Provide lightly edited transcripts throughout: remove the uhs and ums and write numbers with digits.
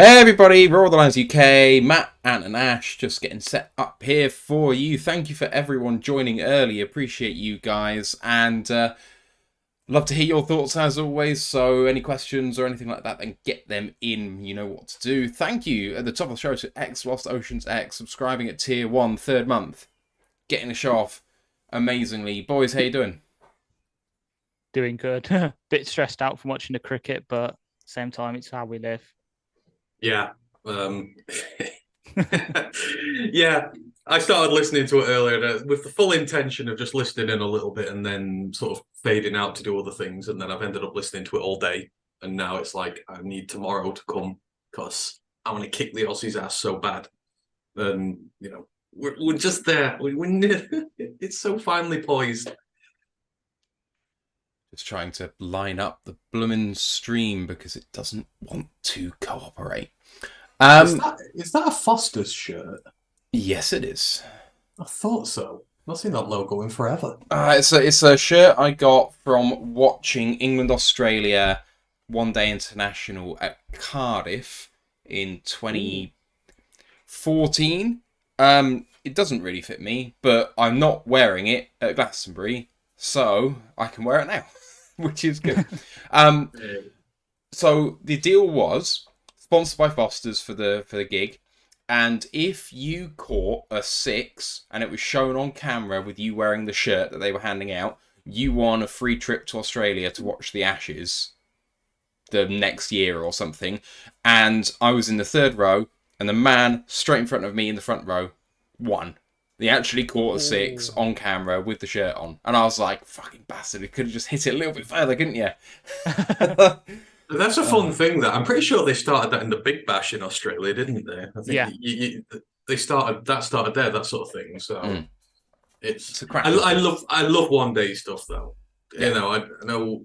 Hey everybody, Roar the Lines UK, Matt, Ant and Ash just getting set up here for you. Thank you for everyone joining early, appreciate you guys, and love to hear your thoughts as always, so any questions or anything like that, then get them in, you know what to do. Thank you at the top of the show to X Lost Oceans X, subscribing at tier 1, third month, getting the show off amazingly. Boys, how you doing? Doing good. Bit stressed out from watching the cricket, but same time, it's how we live. Yeah. Um, yeah. I started listening to it earlier with the full intention of just listening in a little bit and then sort of fading out to do other things. And then I've ended up listening to it all day. And now it's like, I need tomorrow to come because I want to kick the Aussies' ass so bad. And, we're just there. It's so finely poised. Just trying to line up the bloomin' stream because it doesn't want to cooperate. Is that a Foster's shirt? Yes, it is. I thought so. I've seen that logo in forever. It's a shirt I got from watching England-Australia One Day International at Cardiff in 2014. It doesn't really fit me, but I'm not wearing it at Glastonbury, so I can wear it now, which is good. So the deal was sponsored by Foster's for the gig, and if you caught a 6 and it was shown on camera with you wearing the shirt that they were handing out, you won a free trip to Australia to watch the Ashes the next year or something. And I was in the third row, and the man straight in front of me in the front row won. He actually caught a 6 on camera with the shirt on. And I was like, fucking bastard, he could have just hit it a little bit further, couldn't you? That's a fun thing. That I'm pretty sure they started that in the Big Bash in Australia, didn't they? I think they started there, that sort of thing. So it's a crap. I love one day stuff though. Yeah. I know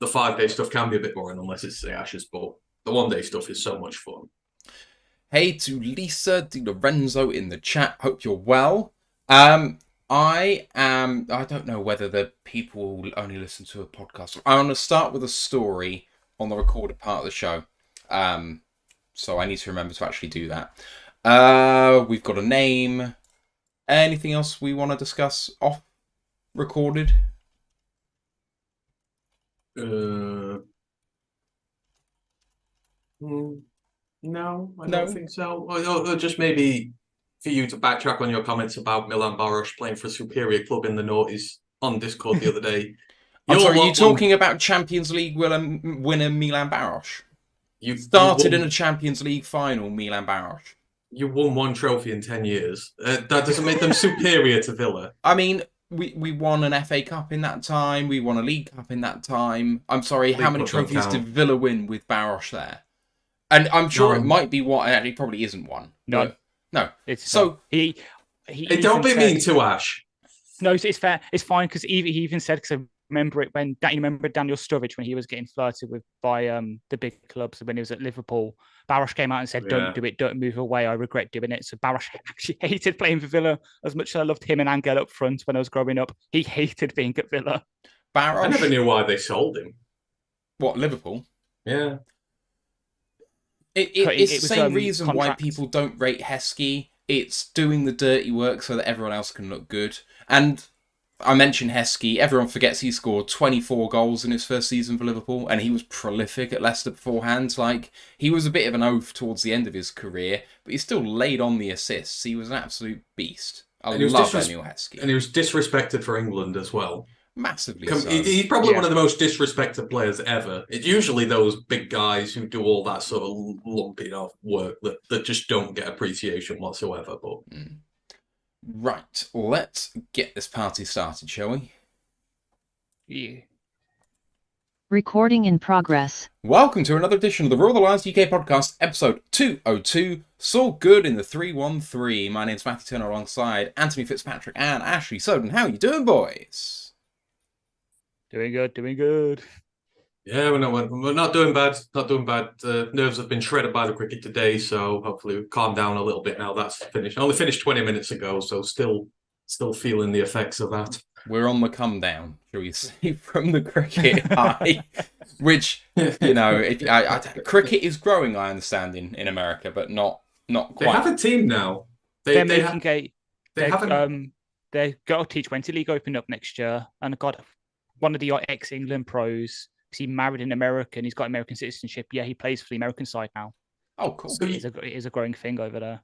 the 5-day stuff can be a bit boring unless it's the Ashes, but the one day stuff is so much fun. Hey to Lisa Di Lorenzo in the chat. Hope you're well. I don't know whether the people will only listen to a podcast. I want to start with a story on the recorded part of the show. So I need to remember to actually do that. We've got a name. Anything else we want to discuss off recorded? No, I don't think so. Or just maybe for you to backtrack on your comments about Milan Baros playing for a superior club in the noughties on Discord the other day. I'm sorry, are you talking about Champions League winner Milan Baros? You started in a Champions League final, Milan Baros. You won one trophy in 10 years. That doesn't make them superior to Villa. I mean, we won an FA Cup in that time. We won a League Cup in that time. I'm sorry, how many trophies did Villa win with Baros there? And I'm sure it might be one. It probably isn't one. No. It's so he don't be mean to Ash. No, it's fair. It's fine because he even said, because I remember it when you remember Daniel Sturridge when he was getting flirted with by the big clubs when he was at Liverpool. Baros came out and said, "Don't do it. Don't move away. I regret doing it." So Baros actually hated playing for Villa as much as I loved him and Angel up front when I was growing up. He hated being at Villa. I never knew why they sold him. What, Liverpool? Yeah. It's the same reason why people don't rate Heskey. It's doing the dirty work so that everyone else can look good. And I mentioned Heskey. Everyone forgets he scored 24 goals in his first season for Liverpool, and he was prolific at Leicester beforehand. Like, he was a bit of an oaf towards the end of his career, but he still laid on the assists. He was an absolute beast. I love Emile Heskey. And he was disrespected for England as well. Massively so. He's probably one of the most disrespected players ever. It's usually those big guys who do all that sort of lumpy work that just don't get appreciation whatsoever. But Right, let's get this party started, shall we? Yeah. Recording in progress. Welcome to another edition of the Roar the Lines UK podcast, episode 202. Saw good in the 313. My name's Matthew Turner alongside Anthony Fitzpatrick and Ashley Soden. How are you doing, boys? Doing good. Yeah, we're not doing bad. Nerves have been shredded by the cricket today, so hopefully we've calmed down a little bit now. That's finished. I only finished 20 minutes ago, so still feeling the effects of that. we're on the come down, shall we say, from the cricket high, which, you know, cricket is growing, I understand, in America, but not quite. They have a team now. They're making haven't. They've got a T20 league opening up next year, and got one of the ex-England pros. He married an American. He's got American citizenship. Yeah, he plays for the American side now. Oh, cool. So it is a growing thing over there.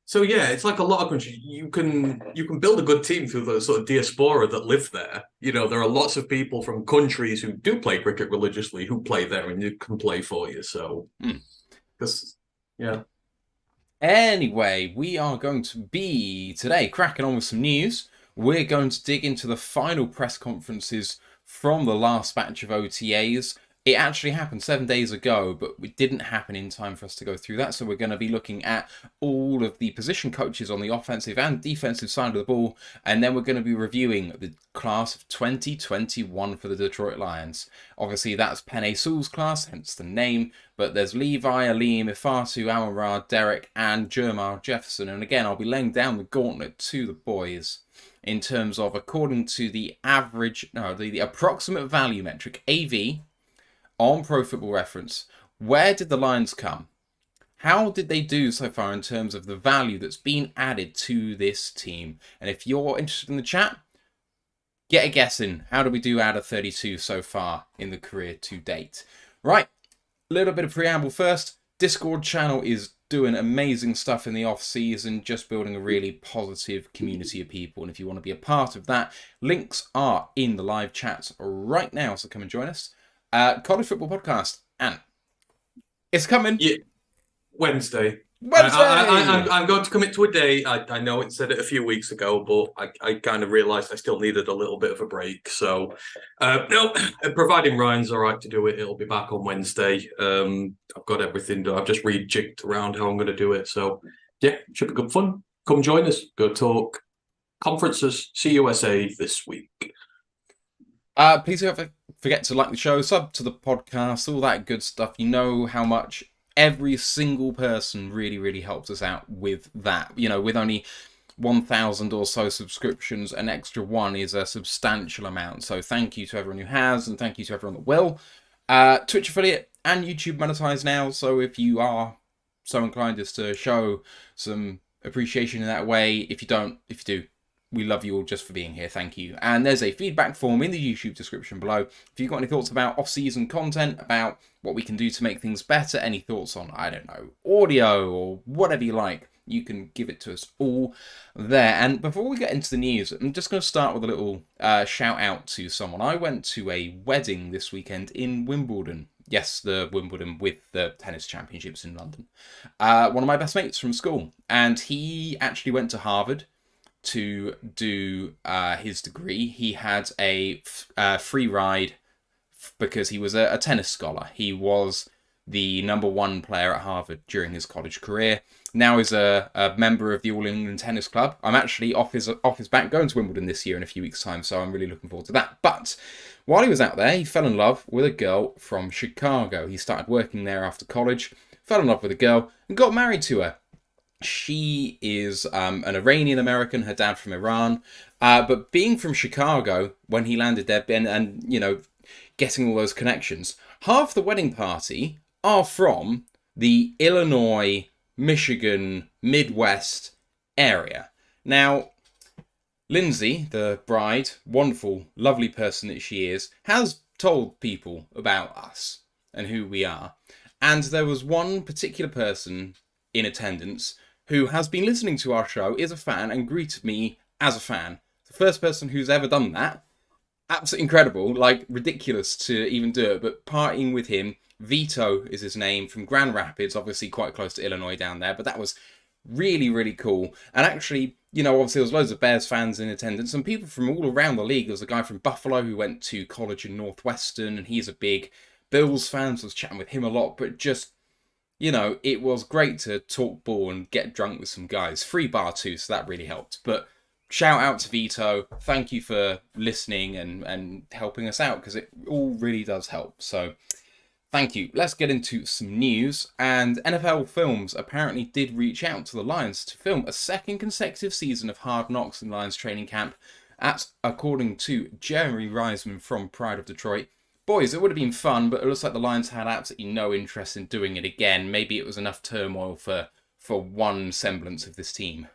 So yeah, it's like a lot of countries. You can build a good team through the sort of diaspora that live there. You know, there are lots of people from countries who do play cricket religiously who play there, and you can play for you. So, yeah. Anyway, we are going to be today cracking on with some news. We're going to dig into the final press conferences from the last batch of OTAs. It actually happened 7 days ago, but it didn't happen in time for us to go through that. So we're going to be looking at all of the position coaches on the offensive and defensive side of the ball. And then we're going to be reviewing the class of 2021 for the Detroit Lions. Obviously, that's Penei Sewell's class, hence the name. But there's Levi, Aleem, Ifatu, Amon-Ra, Derek, and Jermar Jefferson. And again, I'll be laying down the gauntlet to the boys in terms of, according to the approximate value metric, AV, on Pro Football Reference, where did the Lions come? How did they do so far in terms of the value that's been added to this team? And if you're interested in the chat, get a guess in. How do we do out of 32 so far in the career to date? Right, a little bit of preamble first. Discord channel is doing amazing stuff in the off season, just building a really positive community of people. And if you want to be a part of that, links are in the live chats right now, so come and join us. College Football Podcast, and it's coming. Yeah, Wednesday. Wednesday! I'm going to commit to a day. I know it said it a few weeks ago, but I kind of realised I still needed a little bit of a break. So, no, providing Ryan's all right to do it, it'll be back on Wednesday. I've got everything done. I've just rejigged around how I'm going to do it. So, yeah, should be good fun. Come join us. Go talk conferences, CUSA this week. Please don't forget to like the show, sub to the podcast, all that good stuff. You know how much every single person really, really helps us out with that. You know, with only 1,000 or so subscriptions, an extra one is a substantial amount. So thank you to everyone who has, and thank you to everyone that will. Twitch affiliate and YouTube monetized now. So if you are so inclined as to show some appreciation in that way, if you do, we love you all just for being here. Thank you. And there's a feedback form in the YouTube description below. If you've got any thoughts about off-season content, about what we can do to make things better, any thoughts on, I don't know, audio or whatever you like, you can give it to us all there. And before we get into the news, I'm just going to start with a little shout out to someone. I went to a wedding this weekend in Wimbledon. Yes, the Wimbledon with the tennis championships in London. One of my best mates from school. And he actually went to Harvard to do his degree. He had a free ride because he was a tennis scholar. He was the #1 player at Harvard during his college career. Now he's a member of the All England Tennis Club. I'm actually off his back going to Wimbledon this year in a few weeks' time, so I'm really looking forward to that. But while he was out there, he fell in love with a girl from Chicago. He started working there after college, fell in love with a girl, and got married to her. She is an Iranian American, her dad from Iran. But being from Chicago, when he landed there, and you know, getting all those connections, half the wedding party are from the Illinois, Michigan, Midwest area. Now, Lindsay, the bride, wonderful, lovely person that she is, has told people about us and who we are. And there was one particular person in attendance who has been listening to our show, is a fan, and greeted me as a fan. The first person who's ever done that. Absolutely incredible, like ridiculous to even do it, but partying with him. Vito is his name, from Grand Rapids, obviously quite close to Illinois down there, but that was really, really cool. And actually, you know, obviously there was loads of Bears fans in attendance and people from all around the league. There was a guy from Buffalo who went to college in Northwestern, and he's a big Bills fan, so I was chatting with him a lot, but just, you know, it was great to talk ball and get drunk with some guys. Free bar too, so that really helped. But shout out to Vito. Thank you for listening and helping us out, because it all really does help. So thank you. Let's get into some news. And NFL Films apparently did reach out to the Lions to film a second consecutive season of Hard Knocks in Lions training camp. That's according to Jeremy Reisman from Pride of Detroit. Boys, it would have been fun, but it looks like the Lions had absolutely no interest in doing it again. Maybe it was enough turmoil for one semblance of this team.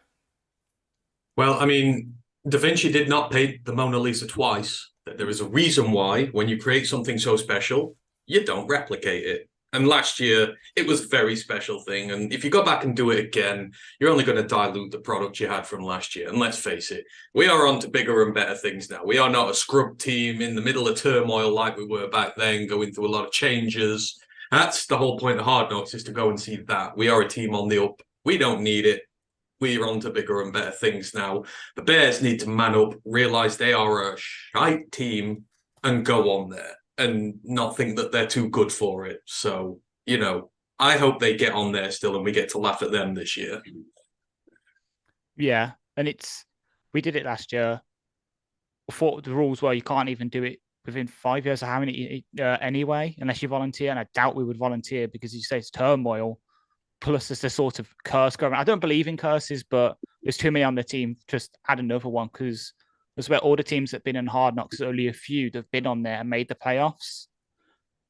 Well, I mean, Da Vinci did not paint the Mona Lisa twice. There is a reason why, when you create something so special, you don't replicate it. And last year, it was a very special thing. And if you go back and do it again, you're only going to dilute the product you had from last year. And let's face it, we are on to bigger and better things now. We are not a scrub team in the middle of turmoil like we were back then, going through a lot of changes. That's the whole point of Hard Knocks, is to go and see that. We are a team on the up. We don't need it. We're on to bigger and better things now. The Bears need to man up, realise they are a shite team, and go on there and not think that they're too good for it. So, you know, I hope they get on there still and we get to laugh at them this year. Yeah, and we did it last year. I thought the rules were you can't even do it within 5 years of having it anyway, unless you volunteer. And I doubt we would volunteer because you say it's turmoil. Plus, there's this sort of curse going on. I don't believe in curses, but there's too many on the team. Just add another one, because that's where all the teams that have been in Hard Knocks, only a few that have been on there and made the playoffs.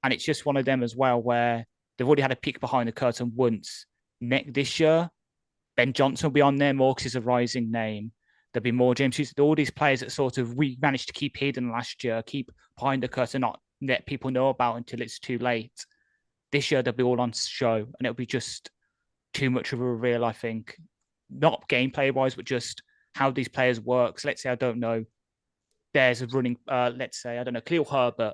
And it's just one of them as well, where they've already had a peek behind the curtain once. This year, Ben Johnson will be on there more because he's a rising name. There'll be more James Hughes. All these players that sort of we managed to keep hidden last year, keep behind the curtain, not let people know about until it's too late. This year, they'll be all on show, and it'll be just too much of a reveal, I think. Not gameplay-wise, but just how these players work. So let's say, I don't know, there's a running, let's say, I don't know, Khalil Herbert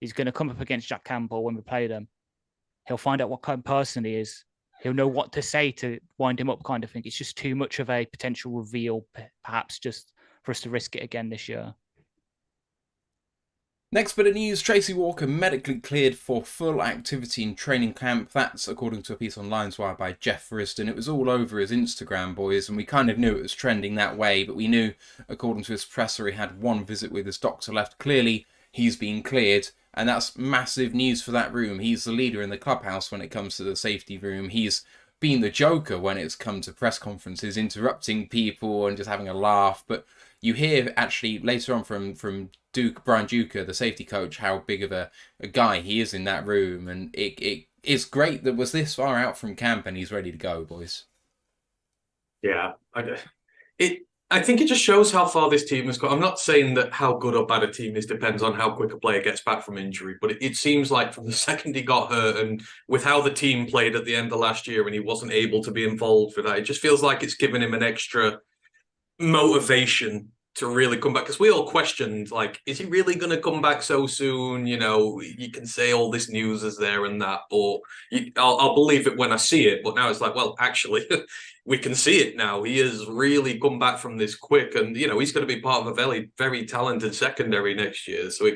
is going to come up against Jack Campbell when we play them. He'll find out what kind of person he is. He'll know what to say to wind him up, kind of thing. It's just too much of a potential reveal, perhaps, just for us to risk it again this year. Next bit of news, Tracy Walker medically cleared for full activity in training camp. That's according to a piece on LionsWire by Jeff Friston. It was all over his Instagram, boys, and we kind of knew it was trending that way, but we knew, according to his presser, he had one visit with his doctor left. Clearly, he's been cleared, and that's massive news for that room. He's the leader in the clubhouse when it comes to the safety room. He's been the joker when it's come to press conferences, interrupting people and just having a laugh, but you hear actually later on from Brian Duker, the safety coach, how big of a guy he is in that room, and it's great that was this far out from camp and he's ready to go, boys. Yeah, I think it just shows how far this team has got. I'm not saying that how good or bad a team is depends on how quick a player gets back from injury, but it seems like from the second he got hurt, and with how the team played at the end of last year and he wasn't able to be involved for that, it just feels like it's given him an extra motivation to really come back, because we all questioned, like, is he really going to come back so soon? You know, you can say all this news is there and that, but I'll believe it when I see it. But now it's like, well, actually, we can see it now. He has really come back from this quick, and, you know, he's going to be part of a very, very talented secondary next year. So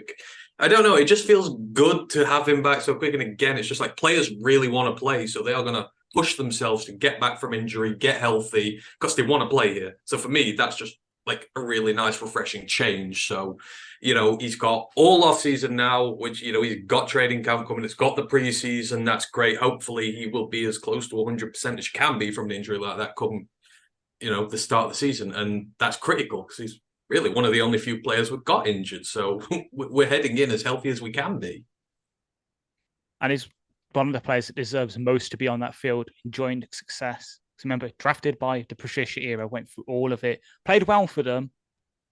I don't know, it just feels good to have him back so quick. And again, it's just like players really want to play, so they are going to push themselves to get back from injury, get healthy, because they want to play here. So for me, that's just like a really nice, refreshing change. So, you know, he's got all off season now, which, you know, he's got training camp coming. It's got the preseason. That's great. Hopefully he will be as close to 100% as can be from an injury like that come, you know, the start of the season. And that's critical because he's really one of the only few players who got injured. So we're heading in as healthy as we can be. And he's one of the players that deserves most to be on that field, enjoying success. Remember, drafted by the Patricia era, went through all of it, played well for them,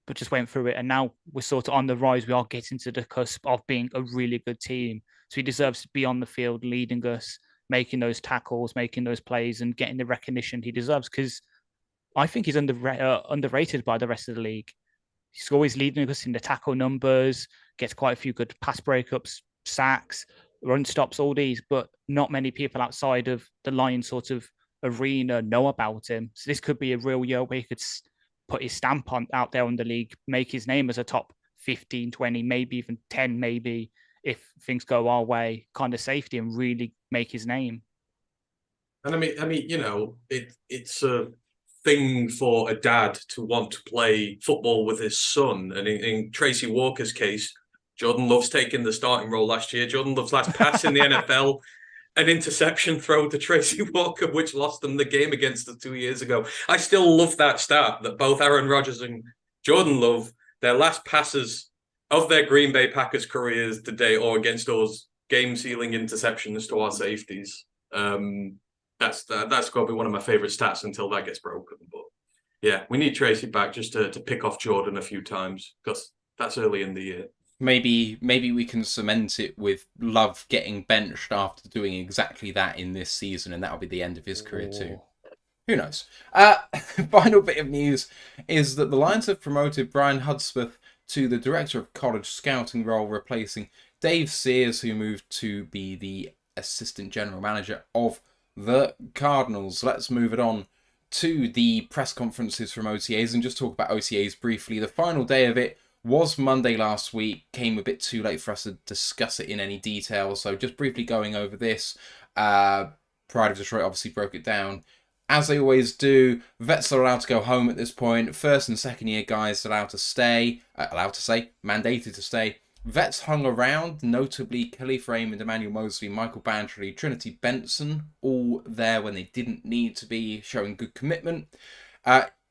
but just went through it. And now we're sort of on the rise. We are getting to the cusp of being a really good team. So he deserves to be on the field, leading us, making those tackles, making those plays, and getting the recognition he deserves. Because I think he's underrated by the rest of the league. He's always leading us in the tackle numbers, gets quite a few good pass breakups, sacks, run stops, all these, but not many people outside of the Lions sort of arena know about him. So this could be a real year where he could put his stamp out there on the league, make his name as a top 15, 20, maybe even 10, maybe if things go our way, kind of safety, and really make his name. And I mean, you know, it's a thing for a dad to want to play football with his son. And in Tracy Walker's case, Jordan Love's taking the starting role last year. Jordan Love's last pass in the NFL, an interception throw to Tracy Walker, which lost them the game against us 2 years ago. I still love that stat that both Aaron Rodgers and Jordan Love, their last passes of their Green Bay Packers careers today, or against those game-sealing interceptions to our safeties. That's got to be one of my favorite stats until that gets broken. But yeah, we need Tracy back just to pick off Jordan a few times, because that's early in the year. Maybe we can cement it with Love getting benched after doing exactly that in this season, and that'll be the end of his career too. Who knows? Final bit of news is that the Lions have promoted Brian Hudspeth to the Director of College Scouting role, replacing Dave Sears, who moved to be the Assistant General Manager of the Cardinals. Let's move it on to the press conferences from OTAs and just talk about OTAs briefly. The final day of it was Monday last week. Came a bit too late for us to discuss it in any detail, so just briefly going over this. Pride of Detroit obviously broke it down. As they always do, vets are allowed to go home at this point. First and second year guys allowed to stay. Mandated to stay. Vets hung around, notably Kelly Raymond, Emmanuel Mosley, Michael Bantry, Trinity Benson, all there when they didn't need to be, showing good commitment.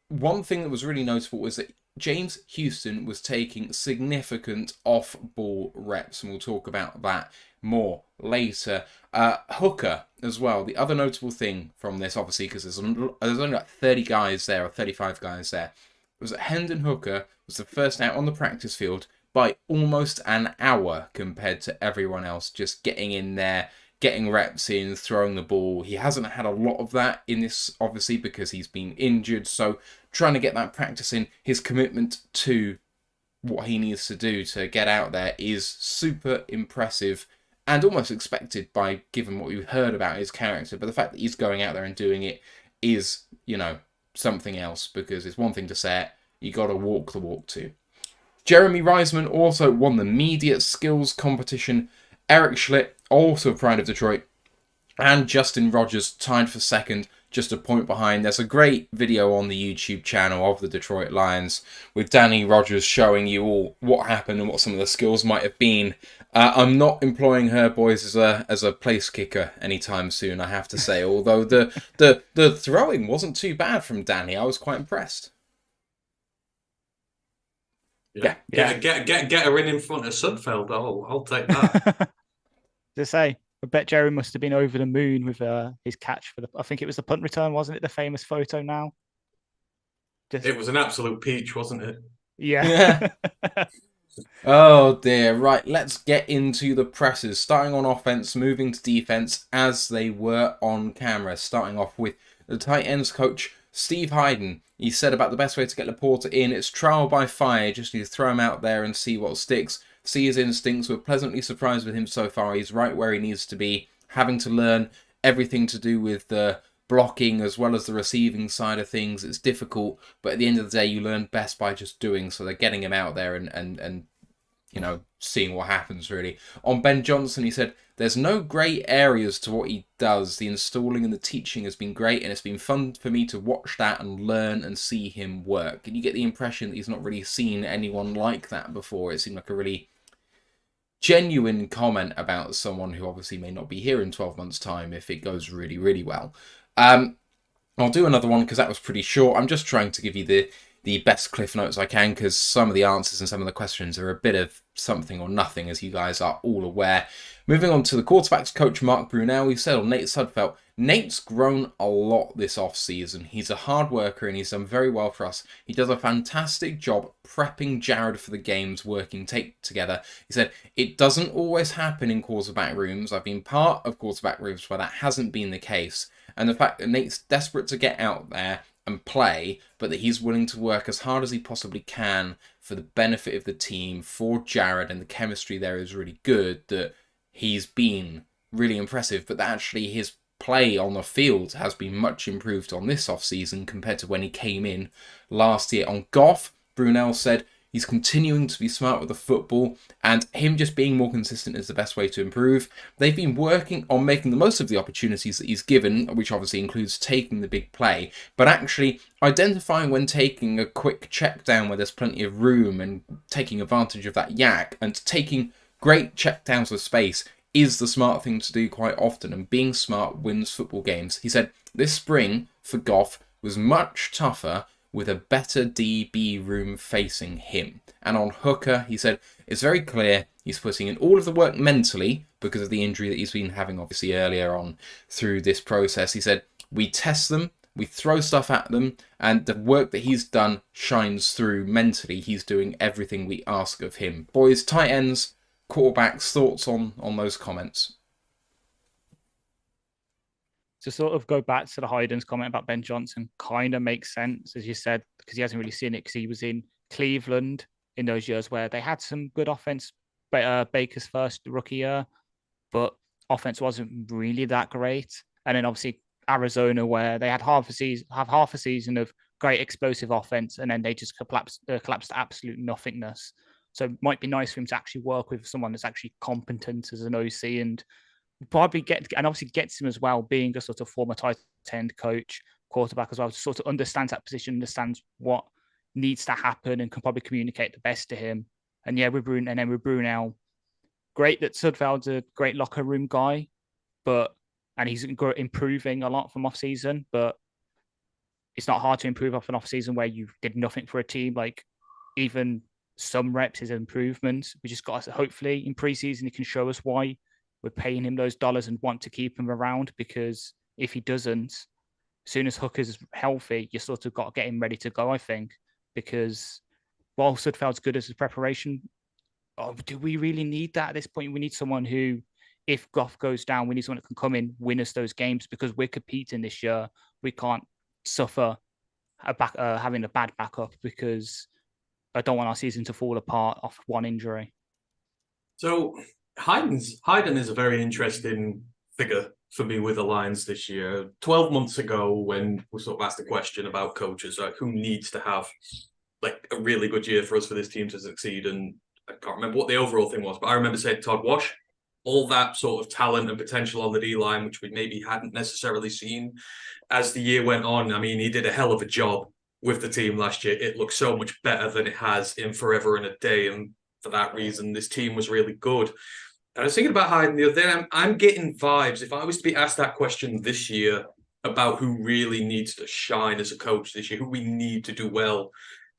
One thing that was really notable was that James Houston was taking significant off-ball reps, and we'll talk about that more later. Hooker as well. The other notable thing from this, obviously, because there's only like 30 guys there, or 35 guys there, was that Hendon Hooker was the first out on the practice field by almost an hour compared to everyone else, just getting in there, getting reps in, throwing the ball. He hasn't had a lot of that in this, obviously, because he's been injured. So trying to get that practice in, his commitment to what he needs to do to get out there is super impressive and almost expected by given what we've heard about his character. But the fact that he's going out there and doing it is, something else, because it's one thing to say it, you got to walk the walk too. Jeremy Reisman also won the media skills competition. Eric Schlitt, also Pride of Detroit, and Justin Rogers tied for second, just a point behind. There's a great video on the YouTube channel of the Detroit Lions with Danny Rogers showing you all what happened and what some of the skills might have been. I'm not employing her boys as a place kicker anytime soon, I have to say. Although the throwing wasn't too bad from Danny, I was quite impressed. Yeah. Get her in front of Sudfeld. I'll take that. To say, I bet Jerry must have been over the moon with his catch for I think it was the punt return, wasn't it? The famous photo now. It was an absolute peach, wasn't it? Yeah. Oh dear. Right, let's get into the presses. Starting on offense, moving to defense as they were on camera. Starting off with the tight ends coach, Steve Hayden. He said about the best way to get Laporta in, it's trial by fire. Just need to throw him out there and see what sticks. See his instincts. We're pleasantly surprised with him so far. He's right where he needs to be, having to learn everything to do with the blocking as well as the receiving side of things. It's difficult, but at the end of the day, you learn best by just doing. So they're getting him out there and seeing what happens, really. On Ben Johnson, he said, there's no grey areas to what he does. The installing and the teaching has been great, and it's been fun for me to watch that and learn and see him work. And you get the impression that he's not really seen anyone like that before. It seemed like a really genuine comment about someone who obviously may not be here in 12 months' time if it goes really, really well. I'll do another one because that was pretty short. I'm just trying to give you the best cliff notes I can, because some of the answers and some of the questions are a bit of something or nothing, as you guys are all aware. Moving on to the quarterbacks coach, Mark Brunell. He said on Nate Sudfeld, Nate's grown a lot this off-season. He's a hard worker and he's done very well for us. He does a fantastic job prepping Jared for the games, working together. He said, it doesn't always happen in quarterback rooms. I've been part of quarterback rooms where that hasn't been the case. And the fact that Nate's desperate to get out there and play, but that he's willing to work as hard as he possibly can for the benefit of the team, for Jared, and the chemistry there is really good, that he's been really impressive, but that actually his play on the field has been much improved on this offseason compared to when he came in last year. On Goff, Brunell said he's continuing to be smart with the football, and him just being more consistent is the best way to improve. They've been working on making the most of the opportunities that he's given, which obviously includes taking the big play, but actually identifying when taking a quick check down where there's plenty of room and taking advantage of that yak, and taking great check downs with space is the smart thing to do quite often, and being smart wins football games. He said this spring for Goff was much tougher with a better DB room facing him. And on hooker, he said, it's very clear he's putting in all of the work mentally because of the injury that he's been having, obviously, earlier on through this process. He said, we test them, we throw stuff at them, and the work that he's done shines through mentally. He's doing everything we ask of him. Boys, tight ends, quarterbacks, thoughts on those comments? To sort of go back to the Hayden's comment about Ben Johnson, kind of makes sense, as you said, because he hasn't really seen it because he was in Cleveland in those years where they had some good offense. Baker's first rookie year, but offense wasn't really that great. And then obviously Arizona, where they had half a season of great explosive offense, and then they just collapsed to absolute nothingness. So it might be nice for him to actually work with someone that's actually competent as an OC and probably obviously gets him as well, being a sort of former tight end coach, quarterback as well, sort of understands that position, understands what needs to happen, and can probably communicate the best to him. And yeah, with Brunel, great that Sudfeld's a great locker room guy, and he's improving a lot from off season, but it's not hard to improve off an off season where you did nothing for a team. Like even some reps is improvements. We just got to hopefully in preseason he can show us why we're paying him those dollars and want to keep him around, because if he doesn't, as soon as Hooker's healthy, you sort of got to get him ready to go, I think, because while Sudfeld's good as a preparation, do we really need that at this point? We need someone who, if Goff goes down, we need someone that can come in, win us those games, because we're competing this year. We can't suffer having a bad backup, because I don't want our season to fall apart off one injury. So Hayden is a very interesting figure for me with the Lions this year. 12 months ago, when we sort of asked the question about coaches, like who needs to have like a really good year for us for this team to succeed, and I can't remember what the overall thing was, but I remember saying Todd Wash, all that sort of talent and potential on the D-line, which we maybe hadn't necessarily seen as the year went on. I mean, he did a hell of a job with the team last year. It looked so much better than it has in forever and a day, and for that reason, this team was really good. And I was thinking about Hayden the other day. I'm getting vibes. If I was to be asked that question this year about who really needs to shine as a coach this year, who we need to do well,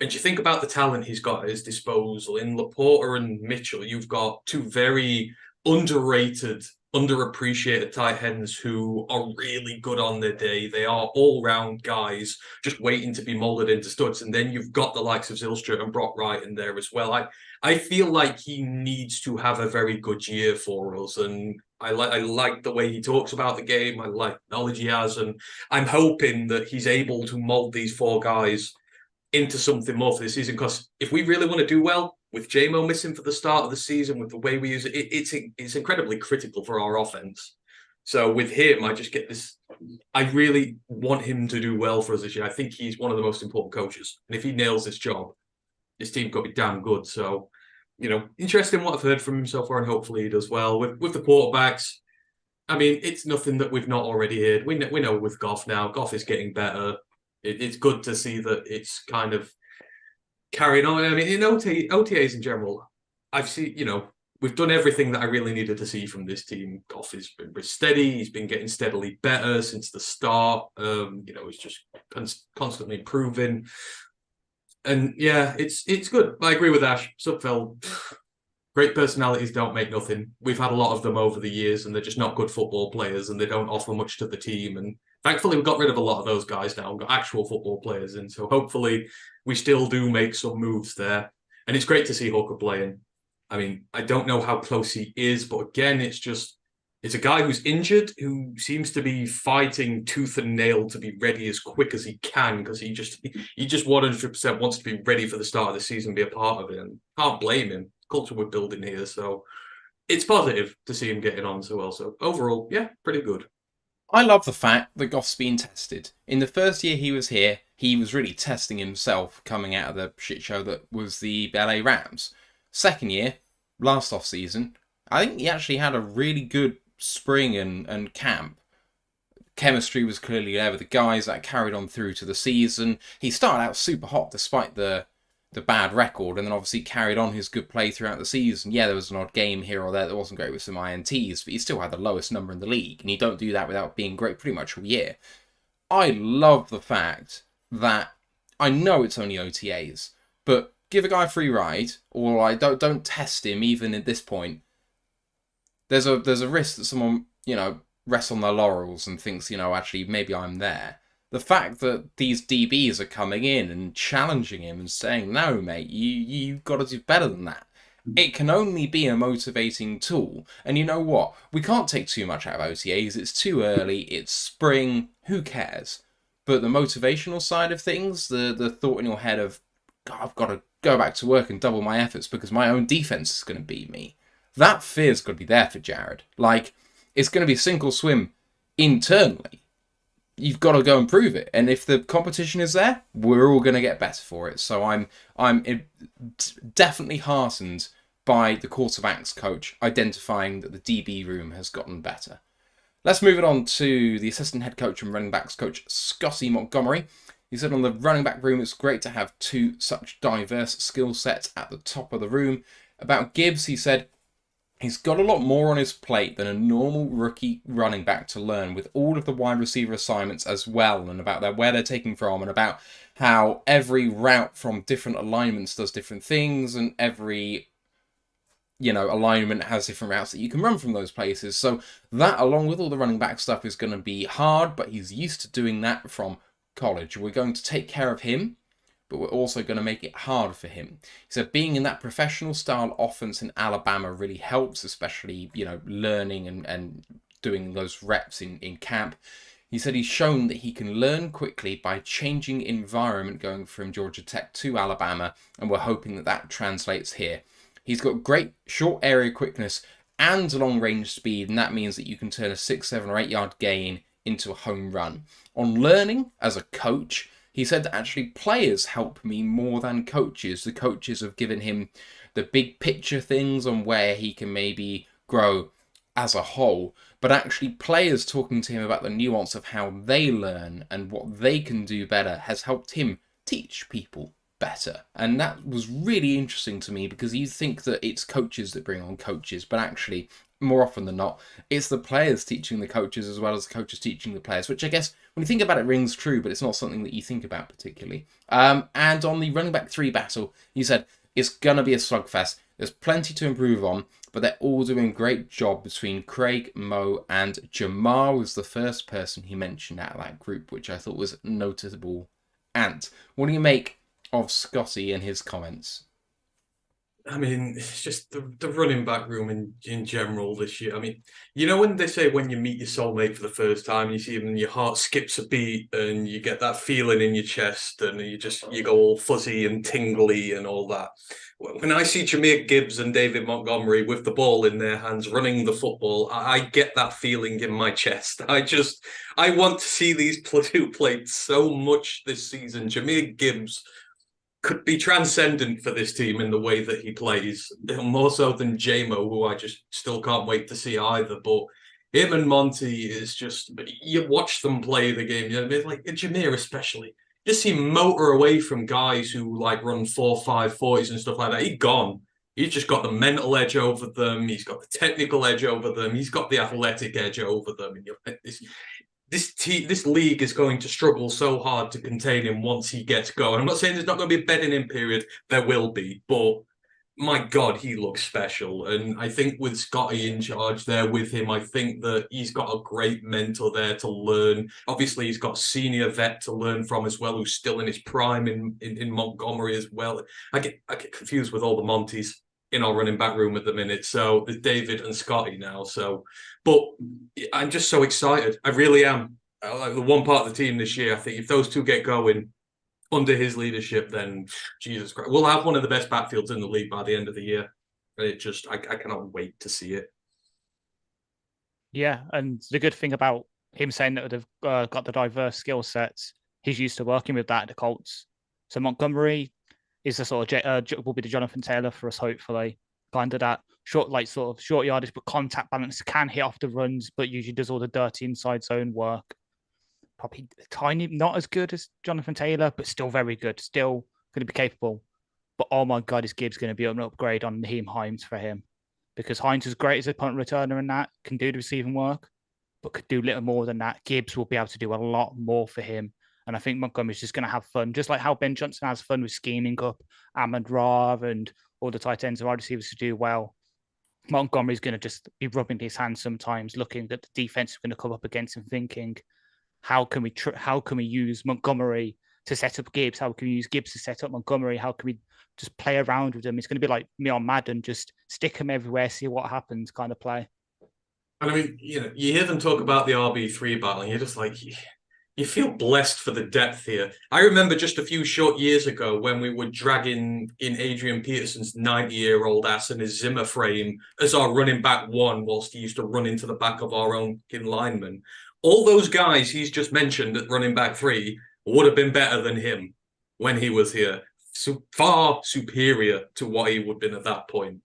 and you think about the talent he's got at his disposal in Laporta and Mitchell, you've got two very underrated, underappreciated tight ends who are really good on their day. They are all-round guys just waiting to be molded into studs. And then you've got the likes of Zylstra and Brock Wright in there as well. I feel like he needs to have a very good year for us. And I like the way he talks about the game. I like the knowledge he has. And I'm hoping that he's able to mold these four guys into something more for this season. Because if we really want to do well, with JMO missing for the start of the season, with the way we use it, it's incredibly critical for our offense. So with him, I just get this. I really want him to do well for us this year. I think he's one of the most important coaches, and if he nails this job, this team got to be damn good. So, interesting what I've heard from him so far, and hopefully he does well with the quarterbacks. I mean, it's nothing that we've not already heard. We know with Goff now. Goff is getting better. It's good to see that it's kind of carrying on. I mean, in OTAs in general, I've seen, we've done everything that I really needed to see from this team. Goff has been steady. He's been getting steadily better since the start. He's just constantly improving. And yeah, it's good. I agree with Ash. Sudfeld, great personalities don't make nothing. We've had a lot of them over the years, and they're just not good football players, and they don't offer much to the team. And thankfully, we've got rid of a lot of those guys now and got actual football players in. So hopefully we still do make some moves there. And it's great to see Hooker playing. I mean, I don't know how close he is, but again, it's a guy who's injured, who seems to be fighting tooth and nail to be ready as quick as he can, because he just 100% wants to be ready for the start of the season, be a part of it. And can't blame him. Culture we're building here. So it's positive to see him getting on so well. So overall, yeah, pretty good. I love the fact that Goff's been tested. In the first year he was here, he was really testing himself coming out of the shit show that was the LA Rams. Second year, last off-season, I think he actually had a really good spring and camp. Chemistry was clearly there with the guys. That carried on through to the season. He started out super hot despite the bad record, and then obviously carried on his good play throughout the season. Yeah, there was an odd game here or there that wasn't great with some INTs, but he still had the lowest number in the league, and you don't do that without being great pretty much all year. I love the fact that I know it's only OTAs, but give a guy a free ride, or like don't test him even at this point. There's a risk that someone, rests on their laurels and thinks, actually maybe I'm there. The fact that these DBs are coming in and challenging him and saying, no, mate, you've got to do better than that. It can only be a motivating tool. And you know what? We can't take too much out of OTAs. It's too early. It's spring. Who cares? But the motivational side of things, the thought in your head of, God, I've got to go back to work and double my efforts because my own defense is going to beat me. That fear's got to be there for Jared. Like, it's going to be sink or swim internally. You've got to go and prove it. And if the competition is there, we're all going to get better for it. So I'm definitely heartened by the quarterbacks coach identifying that the DB room has gotten better. Let's move it on to the assistant head coach and running backs coach, Scotty Montgomery. He said on the running back room, it's great to have two such diverse skill sets at the top of the room. About Gibbs, he said, he's got a lot more on his plate than a normal rookie running back to learn, with all of the wide receiver assignments as well, and about where they're taking from, and about how every route from different alignments does different things, and every alignment has different routes that you can run from those places. So that, along with all the running back stuff, is going to be hard, but he's used to doing that from college. We're going to take care of him, but we're also going to make it hard for him. He said being in that professional style offense in Alabama really helps, especially, learning and doing those reps in camp. He said he's shown that he can learn quickly by changing environment going from Georgia Tech to Alabama, and we're hoping that translates here. He's got great short area quickness and long range speed, and that means that you can turn a 6, 7, or 8 yard gain into a home run. On learning as a coach, he said that actually players help me more than coaches. The coaches have given him the big picture things on where he can maybe grow as a whole, but actually players talking to him about the nuance of how they learn and what they can do better has helped him teach people better. And that was really interesting to me, because you think that it's coaches that bring on coaches, but actually more often than not it's the players teaching the coaches as well as the coaches teaching the players, which I guess when you think about it rings true, but it's not something that you think about particularly. And on the running back 3 battle, he said it's gonna be a slugfest. There's plenty to improve on, but they're all doing a great job between Craig, Mo, and Jamar was the first person he mentioned out of that group, which I thought was noticeable. Ant, what do you make of Scotty and his comments? I mean, it's just the running back room in general this year. I mean, when they say when you meet your soulmate for the first time, you see them and your heart skips a beat and you get that feeling in your chest and you go all fuzzy and tingly and all that. When I see Jahmyr Gibbs and David Montgomery with the ball in their hands running the football, I get that feeling in my chest. I want to see these two play so much this season. Jahmyr Gibbs could be transcendent for this team in the way that he plays, more so than JMO, who I just still can't wait to see either. But him and Monty is just, you watch them play the game, like Jahmyr especially. Just see him motor away from guys who run 4.5 40s and stuff like that. He's gone. He's just got the mental edge over them. He's got the technical edge over them. He's got the athletic edge over them. And this league is going to struggle so hard to contain him once he gets going. I'm not saying there's not going to be a bedding in period. There will be, but my God, he looks special. And I think with Scotty in charge there with him, I think that he's got a great mentor there to learn. Obviously, he's got senior vet to learn from as well, who's still in his prime in Montgomery as well. I get confused with all the Monties in our running back room at the minute. So there's David and Scotty now. But I'm just so excited. I really am. The one part of the team this year, I think if those two get going under his leadership, then Jesus Christ, we'll have one of the best backfields in the league by the end of the year. And I cannot wait to see it. Yeah, and the good thing about him saying that they've got the diverse skill sets, he's used to working with that at the Colts. So Montgomery is the sort of will be the Jonathan Taylor for us, hopefully. Kind of that short yardage, but contact balance, can hit off the runs, but usually does all the dirty inside zone work. Probably tiny, not as good as Jonathan Taylor, but still very good. Still going to be capable. But oh my God, is Gibbs going to be an upgrade on Naheem Hines for him? Because Hines is great as a punt returner and that, can do the receiving work, but could do little more than that. Gibbs will be able to do a lot more for him. And I think Montgomery's just going to have fun, just like how Ben Johnson has fun with scheming up Ahmad-Ra and all the tight ends or wide receivers to do well. Montgomery's going to just be rubbing his hands sometimes, looking at the defense is going to come up against him, thinking, how can we use Montgomery to set up Gibbs? How can we use Gibbs to set up Montgomery? How can we just play around with them? It's going to be like me on Madden, just stick them everywhere, see what happens kind of play. And I mean, you hear them talk about the RB3 battle, and you're just like, you feel blessed for the depth here. I remember just a few short years ago when we were dragging in Adrian Peterson's 90-year-old ass and his Zimmer frame as our running back one, whilst he used to run into the back of our own lineman. All those guys he's just mentioned at running back 3 would have been better than him when he was here. Far superior to what he would have been at that point.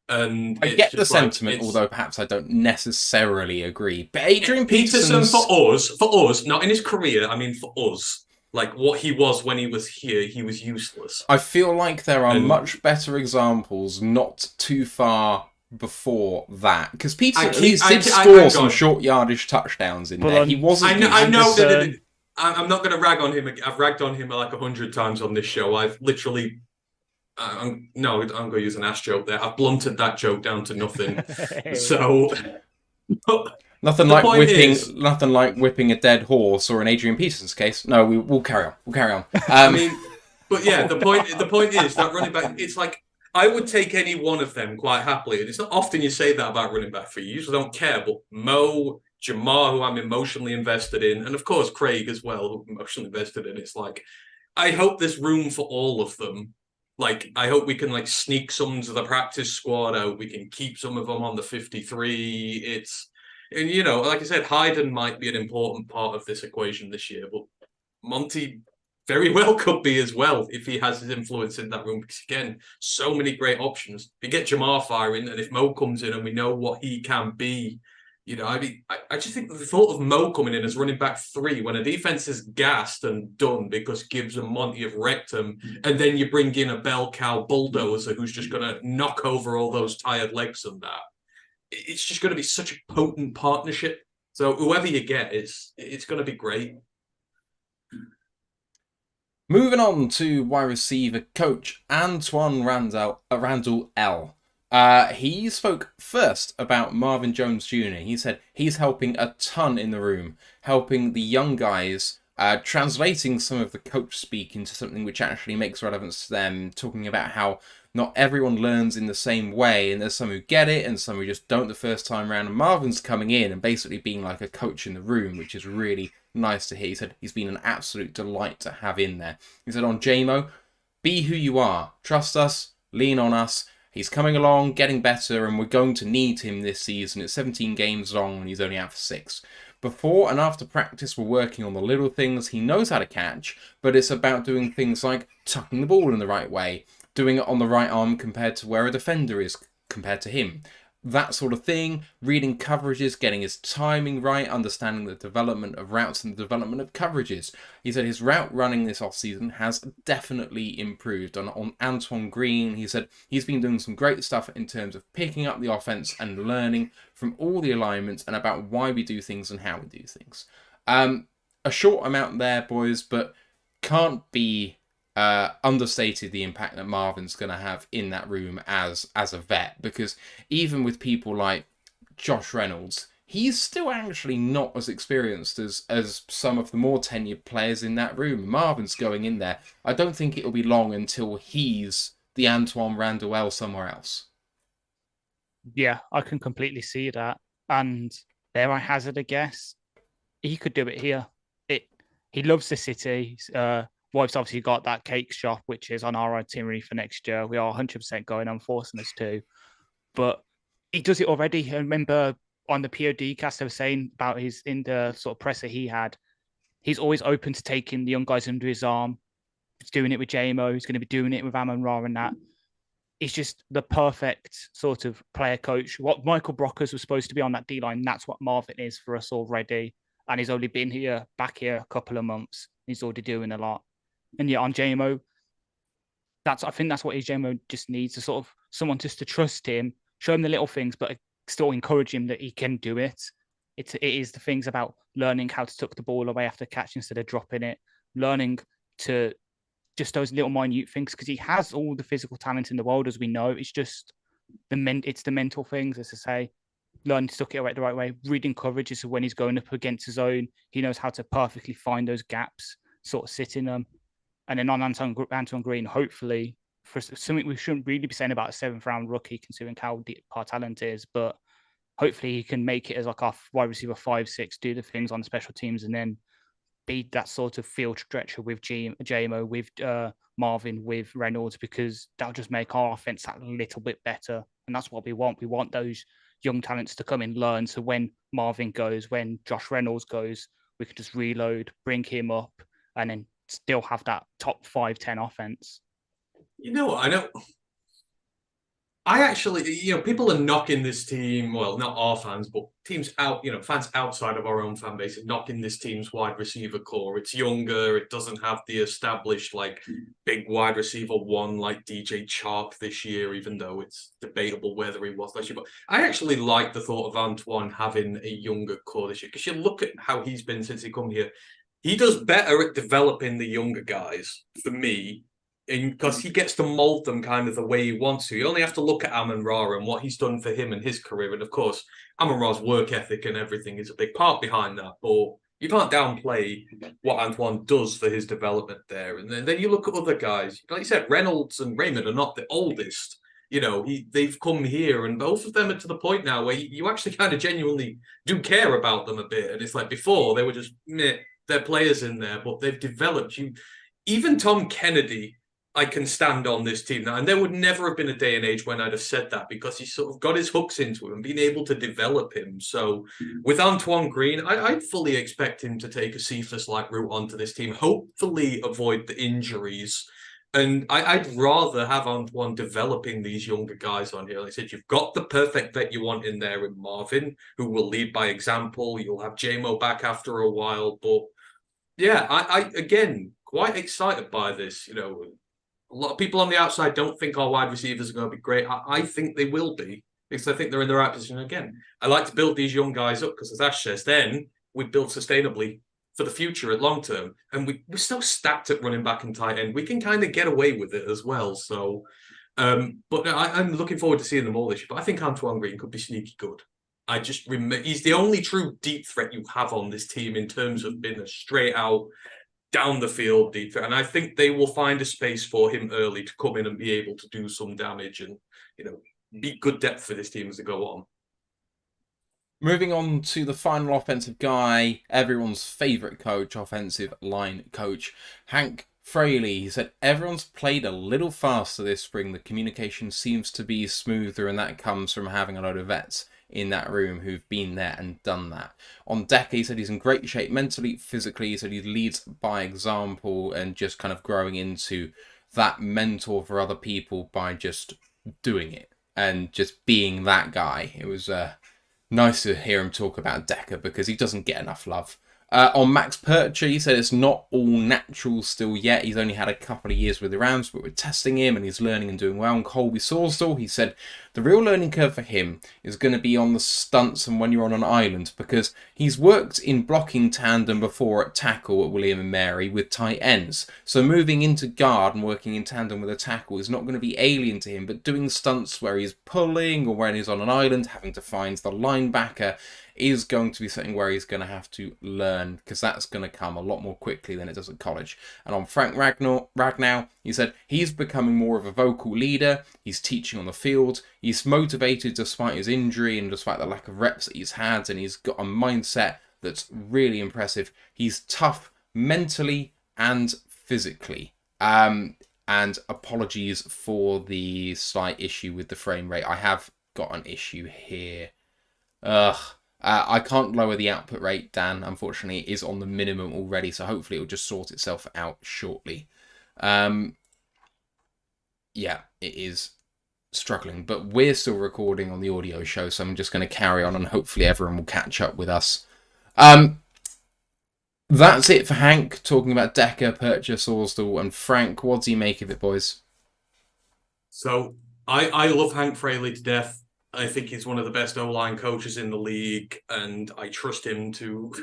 And I get the sentiment, although perhaps I don't necessarily agree. But Adrian Peterson, for us, not in his career, I mean for us, like what he was when he was here, he was useless. I feel like there are much better examples not too far before that, because Peterson at least did score some short yardage touchdowns in there. He wasn't. I know that. I'm not going to rag on him. I've ragged on him like 100 times on this show. I've literally. I'm going to use an ass joke there. I've blunted that joke down to nothing. So nothing like whipping a dead horse, or in Adrian Peterson's case. No, we'll carry on. We'll carry on. I mean, but yeah, the point is that running back. It's like I would take any one of them quite happily, and it's not often you say that about running back 3. You usually don't care, but Mo, Jamar, who I'm emotionally invested in, and of course Craig as well, who I'm emotionally invested in. It's like I hope there's room for all of them. Like, I hope we can, like, sneak some to the practice squad out. We can keep some of them on the 53. And, like I said, Hayden might be an important part of this equation this year, but Monty very well could be as well if he has his influence in that room. Because, again, so many great options. If you get Jamar firing, and if Mo comes in and we know what he can be, I just think the thought of Mo coming in as running back 3 when a defense is gassed and done because Gibbs and Monty have wrecked him, and then you bring in a bell cow bulldozer who's just going to knock over all those tired legs and that. It's just going to be such a potent partnership. So whoever you get, it's going to be great. Moving on to wide receiver coach Antoine Randall L. He spoke first about Marvin Jones Jr. He said he's helping a ton in the room, helping the young guys, translating some of the coach speak into something which actually makes relevance to them, talking about how not everyone learns in the same way, and there's some who get it and some who just don't the first time around. And Marvin's coming in and basically being like a coach in the room, which is really nice to hear. He said he's been an absolute delight to have in there. He said on JMO, be who you are, trust us, lean on us. He's coming along, getting better, and we're going to need him this season. It's 17 games long, and he's only out for 6. Before and after practice, we're working on the little things. He knows how to catch, but it's about doing things like tucking the ball in the right way, doing it on the right arm compared to where a defender is compared to him. That sort of thing, reading coverages, getting his timing right, understanding the development of routes and the development of coverages. He said his route running this offseason has definitely improved. On Antoine Green, he said he's been doing some great stuff in terms of picking up the offense and learning from all the alignments and about why we do things and how we do things. A short amount there, boys, but can't be understated the impact that Marvin's going to have in that room as a vet, because even with people like Josh Reynolds, he's still actually not as experienced as some of the more tenured players in that room. Marvin's going in there. I don't think it'll be long until he's the Antoine Randall somewhere else. Yeah, I can completely see that. And there I hazard a guess, he could do it here. He loves the city. Wife's obviously got that cake shop, which is on our itinerary for next year. We are 100% going on, forcing us to. But he does it already. I remember on the POD cast, I was saying about in the sort of presser he had, he's always open to taking the young guys under his arm. He's doing it with JMO. He's going to be doing it with Amon-Ra and that. He's just the perfect sort of player coach. What Michael Brockers was supposed to be on that D-line, that's what Marvin is for us already. And he's only been back here a couple of months. He's already doing a lot. And yeah, on JMO, I think that's what his JMO just needs, sort of someone just to trust him, show him the little things, but still encourage him that he can do it. It is the things about learning how to tuck the ball away after catch instead of dropping it, learning to just those little minute things, because he has all the physical talent in the world, as we know. It's just it's the mental things, as I say, learning to suck it the right way, reading coverage. So when he's going up against his own, he knows how to perfectly find those gaps, sort of sit in them. And then on Anton Green, hopefully, for something we shouldn't really be saying about a 7th-round rookie, considering how deep our talent is, but hopefully he can make it as like our wide receiver 5-6, do the things on the special teams, and then be that sort of field stretcher with JMO, with Marvin, with Reynolds, because that'll just make our offense that little bit better. And that's what we want. We want those young talents to come in, learn. So when Marvin goes, when Josh Reynolds goes, we can just reload, bring him up, and then still have that top 5-10 offense. You know what? I actually, people are knocking this team. Well, not our fans, but teams fans outside of our own fan base are knocking this team's wide receiver core. It's younger. It doesn't have the established, big wide receiver one like DJ Chark this year, even though it's debatable whether he was last year. But I actually like the thought of Antoine having a younger core this year, because you look at how he's been since he come here. He does better at developing the younger guys, for me, because he gets to mold them kind of the way he wants to. You only have to look at Amon-Ra and what he's done for him and his career. And of course, Amon-Ra's work ethic and everything is a big part behind that. But you can't downplay what Antoine does for his development there. And then you look at other guys. Like you said, Reynolds and Raymond are not the oldest. They've come here, and both of them are to the point now where you actually kind of genuinely do care about them a bit. And it's like before, they were just, they're players in there, but they've developed. Even Tom Kennedy, I can stand on this team now. And there would never have been a day and age when I'd have said that, because he sort of got his hooks into him and been able to develop him. So with Antoine Green, I'd fully expect him to take a Cephas-like route onto this team, hopefully avoid the injuries. And I'd rather have Antoine developing these younger guys on here. Like I said, you've got the perfect vet you want in there in Marvin, who will lead by example. You'll have JMO back after a while. But yeah, I again, quite excited by this. A lot of people on the outside don't think our wide receivers are going to be great. I think they will be, because I think they're in the right position. Again, I like to build these young guys up, because as Ash says, then we build sustainably for the future at long term. And we're still stacked at running back and tight end. We can kind of get away with it as well. So, but I'm looking forward to seeing them all this year. But I think Antoine Green could be sneaky good. I just remember he's the only true deep threat you have on this team in terms of being a straight out down the field deep threat. And I think they will find a space for him early to come in and be able to do some damage and, be good depth for this team as they go on. Moving on to the final offensive guy, everyone's favourite coach, offensive line coach, Hank Fraley. He said, everyone's played a little faster this spring. The communication seems to be smoother, and that comes from having a load of vets in that room who've been there and done that. On Decker, he said he's in great shape mentally, physically. He said he leads by example and just kind of growing into that mentor for other people by just doing it and just being that guy. It was nice to hear him talk about Decker, because he doesn't get enough love. On Max Percher, he said it's not all natural still yet. He's only had a couple of years with the Rams, but we're testing him and he's learning and doing well. And Colby Sorsdal, he said the real learning curve for him is going to be on the stunts and when you're on an island, because he's worked in blocking tandem before at tackle at William and Mary with tight ends. So moving into guard and working in tandem with a tackle is not going to be alien to him, but doing stunts where he's pulling or when he's on an island, having to find the linebacker, is going to be something where he's going to have to learn, because that's going to come a lot more quickly than it does at college. And on Frank Ragnow, he said he's becoming more of a vocal leader. He's teaching on the field. He's motivated despite his injury and despite the lack of reps that he's had, and he's got a mindset that's really impressive. He's tough mentally and physically. And apologies for the slight issue with the frame rate. I have got an issue here. I can't lower the output rate, Dan. Unfortunately, it is on the minimum already, so hopefully it will just sort itself out shortly. Yeah, it is struggling, but we're still recording on the audio show, so I'm just going to carry on and hopefully everyone will catch up with us. That's it for Hank, talking about Decker, Percher, Sorsdal, and Frank. What do you make of it, boys? So, I love Hank Fraley to death. I think he's one of the best O-line coaches in the league, and I trust him to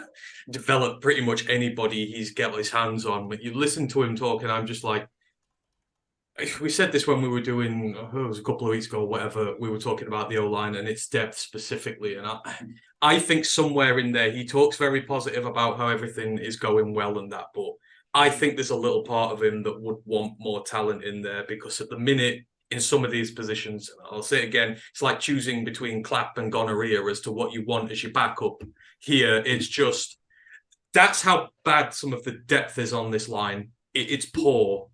develop pretty much anybody he's got his hands on. But you listen to him talking, I'm just like, we said this when we were doing, it was a couple of weeks ago, whatever, we were talking about the O-line and its depth specifically. And I think somewhere in there, he talks very positive about how everything is going well and that, but I think there's a little part of him that would want more talent in there, because at the minute, in some of these positions, I'll say it again, it's like choosing between clap and gonorrhea as to what you want as your backup. Here, it's just, that's how bad some of the depth is on this line. It's poor.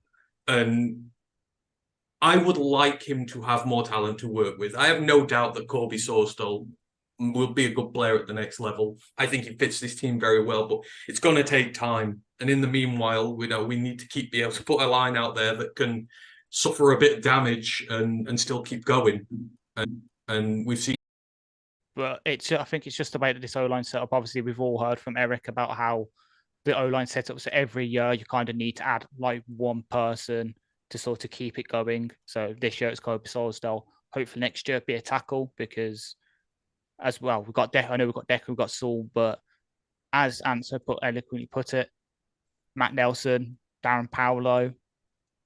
And I would like him to have more talent to work with. I have no doubt that Kobe Sawstall will be a good player at the next level. I think he fits this team very well, but it's going to take time. And in the meanwhile, we need to keep being able to put a line out there that can suffer a bit of damage and still keep going. And we've seen. But I think it's just about this O-line setup. Obviously, we've all heard from Eric about how the O-line setup. So every year you kind of need to add like one person to sort of keep it going. So this year it's Kobe Sawstall. Hopefully next year it'll be a tackle, because as well, we've got Decker. I know we've got Decker, we've got Saul, but as Answer eloquently put it, Matt Nelson, Darren Paolo,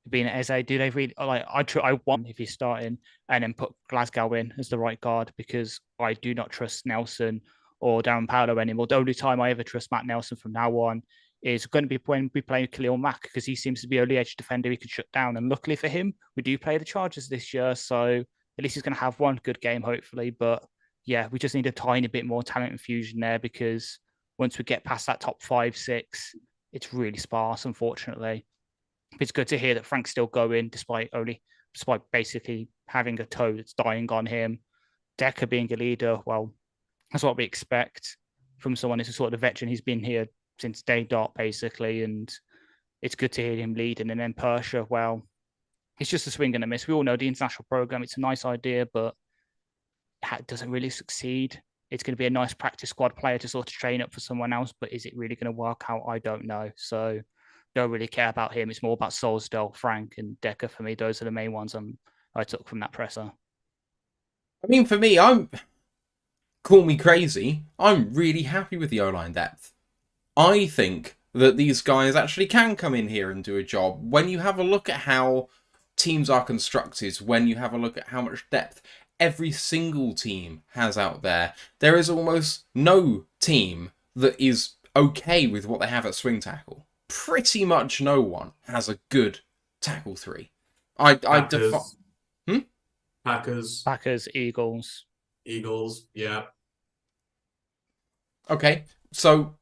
being at Eze, do they really like? I want if he's starting, and then put Glasgow in as the right guard, because I do not trust Nelson or Darren Paolo anymore. The only time I ever trust Matt Nelson from now on is going to be when we play Khalil Mack, because he seems to be the only edge defender we can shut down. And luckily for him, we do play the Chargers this year, so at least he's going to have one good game, hopefully. But yeah, we just need a tiny bit more talent infusion there, because once we get past that top 5, 6, it's really sparse, unfortunately. It's good to hear that Frank's still going, despite basically having a toe that's dying on him. Decker being a leader, well, that's what we expect from someone who's a sort of veteran. He's been here since day dot, basically, and it's good to hear him leading. And then Persha, well, it's just a swing and a miss. We all know the international program, it's a nice idea, but it doesn't really succeed. It's going to be a nice practice squad player to sort of train up for someone else, but is it really going to work out? I don't know. So don't really care about him. It's more about Solsdale, Frank, and Decker for me. Those are the main ones I took from that presser. I mean, for me, call me crazy, I'm really happy with the O-line depth. I think that these guys actually can come in here and do a job. When you have a look at how teams are constructed, when you have a look at how much depth every single team has out there, there is almost no team that is okay with what they have at swing tackle. Pretty much no one has a good tackle 3. Packers, Eagles, yeah. Okay, so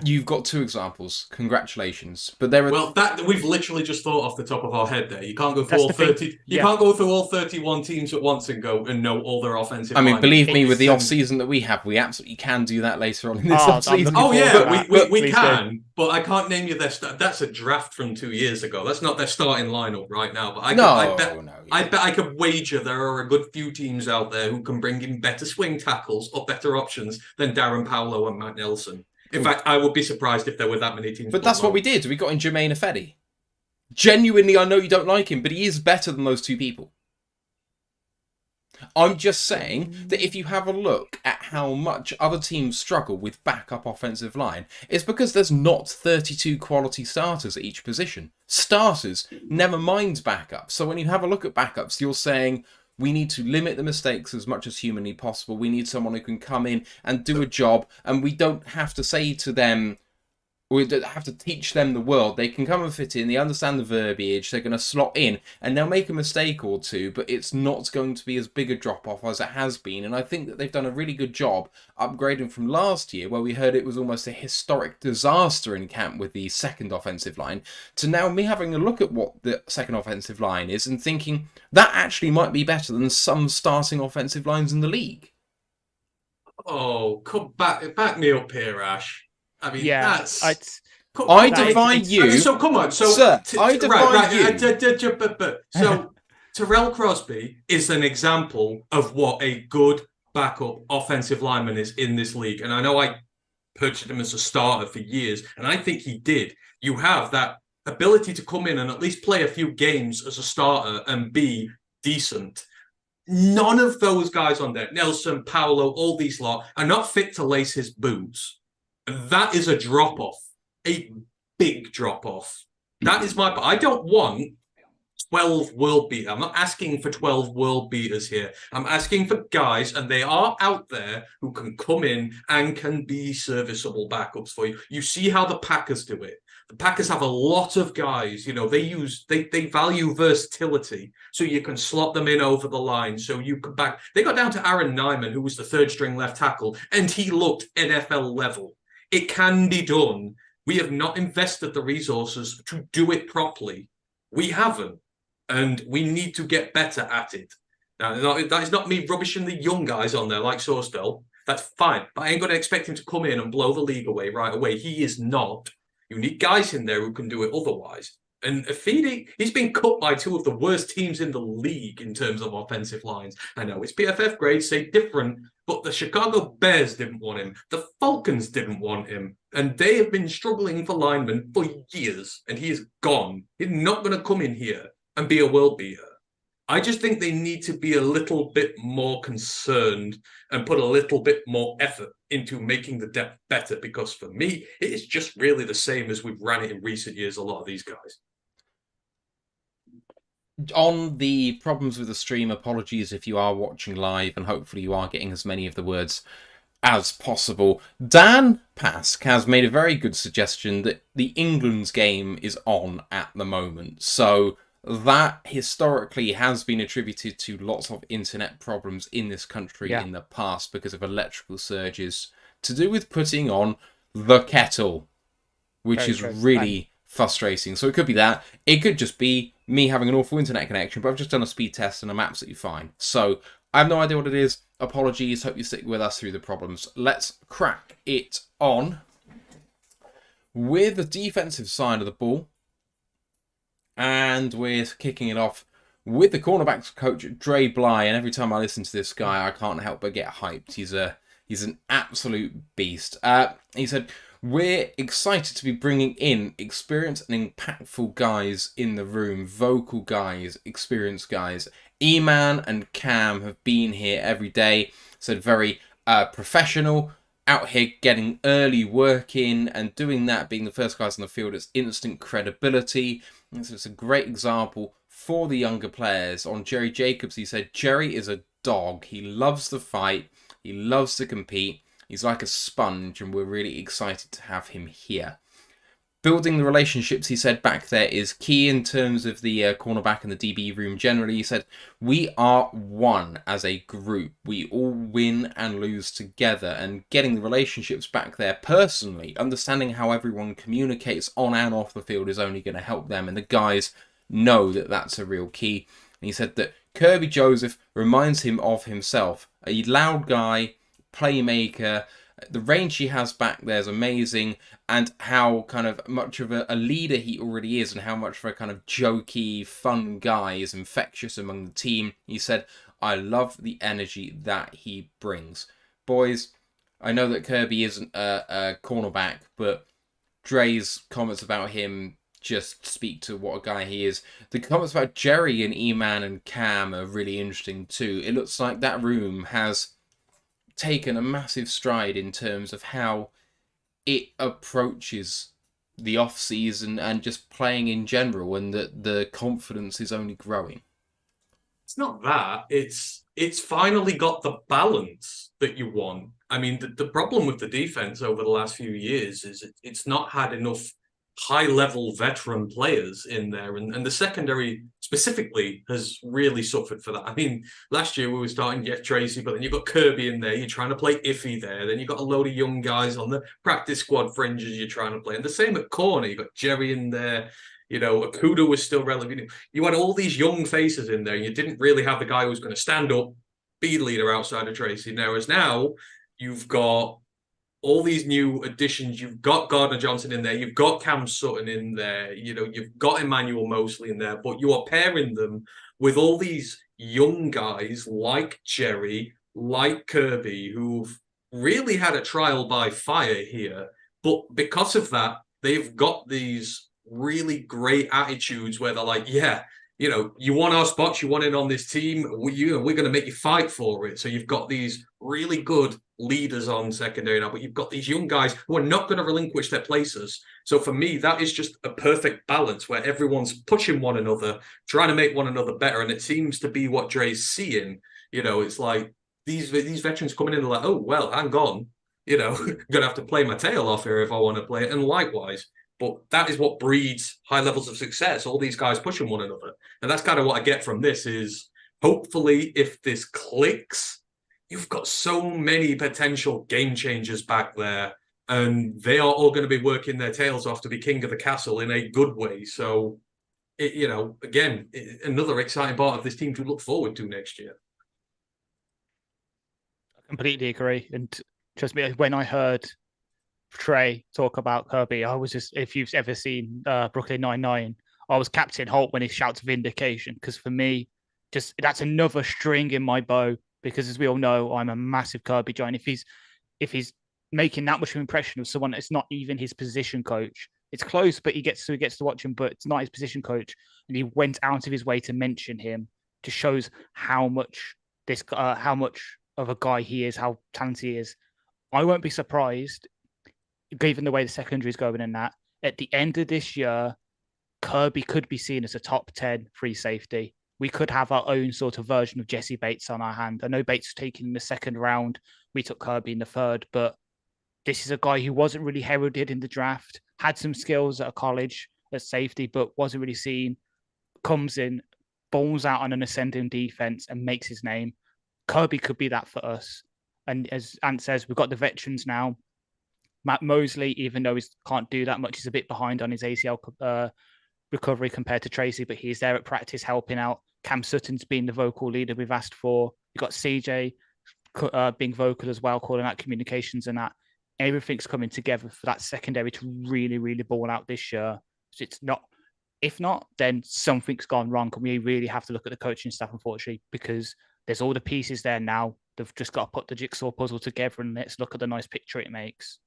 you've got 2 examples. Congratulations, but there are that we've literally just thought off the top of our head. There, you can't go through all 30. You can't go through all 31 teams at once and go and know all their offensive. I mean, believe me, with the off season that we have, we absolutely can do that later on in this off season. Oh yeah, we can. But I can't name you their. That's a draft from 2 years ago. That's not their starting lineup right now. But I bet I could wager there are a good few teams out there who can bring in better swing tackles or better options than Darren Paolo and Matt Nelson. In fact, I would be surprised if there were that many teams. But that's what we did. We got in Jermaine Ifedi. Genuinely, I know you don't like him, but he is better than those 2 people. I'm just saying that if you have a look at how much other teams struggle with backup offensive line, it's because there's not 32 quality starters at each position. Starters, never mind backups. So when you have a look at backups, you're saying, we need to limit the mistakes as much as humanly possible. We need someone who can come in and do a job, and we don't have to say to them, we don't have to teach them the world. They can come and fit in, they understand the verbiage, they're going to slot in, and they'll make a mistake or 2, but it's not going to be as big a drop-off as it has been. And I think that they've done a really good job upgrading from last year, where we heard it was almost a historic disaster in camp with the second offensive line, to now me having a look at what the second offensive line is and thinking that actually might be better than some starting offensive lines in the league. Oh, come back me up here, Ash. I mean, that's... I defy you. So come on, sir. I defy you. So Terrell Crosby is an example of what a good backup offensive lineman is in this league, and I know I purchased him as a starter for years, and I think he did. You have that ability to come in and at least play a few games as a starter and be decent. None of those guys on there, Nelson, Paolo, all these lot, are not fit to lace his boots. That is a drop-off. A big drop-off. That is my... I don't want 12 world beaters. I'm not asking for 12 world beaters here. I'm asking for guys, and they are out there, who can come in and can be serviceable backups for you. You see how the Packers do it. The Packers have a lot of guys, they value versatility, so you can slot them in over the line. So you can back. They got down to Aaron Nyman, who was the third string left tackle, and he looked NFL level. It can be done. We have not invested the resources to do it properly. We haven't. And we need to get better at it. Now, that is not me rubbishing the young guys on there like Sorsdale. That's fine. But I ain't going to expect him to come in and blow the league away right away. He is not. You need guys in there who can do it otherwise. And Afidi, he's been cut by two of the worst teams in the league in terms of offensive lines. I know it's PFF grades say different, but the Chicago Bears didn't want him. The Falcons didn't want him. And they have been struggling for linemen for years. And he is gone. He's not going to come in here and be a world beater. I just think they need to be a little bit more concerned and put a little bit more effort into making the depth better, because for me, it is just really the same as we've ran it in recent years, a lot of these guys. On the problems with the stream, apologies if you are watching live, and hopefully you are getting as many of the words as possible. Dan Pask has made a very good suggestion that the England's game is on at the moment. So that historically has been attributed to lots of internet problems in this country in the past because of electrical surges to do with putting on the kettle, which is really frustrating. So it could be that. It could just be me having an awful internet connection, but I've just done a speed test and I'm absolutely fine. So I have no idea what it is. Apologies. Hope you stick with us through the problems. Let's crack it on with the defensive side of the ball. And we're kicking it off with the cornerbacks coach, Dre Bly. And every time I listen to this guy, I can't help but get hyped. He's an absolute beast. He said, we're excited to be bringing in experienced and impactful guys in the room. Vocal guys, experienced guys. E-Man and Cam have been here every day. Said very professional. Out here getting early work in and doing that, being the first guys on the field, it's instant credibility. And so it's a great example for the younger players. On Jerry Jacobs, he said, Jerry is a dog. He loves to fight. He loves to compete. He's like a sponge, and we're really excited to have him here. Building the relationships, he said, back there is key in terms of the cornerback and the DB room generally. He said, we are one as a group. We all win and lose together. And getting the relationships back there personally, understanding how everyone communicates on and off the field is only going to help them. And the guys know that that's a real key. And he said that Kirby Joseph reminds him of himself. A loud guy, playmaker. The range he has back there is amazing, and how kind of much of a leader he already is, and how much of a kind of jokey, fun guy is infectious among the team. He said, I love the energy that he brings. Boys, I know that Kirby isn't a cornerback, but Dre's comments about him just speak to what a guy he is. The comments about Jerry and E-Man and Cam are really interesting too. It looks like that room has taken a massive stride in terms of how it approaches the off season and just playing in general, and that the confidence is only growing. It's not that. It's finally got the balance that you want. I mean, the problem with the defense over the last few years is it's not had enough high-level veteran players in there, and the secondary specifically has really suffered for that. I mean, last year we were starting Jeff Tracy, but then you've got Kirby in there, you're trying to play Iffy there, then you've got a load of young guys on the practice squad fringes you're trying to play, and the same at corner, you've got Jerry in there, Akuda was still relevant. You had all these young faces in there, and you didn't really have the guy who was going to stand up, be the leader outside of Tracy. Whereas now, you've got all these new additions. You've got Gardner Johnson in there. You've got Cam Sutton in there. You've got Emmanuel Mosley in there. But you are pairing them with all these young guys like Jerry, like Kirby, who've really had a trial by fire here. But because of that, they've got these really great attitudes where they're like, yeah, you know, you want our spots, you want in on this team, we're going to make you fight for it. So you've got these really good leaders on secondary now, but you've got these young guys who are not going to relinquish their places. So for me, that is just a perfect balance where everyone's pushing one another, trying to make one another better. And it seems to be what Dre's seeing. You know, it's like these veterans coming in and like, oh, well, hang on. You know, I'm going to have to play my tail off here if I want to play it. And likewise, but that is what breeds high levels of success. All these guys pushing one another. And that's kind of what I get from this is hopefully if this clicks, you've got so many potential game changers back there. And they are all going to be working their tails off to be king of the castle in a good way. So, you know, again, another exciting part of this team to look forward to next year. I completely agree. And trust me, when I heard Trey talk about Kirby, I was just, if you've ever seen Brooklyn Nine-Nine, I was Captain Holt when he shouts vindication, because for me, just that's another string in my bow, because as we all know, I'm a massive Kirby giant. If he's making that much of an impression of someone that's not even his position coach, it's close, but he gets to watch him, but it's not his position coach, and he went out of his way to mention him, just shows how much of a guy he is, how talented he is. I won't be surprised, given the way the secondary is going and that, at the end of this year, Kirby could be seen as a top 10 free safety. We could have our own sort of version of Jesse Bates on our hand. I know Bates was taken in the second round. We took Kirby in the third, but this is a guy who wasn't really heralded in the draft, had some skills at a college at safety, but wasn't really seen, comes in, balls out on an ascending defense and makes his name. Kirby could be that for us. And as Ant says, we've got the veterans now. Matt Mosley, even though he can't do that much, he's a bit behind on his ACL recovery compared to Tracy, but he's there at practice helping out. Cam Sutton's been the vocal leader we've asked for. You've got CJ being vocal as well, calling out communications and that. Everything's coming together for that secondary to really, really ball out this year. So it's not, if not, then something's gone wrong. And we really have to look at the coaching staff, unfortunately, because there's all the pieces there now. They've just got to put the jigsaw puzzle together and let's look at the nice picture it makes.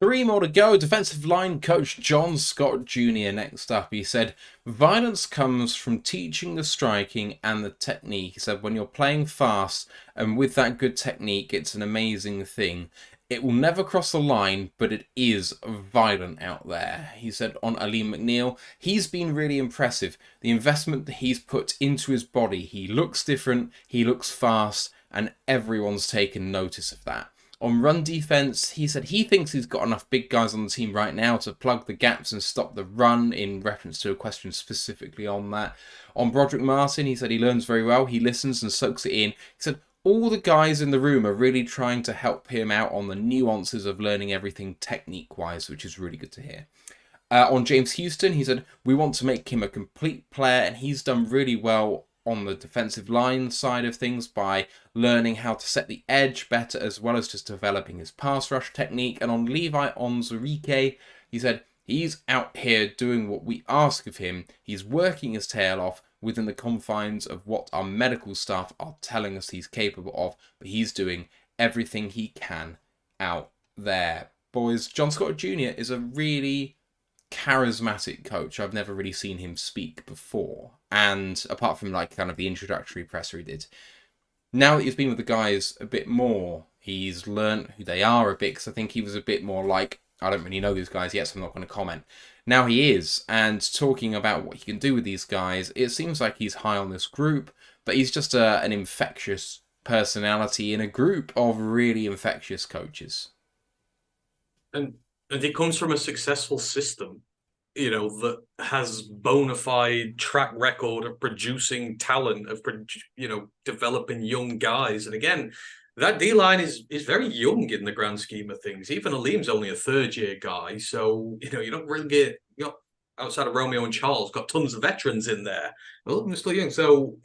3 more to go. Defensive line coach John Scott Jr. next up. He said, violence comes from teaching the striking and the technique. He said, when you're playing fast and with that good technique, it's an amazing thing. It will never cross the line, but it is violent out there. He said on Aleem McNeil, he's been really impressive. The investment that he's put into his body, he looks different, he looks fast, and everyone's taken notice of that. On run defense, he said he thinks he's got enough big guys on the team right now to plug the gaps and stop the run, in reference to a question specifically on that. On Broderick Martin, he said he learns very well, he listens and soaks it in. He said all the guys in the room are really trying to help him out on the nuances of learning everything technique-wise, which is really good to hear. On James Houston, he said, we want to make him a complete player, and he's done really well on the defensive line side of things by learning how to set the edge better, as well as just developing his pass rush technique. And on Levi Onwuzurike, he said, he's out here doing what we ask of him. He's working his tail off within the confines of what our medical staff are telling us he's capable of, but he's doing everything he can out there. Boys, John Scott Jr. is a really charismatic coach. I've never really seen him speak before, and apart from like kind of the introductory presser he did, now that he's been with the guys a bit more, he's learned who they are a bit, because I think he was a bit more like, I don't really know these guys yet, so I'm not going to comment. Now he is, and talking about what he can do with these guys, it seems like he's high on this group, but he's just an infectious personality in a group of really infectious coaches. And it comes from a successful system, you know, that has bona fide track record of producing talent, of, you know, developing young guys. And again, that D-line is very young in the grand scheme of things. Even Aleem's only a third-year guy. So, you know, you don't really get, you know, outside of Romeo and Charles, got tons of veterans in there. Well, they're still young. So,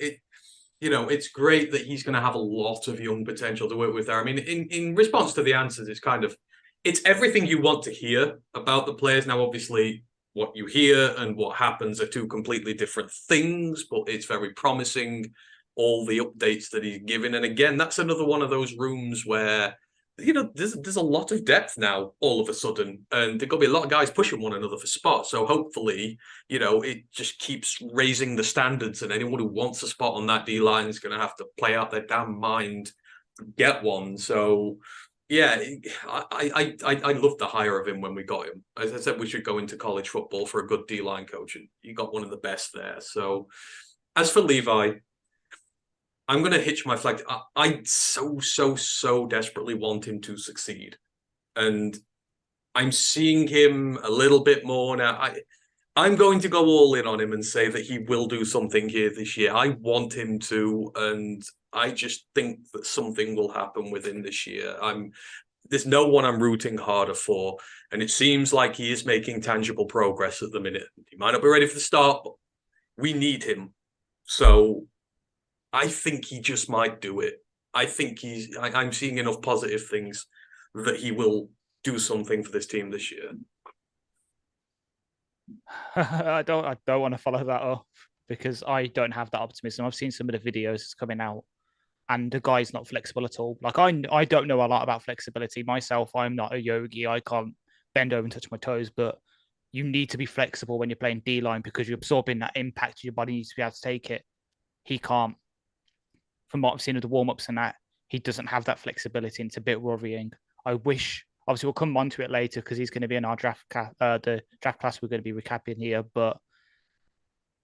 you know, it's great that he's going to have a lot of young potential to work with there. I mean, in response to the answers, it's everything you want to hear about the players. Now, obviously, what you hear and what happens are two completely different things, but it's very promising, all the updates that he's given. And again, that's another one of those rooms where there's a lot of depth now all of a sudden, and there's going to be a lot of guys pushing one another for spots. So hopefully, it just keeps raising the standards, and anyone who wants a spot on that D line is going to have to play out their damn mind to get one. So yeah, I loved the hire of him when we got him. As I said, we should go into college football for a good D line coach, and you got one of the best there. So as for Levi, I'm going to hitch my flag. I so desperately want him to succeed. And I'm seeing him a little bit more now. I'm going to go all in on him and say that he will do something here this year. I want him to, and I just think that something will happen within this year. There's no one I'm rooting harder for, and it seems like he is making tangible progress at the minute. He might not be ready for the start, but we need him. So I think he just might do it. I think I'm seeing enough positive things that he will do something for this team this year. I don't want to follow that up because I don't have that optimism. I've seen some of the videos coming out, and the guy's not flexible at all. Like I don't know a lot about flexibility myself. I'm not a yogi. I can't bend over and touch my toes, but you need to be flexible when you're playing D-line because you're absorbing that impact. Your body needs to be able to take it. He can't. From what I've seen of the warm-ups and that, he doesn't have that flexibility, and it's a bit worrying. I wish, obviously we'll come on to it later because he's going to be in our the draft class we're going to be recapping here, but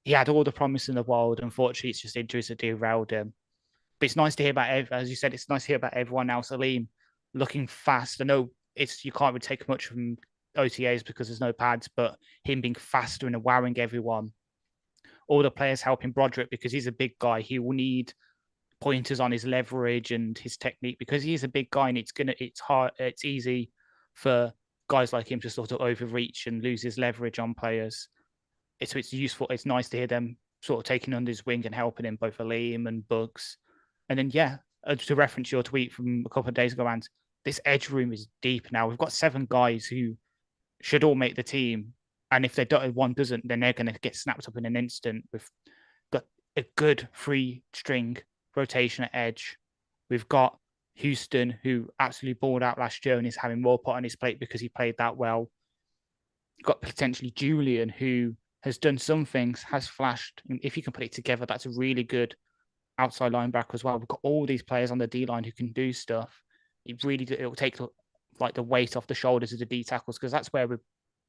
he had all the promise in the world. Unfortunately, it's just injuries that derailed him. But it's nice to hear about, as you said, it's nice to hear about everyone else. Aleem looking fast. I know you can't really take much from OTAs because there's no pads, but him being faster and wowing everyone. All the players helping Broderick because he's a big guy. He will need pointers on his leverage and his technique because he's a big guy, and it's easy for guys like him to sort of overreach and lose his leverage on players. It's useful. It's nice to hear them sort of taking under his wing and helping him, both Aleem and Bugs. And then, to reference your tweet from a couple of days ago, and this edge room is deep now. We've got 7 guys who should all make the team. And if one doesn't, then they're going to get snapped up in an instant. We've got a good 3-string rotation at edge. We've got Houston, who absolutely balled out last year and is having more put on his plate because he played that well. We've got potentially Julian, who has done some things, has flashed. And if you can put it together, that's a really good outside linebacker as well. We've got all these players on the D-line who can do stuff. It'll take like the weight off the shoulders of the D tackles, because that's where we're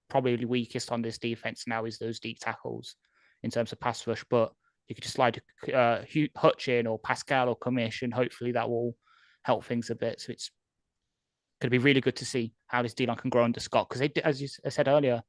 probably weakest on this defense now, is those D tackles in terms of pass rush. But you could just slide Hutch in or Pascal or Kamish, and hopefully that will help things a bit. So it's going to be really good to see how this D-line can grow under Scott, because as you said earlier,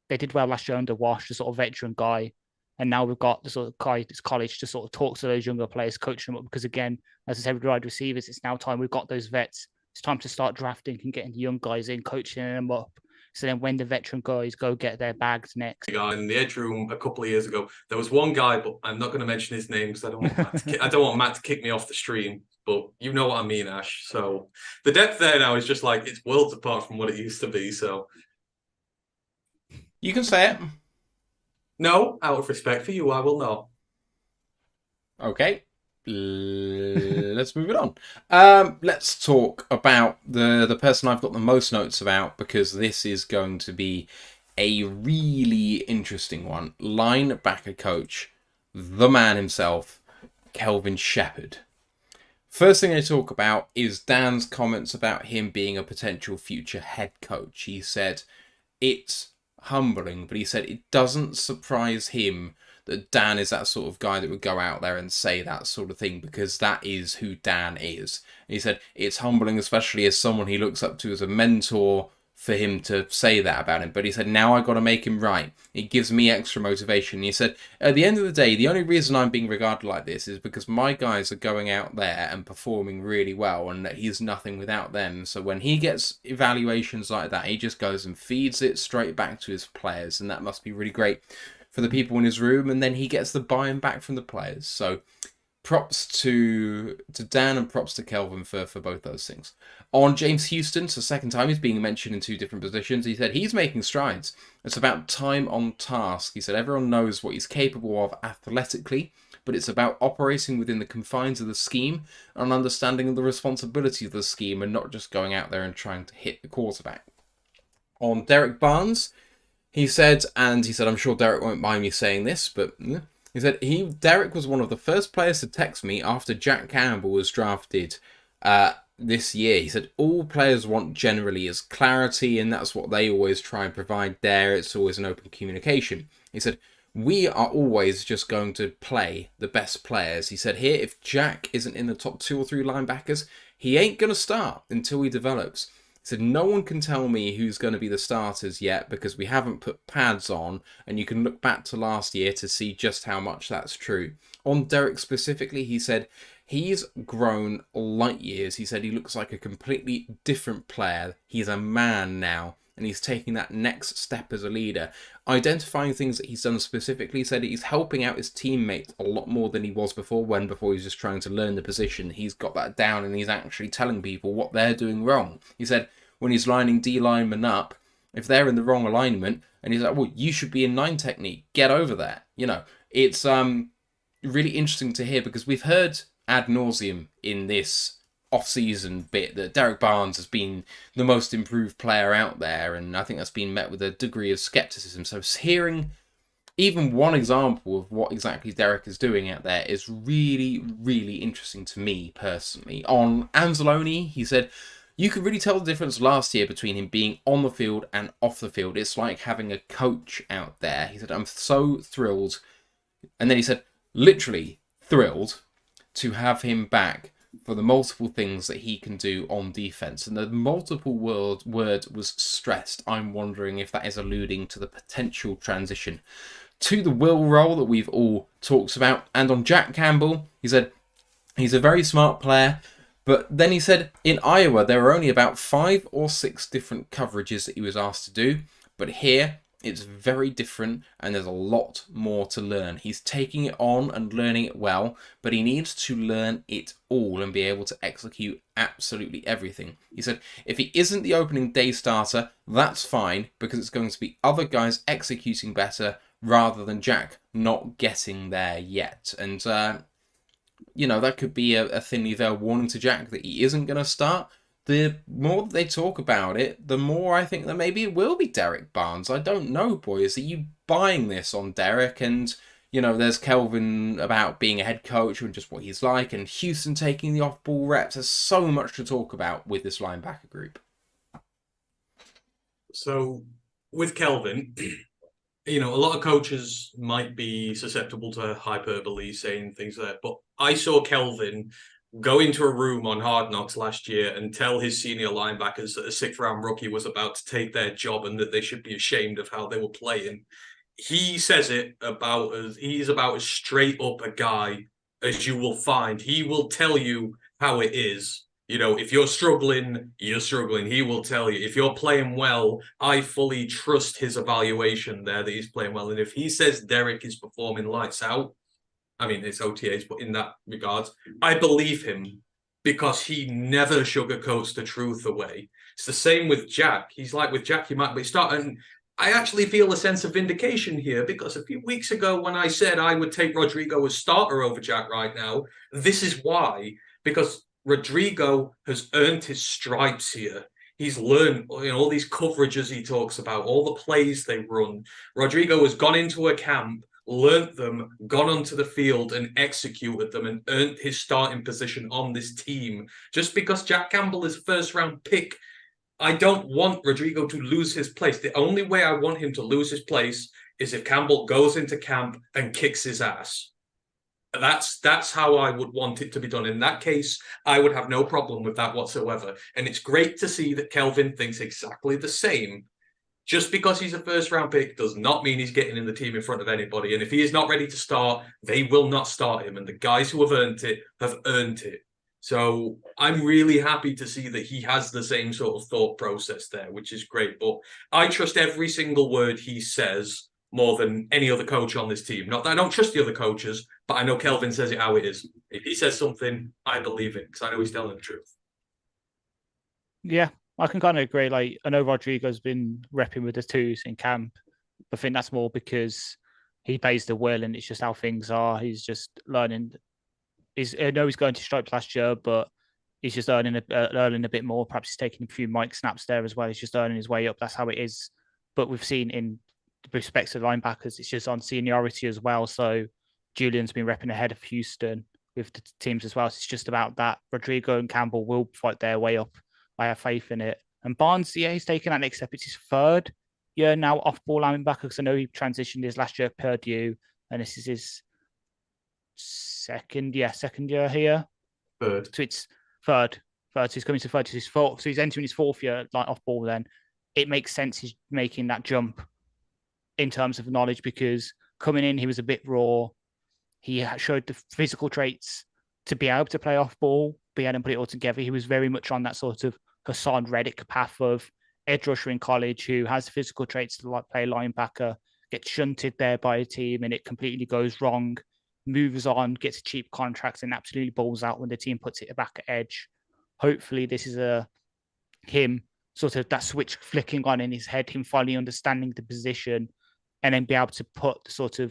they did well last year under Wash, the sort of veteran guy. And now we've got the sort of guy, this college, to sort of talk to those younger players, coach them up. Because again, as I said, with wide receivers, it's now time. We've got those vets. It's time to start drafting and getting the young guys in, coaching them up. So then when the veteran guys go get their bags next. In the edge room a couple of years ago, there was one guy, but I'm not going to mention his name because I don't want Matt to kick me off the stream. But you know what I mean, Ash. So the depth there now is just like, it's worlds apart from what it used to be. So you can say it. No, out of respect for you, I will not. Okay. Let's move it on. Let's talk about the person I've got the most notes about, because this is going to be a really interesting one. Linebacker coach, the man himself, Kelvin Shepherd. First thing I talk about is Dan's comments about him being a potential future head coach. He said it's humbling, but he said it doesn't surprise him that Dan is that sort of guy that would go out there and say that sort of thing, because that is who Dan is. And he said it's humbling, especially as someone he looks up to as a mentor, for him to say that about him. But he said, now I got to make him right. It gives me extra motivation. And he said, at the end of the day, the only reason I'm being regarded like this is because my guys are going out there and performing really well, and that he's nothing without them. So when he gets evaluations like that, he just goes and feeds it straight back to his players. And that must be really great for the people in his room. And then he gets the buy-in back from the players. So props to Dan and props to Kelvin for both those things. On James Houston, so second time he's being mentioned in two different positions, he said he's making strides. It's about time on task. He said everyone knows what he's capable of athletically, but it's about operating within the confines of the scheme and understanding the responsibility of the scheme and not just going out there and trying to hit the quarterback. On Derek Barnes, he said, I'm sure Derek won't mind me saying this, but he said Derek was one of the first players to text me after Jack Campbell was drafted this year. He said all players want generally is clarity, and that's what they always try and provide there. It's always an open communication. He said, we are always just going to play the best players. He said here, if Jack isn't in the top 2 or 3 linebackers, he ain't going to start until he develops. He said, no one can tell me who's going to be the starters yet because we haven't put pads on, and you can look back to last year to see just how much that's true. On Derek specifically, he said, he's grown light years. He said he looks like a completely different player. He's a man now, and he's taking that next step as a leader. Identifying things that he's done specifically, he said he's helping out his teammates a lot more than he was before he was just trying to learn the position. He's got that down, and he's actually telling people what they're doing wrong. He said when he's lining D linemen up, if they're in the wrong alignment, and he's like, well, you should be in 9 technique, get over there. It's really interesting to hear, because we've heard ad nauseum in this off-season bit that Derek Barnes has been the most improved player out there, and I think that's been met with a degree of skepticism. So hearing even one example of what exactly Derek is doing out there is really, really interesting to me personally. On Anzalone, he said, you could really tell the difference last year between him being on the field and off the field. It's like having a coach out there. He said, I'm so thrilled. And then he said, literally thrilled to have him back for the multiple things that he can do on defense. And the multiple word was stressed. I'm wondering if that is alluding to the potential transition to the will role that we've all talked about. And on Jack Campbell, he said he's a very smart player. But then he said in Iowa, there were only about 5 or 6 different coverages that he was asked to do. But here, it's very different, and there's a lot more to learn. He's taking it on and learning it well, but he needs to learn it all and be able to execute absolutely everything. He said, if he isn't the opening day starter, that's fine, because it's going to be other guys executing better rather than Jack not getting there yet. And, that could be a thinly veiled warning to Jack that he isn't going to start. The more they talk about it, the more I think that maybe it will be Derek Barnes. I don't know, boys. Are you buying this on Derek? And, there's Kelvin about being a head coach and just what he's like, and Houston taking the off-ball reps. There's so much to talk about with this linebacker group. So, with Kelvin, a lot of coaches might be susceptible to hyperbole, saying things like that, but I saw Kelvin go into a room on Hard Knocks last year and tell his senior linebackers that a 6th-round rookie was about to take their job and that they should be ashamed of how they were playing. He says he's about as straight up a guy as you will find. He will tell you how it is. If you're struggling, you're struggling. He will tell you. If you're playing well, I fully trust his evaluation there that he's playing well. And if he says Derek is performing lights out, I mean, it's OTAs, but in that regard, I believe him because he never sugarcoats the truth away. It's the same with Jack. He's like with Jack, you might be starting. I actually feel a sense of vindication here because a few weeks ago when I said I would take Rodrigo as starter over Jack right now, this is why. Because Rodrigo has earned his stripes here. He's learned all these coverages he talks about, all the plays they run. Rodrigo has gone into a camp, learnt them, gone onto the field and executed them and earned his starting position on this team. Just because Jack Campbell is a 1st-round pick, I don't want Rodrigo to lose his place. The only way I want him to lose his place is if Campbell goes into camp and kicks his ass. That's how I would want it to be done. In that case, I would have no problem with that whatsoever. And it's great to see that Kelvin thinks exactly the same. Just because he's a 1st-round pick does not mean he's getting in the team in front of anybody. And if he is not ready to start, they will not start him. And the guys who have earned it have earned it. So I'm really happy to see that he has the same sort of thought process there, which is great. But I trust every single word he says more than any other coach on this team. Not that I don't trust the other coaches, but I know Kelvin says it how it is. If he says something, I believe it because I know he's telling the truth. Yeah, I can kind of agree. Like, I know Rodrigo's been repping with the twos in camp. I think that's more because he pays the will and it's just how things are. He's just learning. I know he's going to stripes last year, but he's just learning a bit more. Perhaps he's taking a few mic snaps there as well. He's just earning his way up. That's how it is. But we've seen in respects to linebackers, it's just on seniority as well. So Julian's been repping ahead of Houston with the teams as well. So it's just about that. Rodrigo and Campbell will fight their way up. I have faith in it. And Barnes, yeah, he's taken that next step. It's his third year now off-ball linebacker because I know he transitioned his last year at Purdue, and this is his second year here. Third. So it's third. So he's coming to third. So he's fourth. So he's entering his fourth year like off-ball. Then it makes sense he's making that jump in terms of knowledge because coming in he was a bit raw. He showed the physical traits to be able to play off-ball, be able to put it all together. He was very much on that sort of Hassan Reddick path of edge rusher in college who has physical traits to play linebacker, gets shunted there by a team and it completely goes wrong, moves on, gets a cheap contract and absolutely balls out when the team puts it back at edge. Hopefully this is him sort of that switch flicking on in his head, him finally understanding the position and then be able to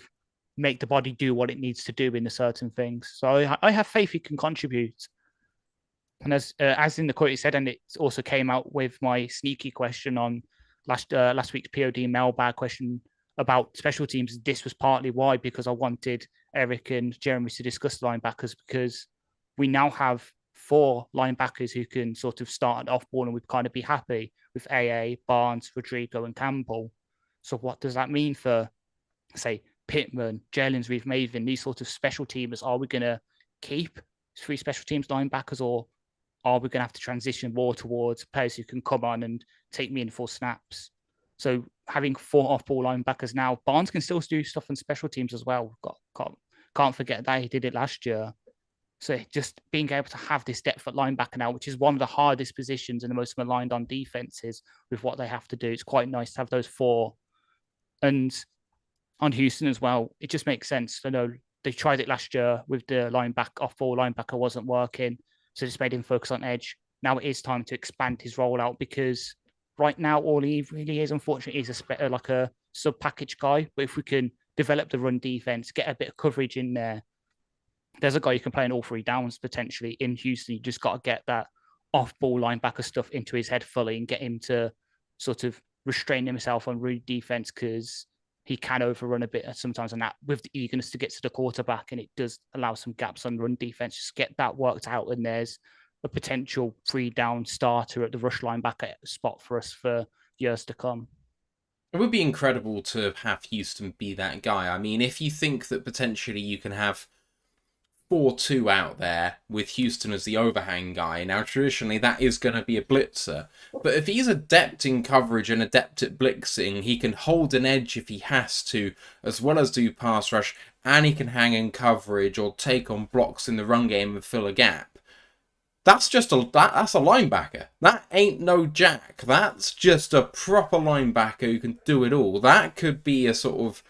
make the body do what it needs to do in the certain things. So I have faith he can contribute. And as in the quote he said, and it also came out with my sneaky question on last week's POD mailbag question about special teams. This was partly why, because I wanted Eric and Jeremy to discuss linebackers because we now have 4 linebackers who can sort of start off ball and we'd kind of be happy with AA, Barnes, Rodrigo, and Campbell. So what does that mean for, say, Pittman, Jalen Reeve Maven, these sort of special teamers? Are we going to keep 3 special teams linebackers or are we going to have to transition more towards players who can come on and take meaningful snaps? So having 4 off-ball linebackers now, Barnes can still do stuff on special teams as well. Can't forget that he did it last year. So just being able to have this depth at linebacker now, which is one of the hardest positions and the most maligned on defenses with what they have to do. It's quite nice to have those 4. And on Houston as well, it just makes sense. I know they tried it last year with the off-ball linebacker wasn't working. So just made him focus on edge. Now it is time to expand his rollout because right now all he really is, unfortunately, is like a sub-package guy. But if we can develop the run defense, get a bit of coverage in there, there's a guy you can play in all 3 downs potentially in Houston. You just got to get that off-ball linebacker stuff into his head fully and get him to sort of restrain himself on run defense because he can overrun a bit sometimes on that with the eagerness to get to the quarterback, and it does allow some gaps on run defense. Just get that worked out, and there's a potential 3-down starter at the rush linebacker spot for us for years to come. It would be incredible to have Houston be that guy. I mean, if you think that potentially you can have 4-2 out there with Houston as the overhang guy. Now, traditionally, that is going to be a blitzer. But if he's adept in coverage and adept at blitzing, he can hold an edge if he has to, as well as do pass rush, and he can hang in coverage or take on blocks in the run game and fill a gap. That's just that's a linebacker. That ain't no jack. That's just a proper linebacker who can do it all. That could be a sort of,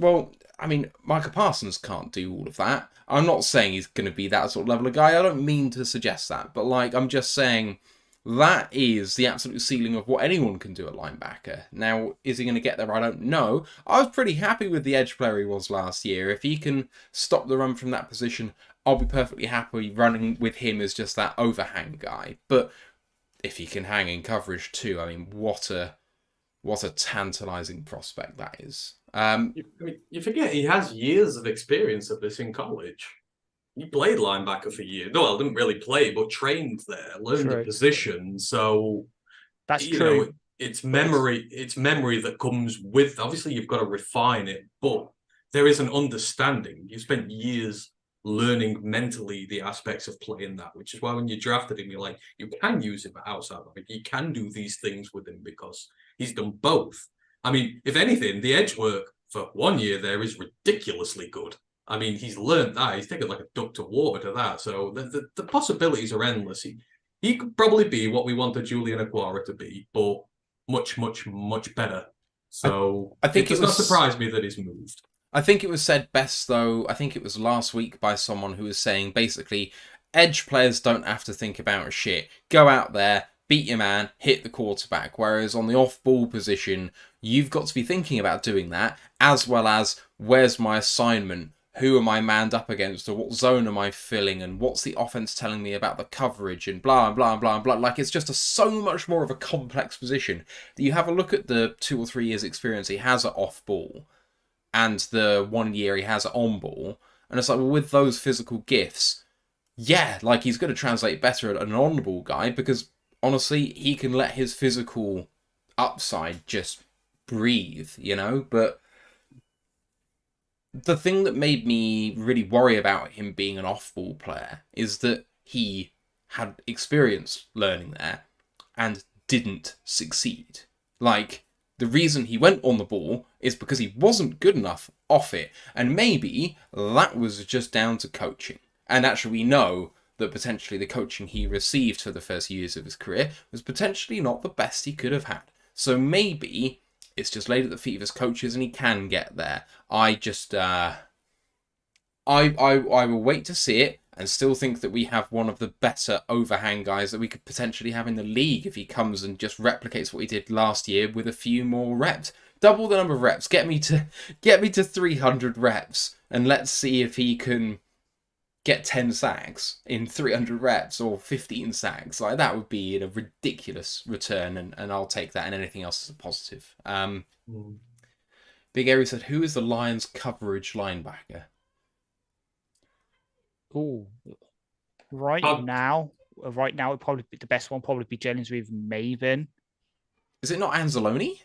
well, I mean, Micah Parsons can't do all of that. I'm not saying he's going to be that sort of level of guy. I don't mean to suggest that. But, I'm just saying that is the absolute ceiling of what anyone can do at linebacker. Now, is he going to get there? I don't know. I was pretty happy with the edge player he was last year. If he can stop the run from that position, I'll be perfectly happy running with him as just that overhang guy. But if he can hang in coverage too, I mean, what a tantalizing prospect that is. You forget he has years of experience of this in college. He played linebacker for years. No, I didn't really play, but trained there, learned the position. So that's true. It's memory. It's memory that comes with. Obviously, you've got to refine it, but there is an understanding. You spent years learning mentally the aspects of playing that, which is why when you drafted him, you're like, you can use him outside of it. You can do these things with him because he's done both. I mean, if anything, the edge work for 1 year there is ridiculously good. I mean, he's learned that. He's taken like a duck to water to that. So the possibilities are endless. He could probably be what we wanted Julian Aquara to be, but much, much, much better So I think it does not surprise me that he's moved. I think it was said best, though, I think it was last week by someone who was saying, basically, edge players don't have to think about shit. Go out there, beat your man, hit the quarterback. Whereas on the off-ball position, you've got to be thinking about doing that, as well as, where's my assignment? Who am I manned up against? Or what zone am I filling? And what's the offense telling me about the coverage? And blah, and blah, and blah, and blah. Like, it's just so much more of a complex position that you have a look at the 2 or 3 years experience he has at off-ball and the 1 year he has on ball. And it's like, well, with those physical gifts, yeah, like he's going to translate better at an on ball guy because honestly, he can let his physical upside just breathe, you know? But the thing that made me really worry about him being an off ball player is that he had experience learning there and didn't succeed. Like, the reason he went on the ball is because he wasn't good enough off it. And maybe that was just down to coaching. And actually, we know that potentially the coaching he received for the first years of his career was potentially not the best he could have had. So maybe it's just laid at the feet of his coaches and he can get there. I will wait to see it and still think that we have one of the better overhang guys that we could potentially have in the league if he comes and just replicates what he did last year with a few more reps. Double the number of reps. Get me to 300 reps and let's see if he can get 10 sacks in 300 reps or 15 sacks. Like, that would be a ridiculous return, and I'll take that, and anything else is a positive. Big Airy said, who is the Lions coverage linebacker? Oh, right now, it'd probably be the best one. Probably be Jennings with Maven. Is it not Anzalone?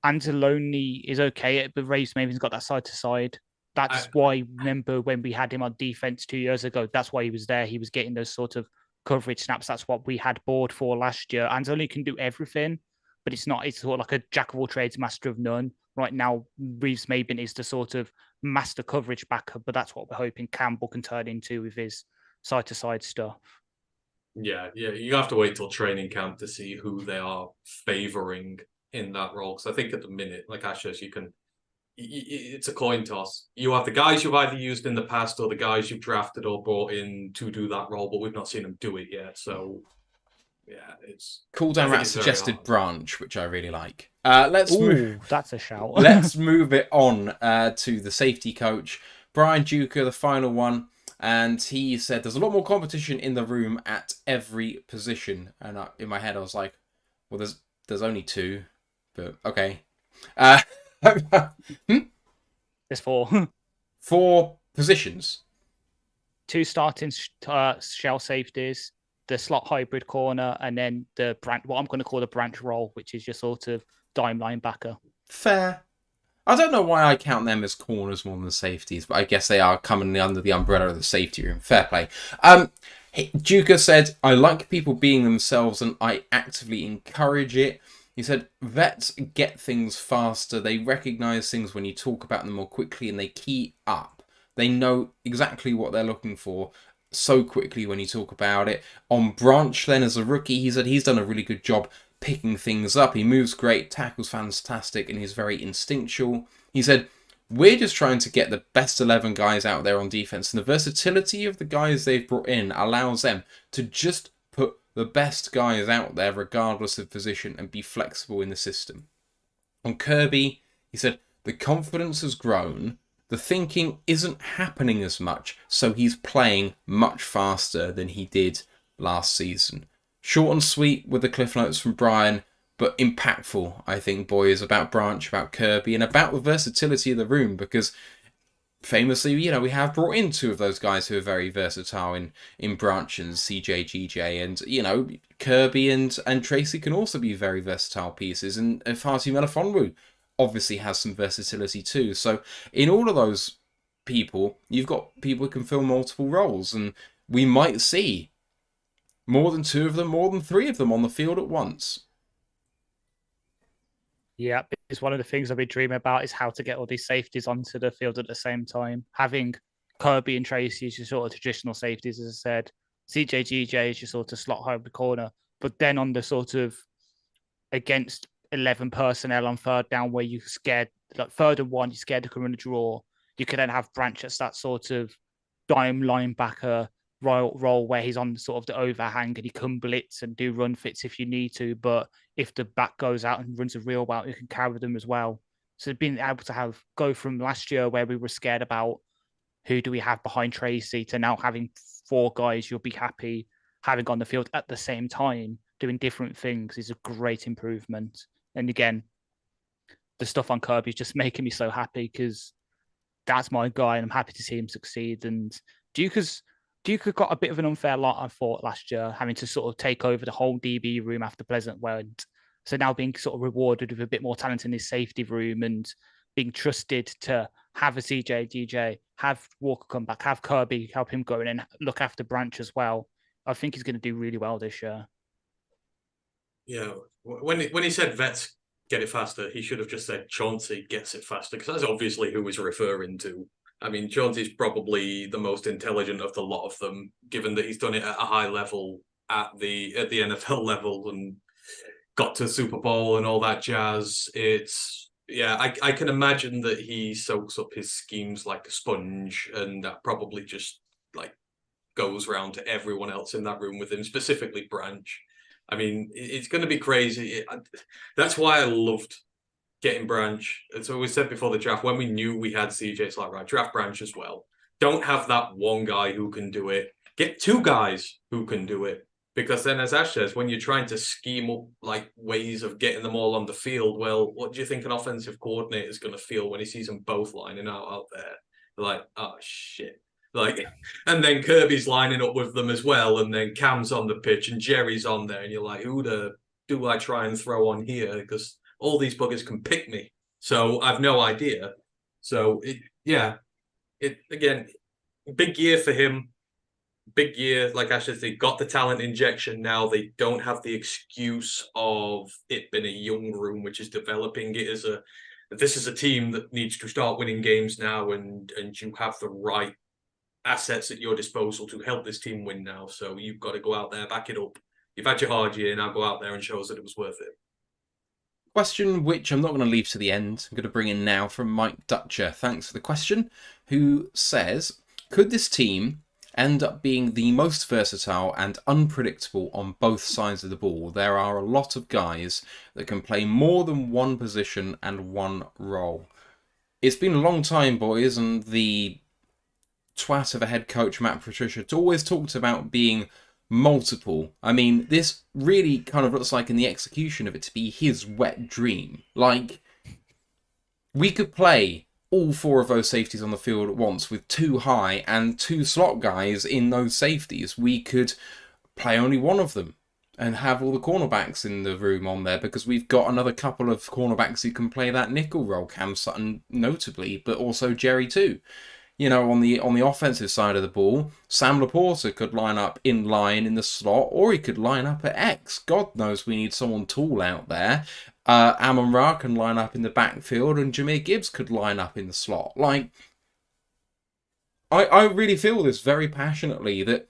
Anzalone is okay, but Raves Maven's got that side to side. That's why, remember when we had him on defense 2 years ago, that's why he was there. He was getting those sort of coverage snaps. That's what we had board for last year. Anzalone can do everything, but it's sort of like a jack of all trades, master of none. Right now, Reeves Maben is the sort of master coverage backup, but that's what we're hoping Campbell can turn into with his side-to-side stuff. Yeah, you have to wait till training camp to see who they are favouring in that role. Because I think at the minute, like Ash says, it's a coin toss. You have the guys you've either used in the past or the guys you've drafted or brought in to do that role, but we've not seen them do it yet. So, yeah, it's... Cool Down Rat suggested Branch, which I really like. That's a shout. Let's move it on to the safety coach, Brian Duker, the final one. And he said there's a lot more competition in the room at every position. And in my head, I was like, well, there's only 2, but okay. There's 4. 4 positions. 2 starting shell safeties, the slot hybrid corner, and then the branch, what I'm going to call the branch role, which is your sort of dime linebacker. Fair. I don't know why I count them as corners more than safeties, but I guess they are coming under the umbrella of the safety room. Fair play. Duker said, I like people being themselves and I actively encourage it. He said, vets get things faster. They recognize things when you talk about them more quickly and they key up. They know exactly what they're looking for so quickly when you talk about it. On Branch, then, as a rookie, he said he's done a really good job picking things up. He moves great, tackles fantastic, and he's very instinctual. He said, we're just trying to get the best 11 guys out there on defense, and the versatility of the guys they've brought in allows them to just put the best guys out there regardless of position and be flexible in the system. On Kirby, he said, the confidence has grown, the thinking isn't happening as much, so he's playing much faster than he did last season. Short and sweet with the cliff notes from Brian, but impactful, I think, boys, about Branch, about Kirby, and about the versatility of the room, because famously, we have brought in 2 of those guys who are very versatile in Branch and CJ, GJ, and, Kirby and Tracy can also be very versatile pieces, and Fatu Melifonwu obviously has some versatility too. So in all of those people, you've got people who can fill multiple roles, and we might see more than 2 of them, more than 3 of them on the field at once. Yeah, it's one of the things I've been dreaming about is how to get all these safeties onto the field at the same time. Having Kirby and Tracy as your sort of traditional safeties, as I said, CJ, GJ is your sort of slot hybrid corner, but then on the sort of against 11 personnel on third down where you're scared, like 3rd and 1, you're scared to come in a draw. You could then have Branch as that sort of dime linebacker role where he's on sort of the overhang and he can blitz and do run fits if you need to. But if the back goes out and runs a real route, you can carry them as well. So being able to go from last year where we were scared about who do we have behind Tracy to now having 4 guys you'll be happy having on the field at the same time doing different things is a great improvement. And again, the stuff on Kirby is just making me so happy because that's my guy and I'm happy to see him succeed. And Duke got a bit of an unfair lot, I thought, last year, having to sort of take over the whole DB room after Pleasant went. So now being sort of rewarded with a bit more talent in his safety room and being trusted to have a CJ, DJ, have Walker come back, have Kirby help him go in and look after Branch as well. I think he's going to do really well this year. Yeah, when he said vets get it faster, he should have just said Chauncey gets it faster, because that's obviously who he's referring to. I mean, Chauncey's probably the most intelligent of the lot of them, given that he's done it at a high level at the NFL level and got to Super Bowl and all that jazz. I can imagine that he soaks up his schemes like a sponge, and that probably just like goes around to everyone else in that room with him, specifically Branch. I mean, it's going to be crazy. That's why I loved getting Branch. It's always said before the draft, when we knew we had CJ, it's like, right, draft Branch as well. Don't have that one guy who can do it. Get 2 guys who can do it. Because then, as Ash says, when you're trying to scheme up like ways of getting them all on the field, well, what do you think an offensive coordinator is going to feel when he sees them both lining out there? They're like, oh, shit. Like, and then Kirby's lining up with them as well, and then Cam's on the pitch and Jerry's on there, and you're like, who do I try and throw on here? Because all these buggers can pick me, so I've no idea. So again, big year for him. Big year, like I said, they got the talent injection now. They don't have the excuse of it being a young room, which is developing it as this is a team that needs to start winning games now, and you have the right assets at your disposal to help this team win now. So you've got to go out there, back it up. You've had your hard year, now go out there and show us that it was worth it. Question which I'm not going to leave to the end. I'm going to bring in now from Mike Dutcher. Thanks for the question. Who says, could this team end up being the most versatile and unpredictable on both sides of the ball? There are a lot of guys that can play more than one position and one role. It's been a long time, boys, and the twat of a head coach, Matt Patricia, always talked about being multiple. I mean, this really kind of looks like in the execution of it to be his wet dream. Like, we could play all 4 of those safeties on the field at once with 2 high and 2 slot guys in those safeties. We could play only one of them and have all the cornerbacks in the room on there, because we've got another couple of cornerbacks who can play that nickel role, Cam Sutton notably, but also Jerry too. You know, on the offensive side of the ball, Sam Laporta could line up in line in the slot, or he could line up at X. God knows we need someone tall out there. Amon Ra can line up in the backfield, and Jahmyr Gibbs could line up in the slot. Like, I really feel this very passionately, that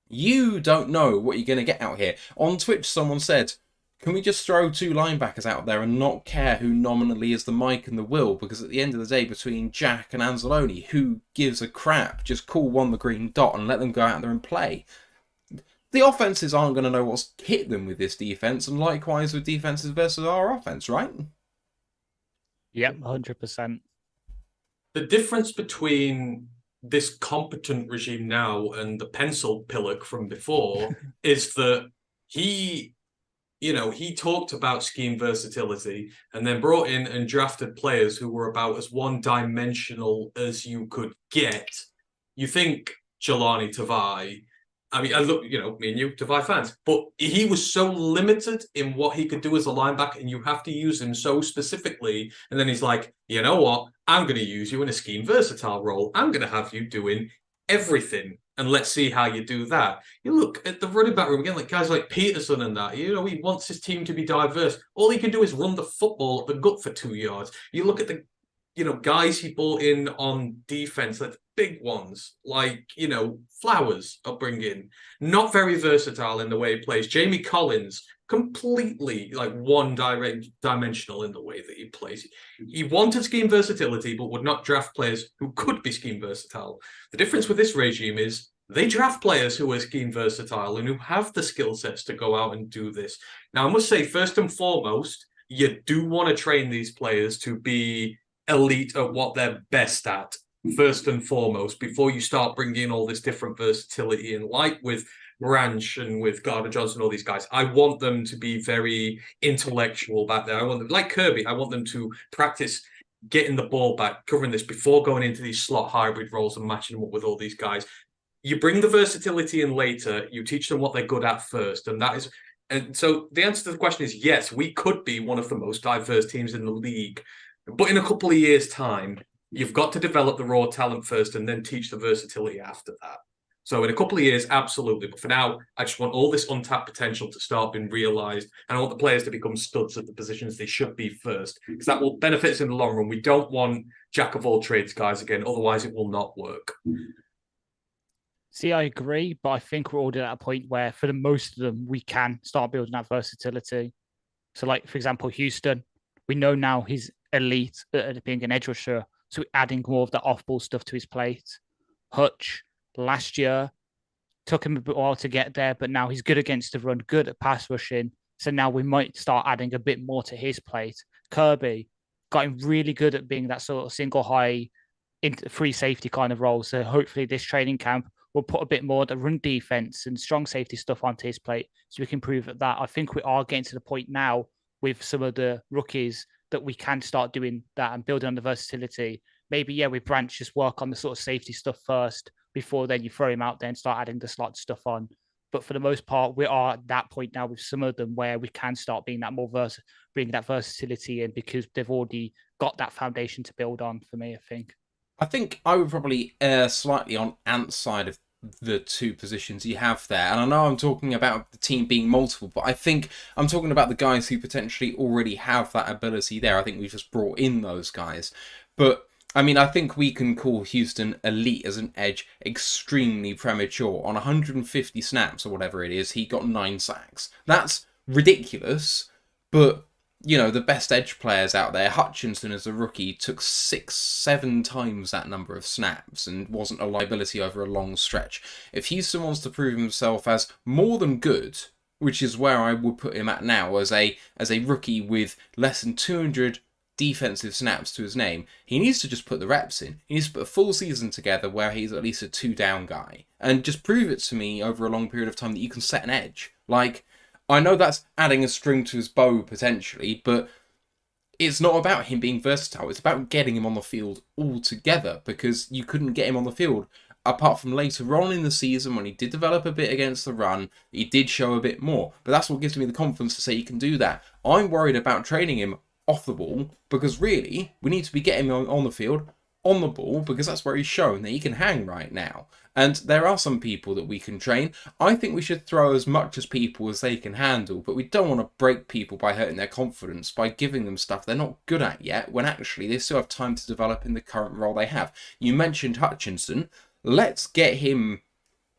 you don't know what you're going to get out here. On Twitch, someone said, can we just throw 2 linebackers out there and not care who nominally is the Mike and the Will? Because at the end of the day, between Jack and Anzalone, who gives a crap? Just call one the green dot and let them go out there and play. The offenses aren't going to know what's hit them with this defense, and likewise with defenses versus our offense, right? Yep, 100%. The difference between this competent regime now and the pencil pillock from before is that he talked about scheme versatility and then brought in and drafted players who were about as one-dimensional as you could get. You think Jelani Tavai, I mean, I look, me and you, Tavai fans, but he was so limited in what he could do as a linebacker, and you have to use him so specifically. And then he's like, you know what? I'm going to use you in a scheme versatile role. I'm going to have you doing everything, and let's see how you do that. You look at the running back room again, like guys like Peterson and that. He wants his team to be diverse. All he can do is run the football up the gut for 2 yards. You look at the, guys he brought in on defense, like big ones, like Flowers upbringing, not very versatile in the way he plays. Jamie Collins, completely like dimensional in the way that he plays. He wanted scheme versatility, but would not draft players who could be scheme versatile. The difference with this regime is they draft players who are scheme versatile and who have the skill sets to go out and do this. Now, I must say, first and foremost, you do want to train these players to be elite at what they're best at, first and foremost, before you start bringing in all this different versatility in, like with Ranch and with Gardner Johnson, all these guys. I want them to be very intellectual back there. I want them, like Kirby, I want them to practice getting the ball back, covering this before going into these slot hybrid roles and matching them up with all these guys. You bring the versatility in later, you teach them what they're good at first, and so the answer to the question is yes, we could be one of the most diverse teams in the league, but in a couple of years' time, you've got to develop the raw talent first and then teach the versatility after that. So in a couple of years, absolutely. But for now, I just want all this untapped potential to start being realised. And I want the players to become studs at the positions they should be first. Because that will benefit us in the long run. We don't want jack of all trades guys again. Otherwise, it will not work. See, I agree. But I think we're already at a point where for the most of them, we can start building that versatility. So like, for example, Houston, we know now he's elite at being an edge rusher. So we're adding more of the off-ball stuff to his plate. Hutch, last year, took him a bit while to get there, but now he's good against the run, good at pass rushing. So now we might start adding a bit more to his plate. Kirby got him really good at being that sort of single high free safety kind of role. So hopefully this training camp will put a bit more of the run defense and strong safety stuff onto his plate so we can improve at that. I think we are getting to the point now with some of the rookies that we can start doing that and building on the versatility. Maybe, yeah, with Branch, just work on the sort of safety stuff first before then you throw him out there and start adding the slot stuff on. But for the most part, we are at that point now with some of them where we can start being that more bringing that versatility in because they've already got that foundation to build on for me, I think. I think I would probably err slightly on Ant's side of the two positions you have there. And I know I'm talking about the team being multiple, but I think I'm talking about the guys who potentially already have that ability there. I think we've just brought in those guys. But I mean, I think we can call Houston elite as an edge extremely premature. On 150 snaps or whatever it is, he got 9 sacks. That's ridiculous, but you know, the best edge players out there, Hutchinson as a rookie took 6-7 times that number of snaps and wasn't a liability over a long stretch. If Houston wants to prove himself as more than good, which is where I would put him at now as a rookie with less than 200 defensive snaps to his name, he needs to just put the reps in. He needs to put a full season together where he's at least a 2-down guy and just prove it to me over a long period of time that you can set an edge. Like, I know that's adding a string to his bow potentially, but it's not about him being versatile. It's about getting him on the field altogether, because you couldn't get him on the field apart from later on in the season when he did develop a bit against the run. He did show a bit more, but that's what gives me the confidence to say he can do that. I'm worried about training him off the ball, because really we need to be getting him on the field on the ball, because that's where he's shown that he can hang right now. And there are some people that we can train. I think we should throw as much as people as they can handle, but we don't want to break people by hurting their confidence by giving them stuff they're not good at yet, when actually they still have time to develop in the current role they have. You mentioned Hutchinson. Let's get him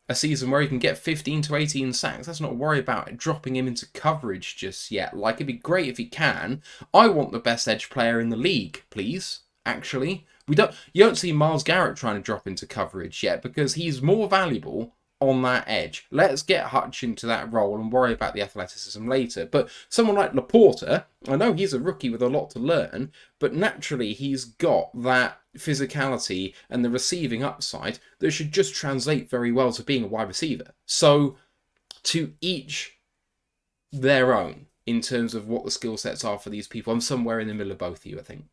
a season where he can get 15 to 18 sacks. Let's not worry about dropping him into coverage just yet. Like, it'd be great if he can. I want the best edge player in the league, please, actually. You don't see Myles Garrett trying to drop into coverage yet, because he's more valuable on that edge. Let's get Hutch into that role and worry about the athleticism later. But someone like Laporta, I know he's a rookie with a lot to learn, but naturally he's got that physicality and the receiving upside that should just translate very well to being a wide receiver. So to each their own in terms of what the skill sets are for these people. I'm somewhere in the middle of both of you, I think.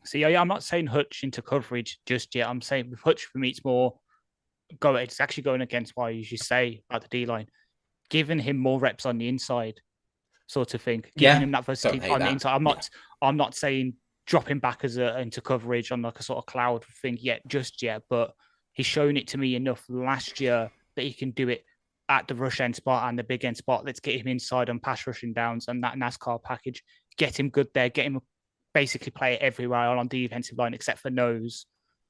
See, I'm not saying Hutch into coverage just yet. I'm saying with Hutch, for me, it's actually going against what I usually say about the D-line. Giving him more reps on the inside, sort of thing. Giving him that versatility on the inside. I'm not saying drop him back into coverage on like a sort of cloud thing just yet, but he's shown it to me enough last year that he can do it at the rush end spot and the big end spot. Let's get him inside on pass rushing downs and that NASCAR package. Get him good there. Get him basically play everywhere on the defensive line except for nose.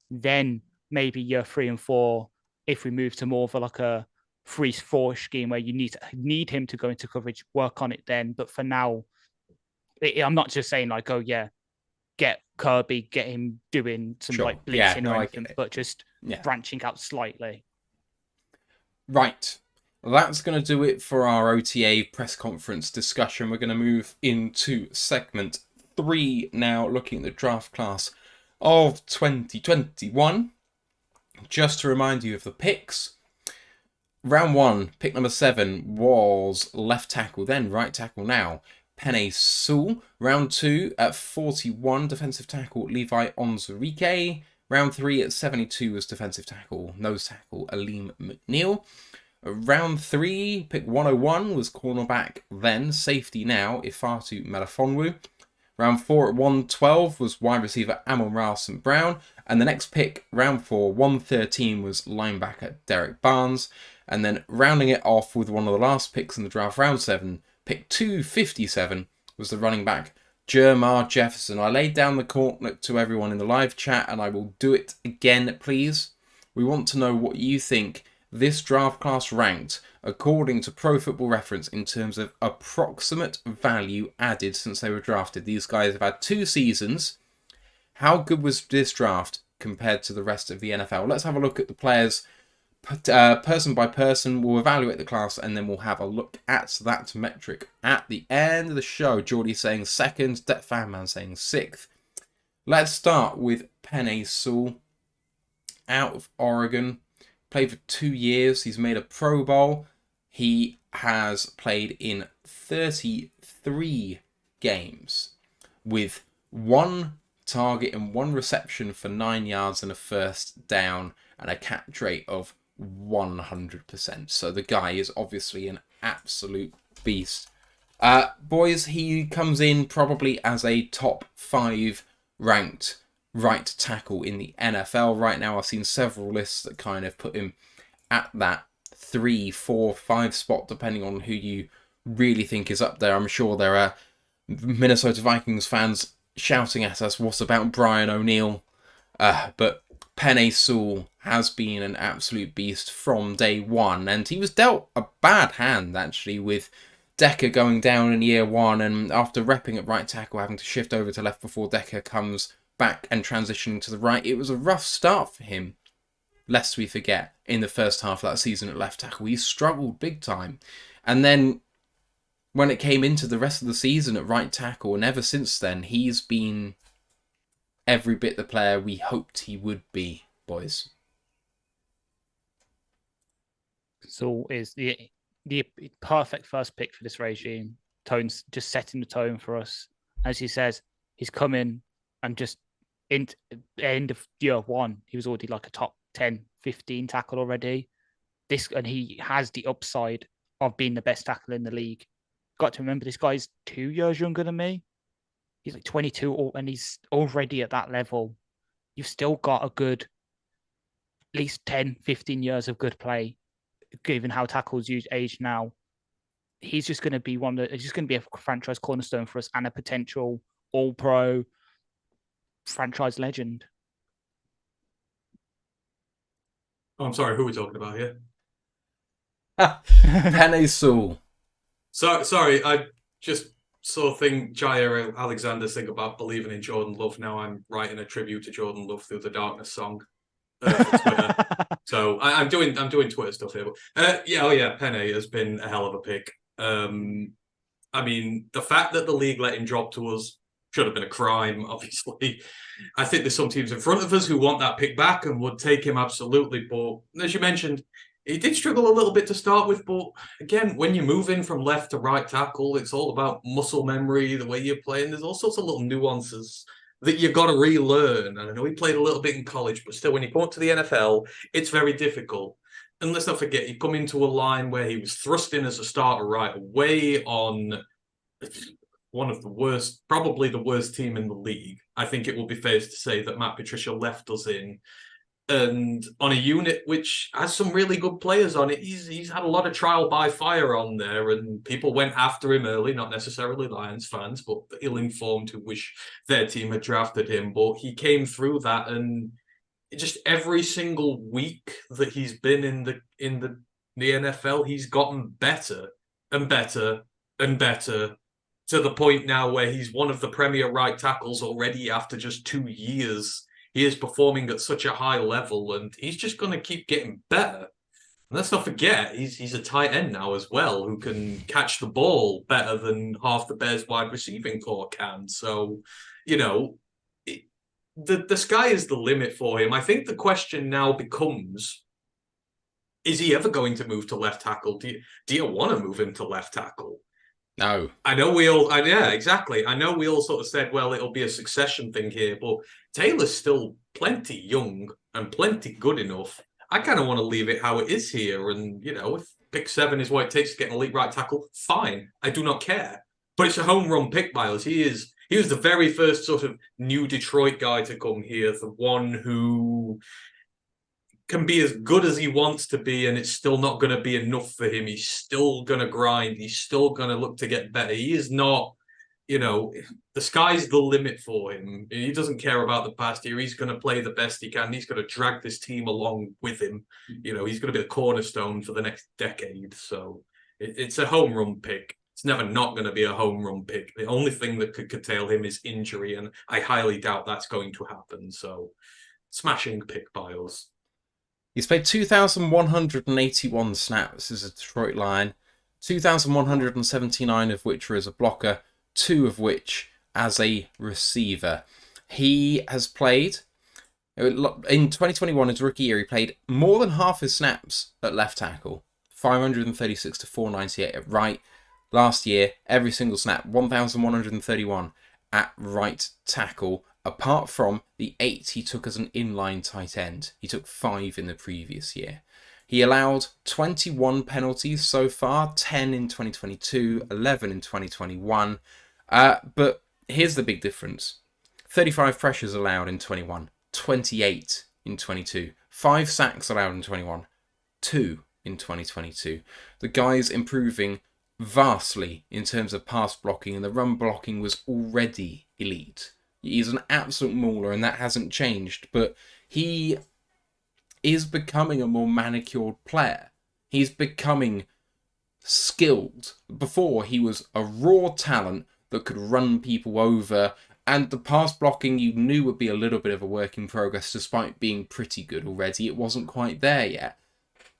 Then maybe year 3 and 4, if we move to more of like a 3-4 scheme where you need him to go into coverage, work on it then. But for now, I'm not just saying like, oh yeah, get Kirby, get him doing some like blitzing or anything, but just branching out slightly. Right. That's going to do it for our OTA press conference discussion. We're going to move into segment 3 now, looking at the draft class of 2021. Just to remind you of the picks. Round 1, pick number 7 was left tackle, then right tackle now, Penei Sewell. Round 2 at 41, defensive tackle Levi Onwuzurike. Round 3 at 72 was defensive tackle, nose tackle Aleem McNeil. Round 3, pick 101 was cornerback, then safety now, Ifeatu Melifonwu. Round 4 at 112 was wide receiver Amon-Ra St. Brown. And the next pick, round 4, 113 was linebacker Derek Barnes. And then rounding it off with one of the last picks in the draft, round 7, pick 257 was the running back Jermar Jefferson. I laid down the gauntlet to everyone in the live chat, and I will do it again, please. We want to know what you think this draft class ranked according to Pro Football Reference in terms of approximate value added since they were drafted. These guys have had 2 seasons. How good was this draft compared to the rest of the NFL? Let's have a look at the players person by person. We'll evaluate the class and then we'll have a look at that metric at the end of the show. Geordie saying 2nd, Det Fanman saying 6th. Let's start with Penei Sewell out of Oregon. Played for 2 years. He's made a Pro Bowl. He has played in 33 games with 1 target and 1 reception for 9 yards and a first down and a catch rate of 100%. So the guy is obviously an absolute beast. Boys, he comes in probably as a top 5 ranked right tackle in the NFL right now. I've seen several lists that kind of put him at that 3, 4, 5 spot, depending on who you really think is up there. I'm sure there are Minnesota Vikings fans shouting at us, what about Brian O'Neill? But Penei Sewell has been an absolute beast from day one, and he was dealt a bad hand, actually, with Decker going down in year 1, and after repping at right tackle, having to shift over to left before Decker comes back and transitioning to the right. It was a rough start for him, lest we forget, in the first half of that season at left tackle. He struggled big time. And then when it came into the rest of the season at right tackle, and ever since then, he's been every bit the player we hoped he would be, boys. So is the perfect first pick for this regime. Tone's just setting the tone for us. As he says, he's come in and just in end of year 1, he was already like a top 10, 15 tackle already. And he has the upside of being the best tackle in the league. Got to remember, this guy's 2 years younger than me. He's like 22 and he's already at that level. You've still got a good, at least 10, 15 years of good play, given how tackles age now. He's just going to be he's just going to be a franchise cornerstone for us and a potential all-pro franchise legend. Oh, I'm sorry, who are we talking about here? Penei Sewell. Sorry, I just saw a thing, Jair Alexander's thing about believing in Jordan Love. Now I'm writing a tribute to Jordan Love through the Darkness song. For Twitter. So I'm doing Twitter stuff here. But Penei has been a hell of a pick. I mean, the fact that the league let him drop to us should have been a crime, obviously. I think there's some teams in front of us who want that pick back and would take him absolutely. But as you mentioned, he did struggle a little bit to start with. But again, when you move in from left to right tackle, it's all about muscle memory, the way you're playing. There's all sorts of little nuances that you've got to relearn. And I know he played a little bit in college, but still, when you come up to the NFL, it's very difficult. And let's not forget, he come into a line where he was thrust in as a starter right away on one of the worst, probably the worst team in the league. I think it will be fair to say that Matt Patricia left us in. And on a unit which has some really good players on it, he's had a lot of trial by fire on there, and people went after him early, not necessarily Lions fans, but ill-informed who wish their team had drafted him. But he came through that, and just every single week that he's been in the the NFL, he's gotten better and better and better to the point now where he's one of the premier right tackles already after just 2 years. He is performing at such a high level, and he's just going to keep getting better. And let's not forget, he's a tight end now as well, who can catch the ball better than half the Bears wide receiving core can. So, you know, the sky is the limit for him. I think the question now becomes, is he ever going to move to left tackle? Do you want to move him to left tackle? No. I know yeah, exactly. I know we all sort of said, well, it'll be a succession thing here, but Taylor's still plenty young and plenty good enough. I kind of want to leave it how it is here. And, you know, if pick 7 is what it takes to get an elite right tackle, fine. I do not care. But it's a home run pick by us. He was the very first sort of new Detroit guy to come here, the one who can be as good as he wants to be, and it's still not going to be enough for him. He's still going to grind. He's still going to look to get better. He is not, you know, the sky's the limit for him. He doesn't care about the past year. He's going to play the best he can. He's going to drag this team along with him. You know, he's going to be the cornerstone for the next decade. So it's a home run pick. It's never not going to be a home run pick. The only thing that could curtail him is injury, and I highly doubt that's going to happen. So smashing pick by us. He's played 2,181 snaps as a Detroit Lion, 2,179 of which are as a blocker, 2 of which as a receiver. He has played, in 2021, his rookie year, he played more than half his snaps at left tackle, 536 to 498 at right. Last year, every single snap, 1,131 at right tackle, apart from the 8 he took as an inline tight end. He took 5 in the previous year. He allowed 21 penalties so far, 10 in 2022, 11 in 2021. But here's the big difference. 35 pressures allowed in 21, 28 in 22, 5 sacks allowed in 21, 2 in 2022. The guy's improving vastly in terms of pass blocking, and the run blocking was already elite. He's an absolute mauler, and that hasn't changed, but he is becoming a more manicured player. He's becoming skilled. Before, he was a raw talent that could run people over, and the pass blocking you knew would be a little bit of a work in progress despite being pretty good already. It wasn't quite there yet.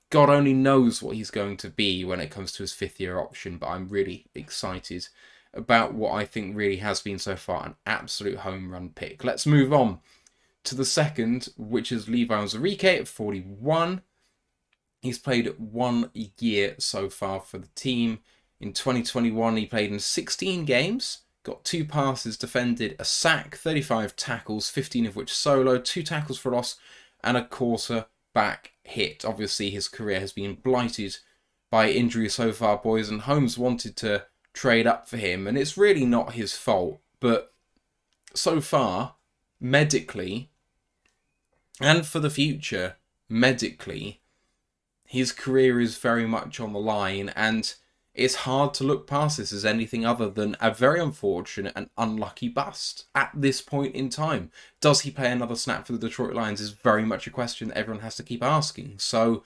God only knows what he's going to be when it comes to his 5th year option, but I'm really excited about what I think really has been so far an absolute home run pick. Let's move on to the second, which is Levi Onwuzurike at 41. He's played 1 year so far for the team. In 2021, he played in 16 games, got 2 passes defended, a sack, 35 tackles, 15 of which solo, 2 tackles for loss, and a quarterback hit. Obviously, his career has been blighted by injury so far, boys, and Holmes wanted to trade up for him, and it's really not his fault, but so far, medically, and for the future, medically, his career is very much on the line, and it's hard to look past this as anything other than a very unfortunate and unlucky bust at this point in time. Does he play another snap for the Detroit Lions is very much a question that everyone has to keep asking. So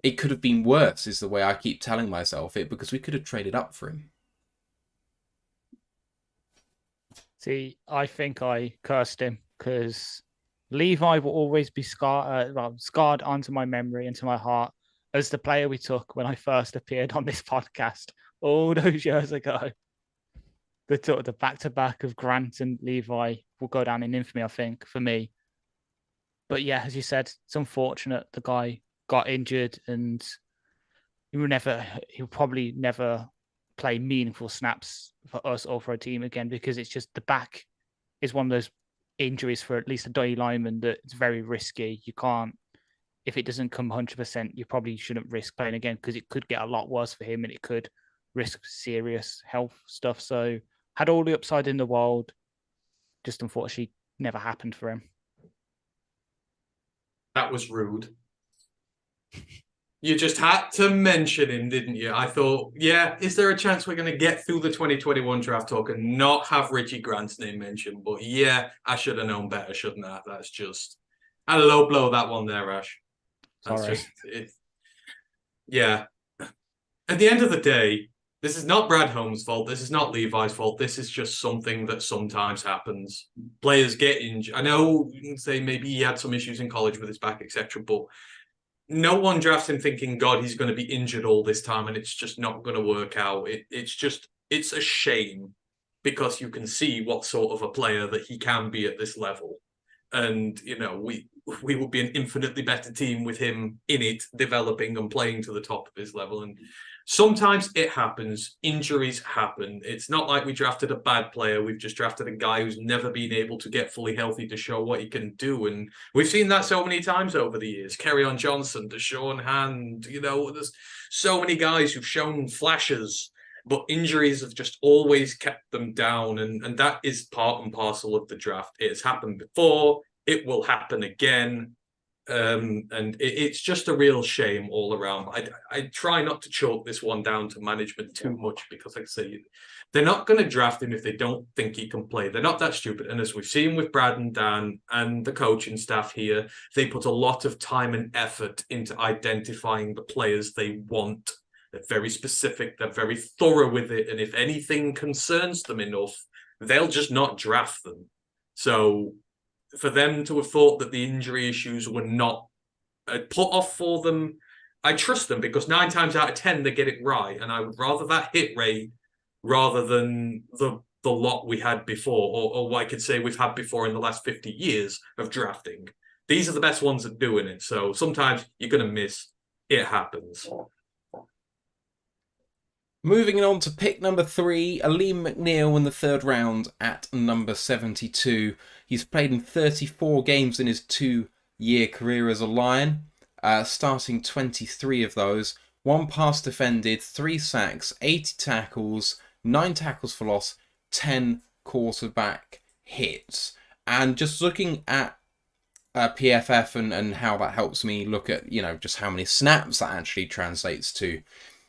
it could have been worse is the way I keep telling myself it, because we could have traded up for him. See, I think I cursed him because Levi will always be scarred onto my memory, into my heart, as the player we took when I first appeared on this podcast all those years ago. The back-to-back of Grant and Levi will go down in infamy, I think, for me. But yeah, as you said, it's unfortunate the guy got injured, and he'll probably never play meaningful snaps for us or for a team again, because it's just the back is one of those injuries for at least a D lineman that it's very risky. You can't, if it doesn't come 100%, you probably shouldn't risk playing again, because it could get a lot worse for him and it could risk serious health stuff. So had all the upside in the world, just unfortunately never happened for him. That was rude. You just had to mention him, didn't you? I thought, yeah, is there a chance we're going to get through the 2021 draft talk and not have Richie Grant's name mentioned? But yeah, I should have known better, shouldn't I? That's just a low blow, that one there, Ash. That's Sorry. just it. Yeah. At the end of the day, this is not Brad Holmes' fault. This is not Levi's fault. This is just something that sometimes happens. Players get injured. I know you can say maybe he had some issues in college with his back, etc., but no one drafts him thinking, God, he's going to be injured all this time and it's just not going to work out. It's a shame because you can see what sort of a player that he can be at this level. And, we would be an infinitely better team with him in it, developing and playing to the top of his level. And sometimes it happens. Injuries happen. It's not like we drafted a bad player. We've just drafted a guy who's never been able to get fully healthy to show what he can do. And we've seen that so many times over the years. Kerryon Johnson, Deshaun Hand, there's so many guys who've shown flashes, but injuries have just always kept them down. And that is part and parcel of the draft. It has happened before. It will happen again. And it's just a real shame all around. I try not to chalk this one down to management too much because, like I say, they're not going to draft him if they don't think he can play. They're not that stupid. And as we've seen with Brad and Dan and the coaching staff here, they put a lot of time and effort into identifying the players they want. They're very specific. They're very thorough with it. And if anything concerns them enough, they'll just not draft them. So for them to have thought that the injury issues were not put off for them, I trust them because 9 times out of 10 they get it right, and I would rather that hit rate rather than the lot we had before, or what I could say we've had before in the last 50 years of drafting. These are the best ones at doing it. So sometimes you're going to miss. It happens. Moving on to pick number 3, Aleem McNeil in the 3rd round at number 72. He's played in 34 games in his 2-year career as a Lion, starting 23 of those. 1 pass defended, 3 sacks, 80 tackles, 9 tackles for loss, 10 quarterback hits. And just looking at PFF and how that helps me look at, just how many snaps that actually translates to.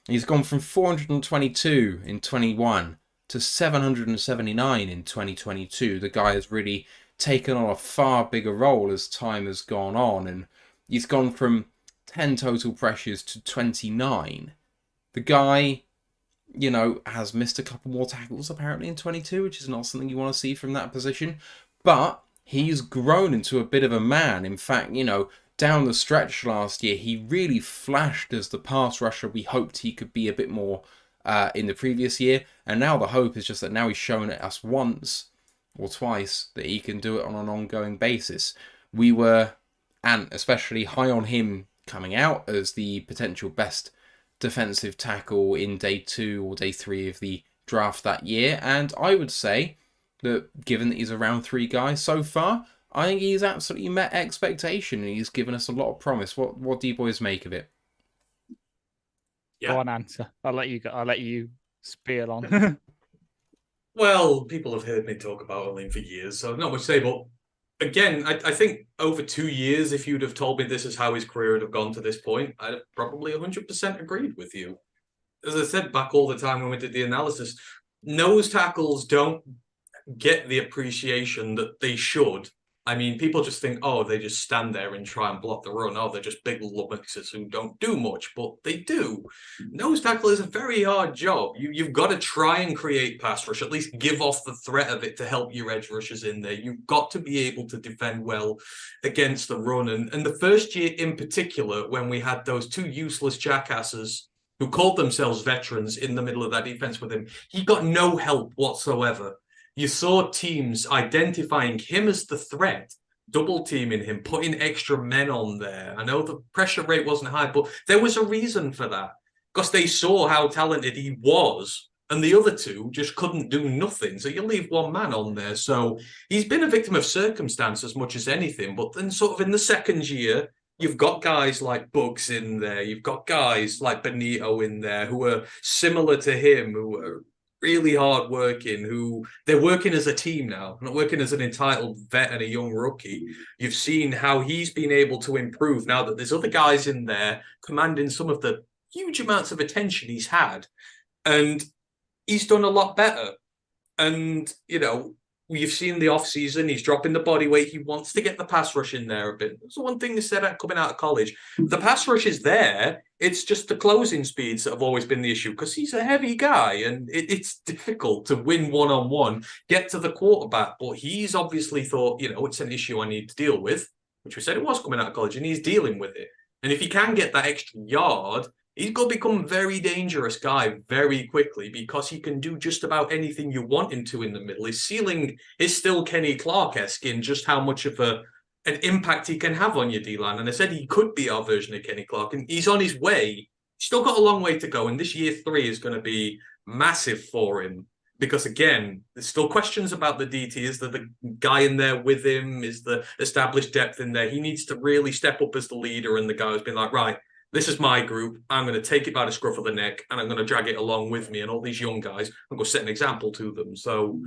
He's gone from 422 in 21 to 779 in 2022. The guy has really taken on a far bigger role as time has gone on, and he's gone from 10 total pressures to 29. The guy, has missed a couple more tackles apparently in 22, which is not something you want to see from that position. But he's grown into a bit of a man. In fact, down the stretch last year, he really flashed as the pass rusher we hoped he could be a bit more in the previous year. And now the hope is just that now he's shown it us once or twice that he can do it on an ongoing basis. We were, and especially high on him coming out as the potential best defensive tackle in day 2 or day 3 of the draft that year. And I would say that given that he's a round 3 guy so far, I think he's absolutely met expectation and he's given us a lot of promise. What do you boys make of it? Yeah. Go on, answer. I'll let you spiel on. Well, people have heard me talk about Aleem for years, so not much to say. But again, I think over 2 years, if you'd have told me this is how his career would have gone to this point, I'd have probably 100% agreed with you. As I said back all the time when we did the analysis, nose tackles don't get the appreciation that they should. I mean, people just think, oh, they just stand there and try and block the run. Oh, they're just big lummoxes who don't do much, but they do. Nose tackle is a very hard job. You've got to try and create pass rush, at least give off the threat of it to help your edge rushers in there. You've got to be able to defend well against the run. And the first year in particular, when we had those 2 useless jackasses who called themselves veterans in the middle of that defense with him, he got no help whatsoever. You saw teams identifying him as the threat, double teaming him, putting extra men on there. I know the pressure rate wasn't high, but there was a reason for that because they saw how talented he was and the other 2 just couldn't do nothing. So you leave 1 man on there. So he's been a victim of circumstance as much as anything. But then sort of in the second year, you've got guys like Bugs in there. You've got guys like Benito in there who are similar to him, who are really hard working, who they're working as a team now, not working as an entitled vet and a young rookie. You've seen how he's been able to improve now that there's other guys in there commanding some of the huge amounts of attention he's had. And he's done a lot better. And, you've seen the off-season, he's dropping the body weight. He wants to get the pass rush in there a bit. That's one thing they said coming out of college. The pass rush is there. It's just the closing speeds that have always been the issue because he's a heavy guy and it's difficult to win one-on-one, get to the quarterback. But he's obviously thought, it's an issue I need to deal with, which we said it was coming out of college, and he's dealing with it. And if he can get that extra yard, he's going to become a very dangerous guy very quickly because he can do just about anything you want him to in the middle. His ceiling is still Kenny Clark-esque in just how much of an impact he can have on your D-line. And I said he could be our version of Kenny Clark, and he's on his way. He's still got a long way to go, and this year 3 is going to be massive for him because, again, there's still questions about the DT. Is there the guy in there with him? Is the established depth in there? He needs to really step up as the leader and the guy who's been like, right, this is my group. I'm going to take it by the scruff of the neck and I'm going to drag it along with me. And all these young guys, I'm going to set an example to them. So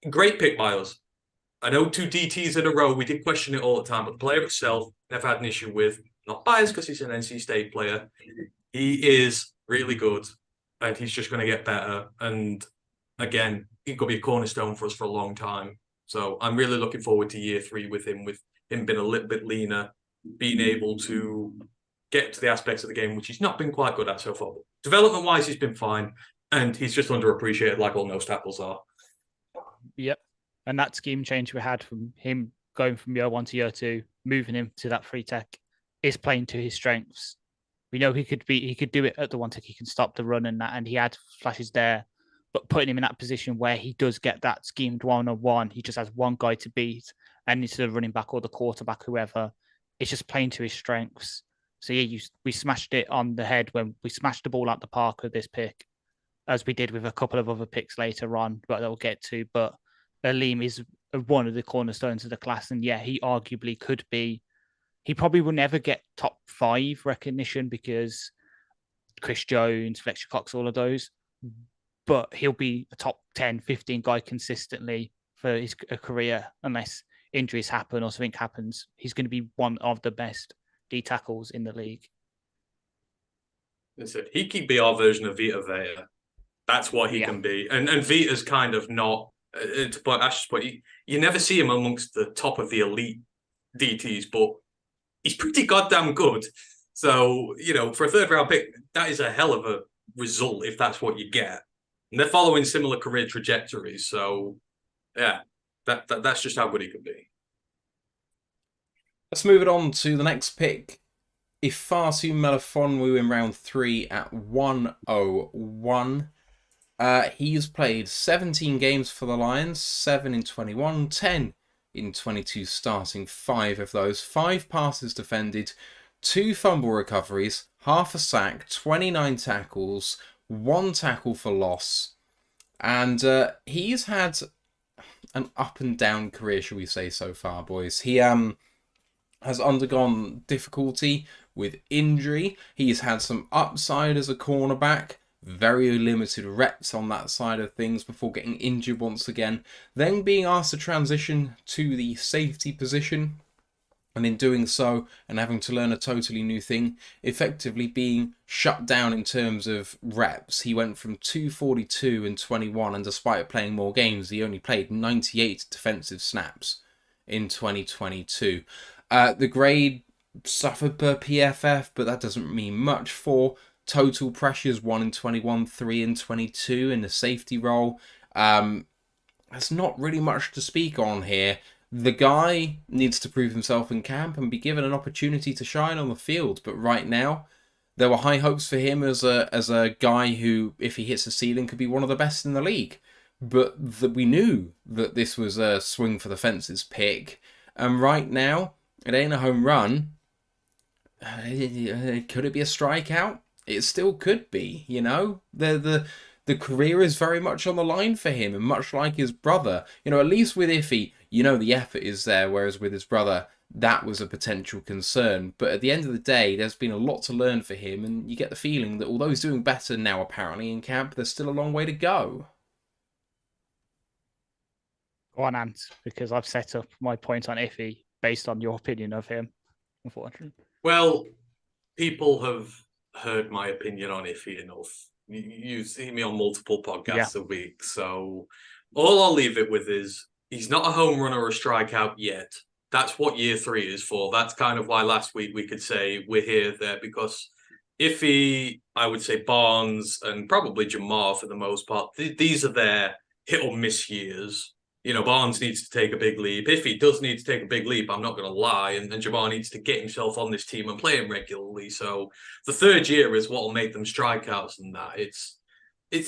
great pick by us. I know 2 DTs in a row. We did question it all the time, but the player itself, never had an issue with. Not biased because he's an NC State player. He is really good and he's just going to get better. And again, he could be a cornerstone for us for a long time. So I'm really looking forward to year 3 with him being a little bit leaner, being able to get to the aspects of the game which he's not been quite good at so far. Development-wise, he's been fine, and he's just underappreciated like all nose tackles are. Yep. And that scheme change we had from him going from year 1 to year 2, moving him to that free tech, is playing to his strengths. We know he could do it at the one tech, he can stop the run and that, and he had flashes there, but putting him in that position where he does get that schemed one-on-one, he just has one guy to beat, and instead of running back or the quarterback, whoever, it's just playing to his strengths. So yeah, we smashed it on the head when we smashed the ball out the park with this pick, as we did with a couple of other picks later on, but that we'll get to. But Aleem is one of the cornerstones of the class, and yeah, he arguably could be. He probably will never get top 5 recognition because Chris Jones, Fletcher Cox, all of those, but he'll be a top 10, 15 guy consistently for his career unless injuries happen or something happens. He's going to be one of the best D tackles in the league. Listen, he could be our version of Vita Vea. That's what he can be. And Vita's kind of not, but Ash's point, you never see him amongst the top of the elite DTs, but he's pretty goddamn good. So, for a 3rd round pick, that is a hell of a result if that's what you get. And they're following similar career trajectories. So, yeah, that's just how good he can be. Let's move it on to the next pick. Ifasu Melifonwu in round 3 at 101. He's played 17 games for the Lions, 7 in 21, 10 in 22 starting, 5 of those. 5 passes defended, 2 fumble recoveries, half a sack, 29 tackles, 1 tackle for loss. And he's had an up and down career, shall we say, so far, boys. He has undergone difficulty with injury. He's had some upside as a cornerback, very limited reps on that side of things before getting injured once again, then being asked to transition to the safety position, and in doing so and having to learn a totally new thing, effectively being shut down in terms of reps. He went from 242 and 21, and despite playing more games, he only played 98 defensive snaps in 2022. The grade suffered per PFF, but that doesn't mean much. For total pressures, 1 in 21, 3 in 22 in the safety role. There's not really much to speak on here. The guy needs to prove himself in camp and be given an opportunity to shine on the field. But right now, there were high hopes for him as a guy who, if he hits the ceiling, could be one of the best in the league. But we knew that this was a swing for the fences pick. And right now, it ain't a home run. Could it be a strikeout? It still could be, The career is very much on the line for him, and much like his brother, at least with Iffy, the effort is there, whereas with his brother, that was a potential concern. But at the end of the day, there's been a lot to learn for him, and you get the feeling that although he's doing better now apparently in camp, there's still a long way to go. Go on, Ant, because I've set up my point on Iffy based on your opinion of him, unfortunately. Well, people have heard my opinion on Iffy enough. You see me on multiple podcasts a week, so All I'll leave it with is he's not a home run or a strikeout yet. That's what year 3 is for. That's kind of why last week we could say we're here there, because Iffy, I would say Barnes, and probably Jamar for the most part, these are their hit or miss years. You know, Barnes needs to take a big leap. Iffy does need to take a big leap, I'm not going to lie. And Jamar needs to get himself on this team and play him regularly. So the third year is what will make them strikeouts and that. It's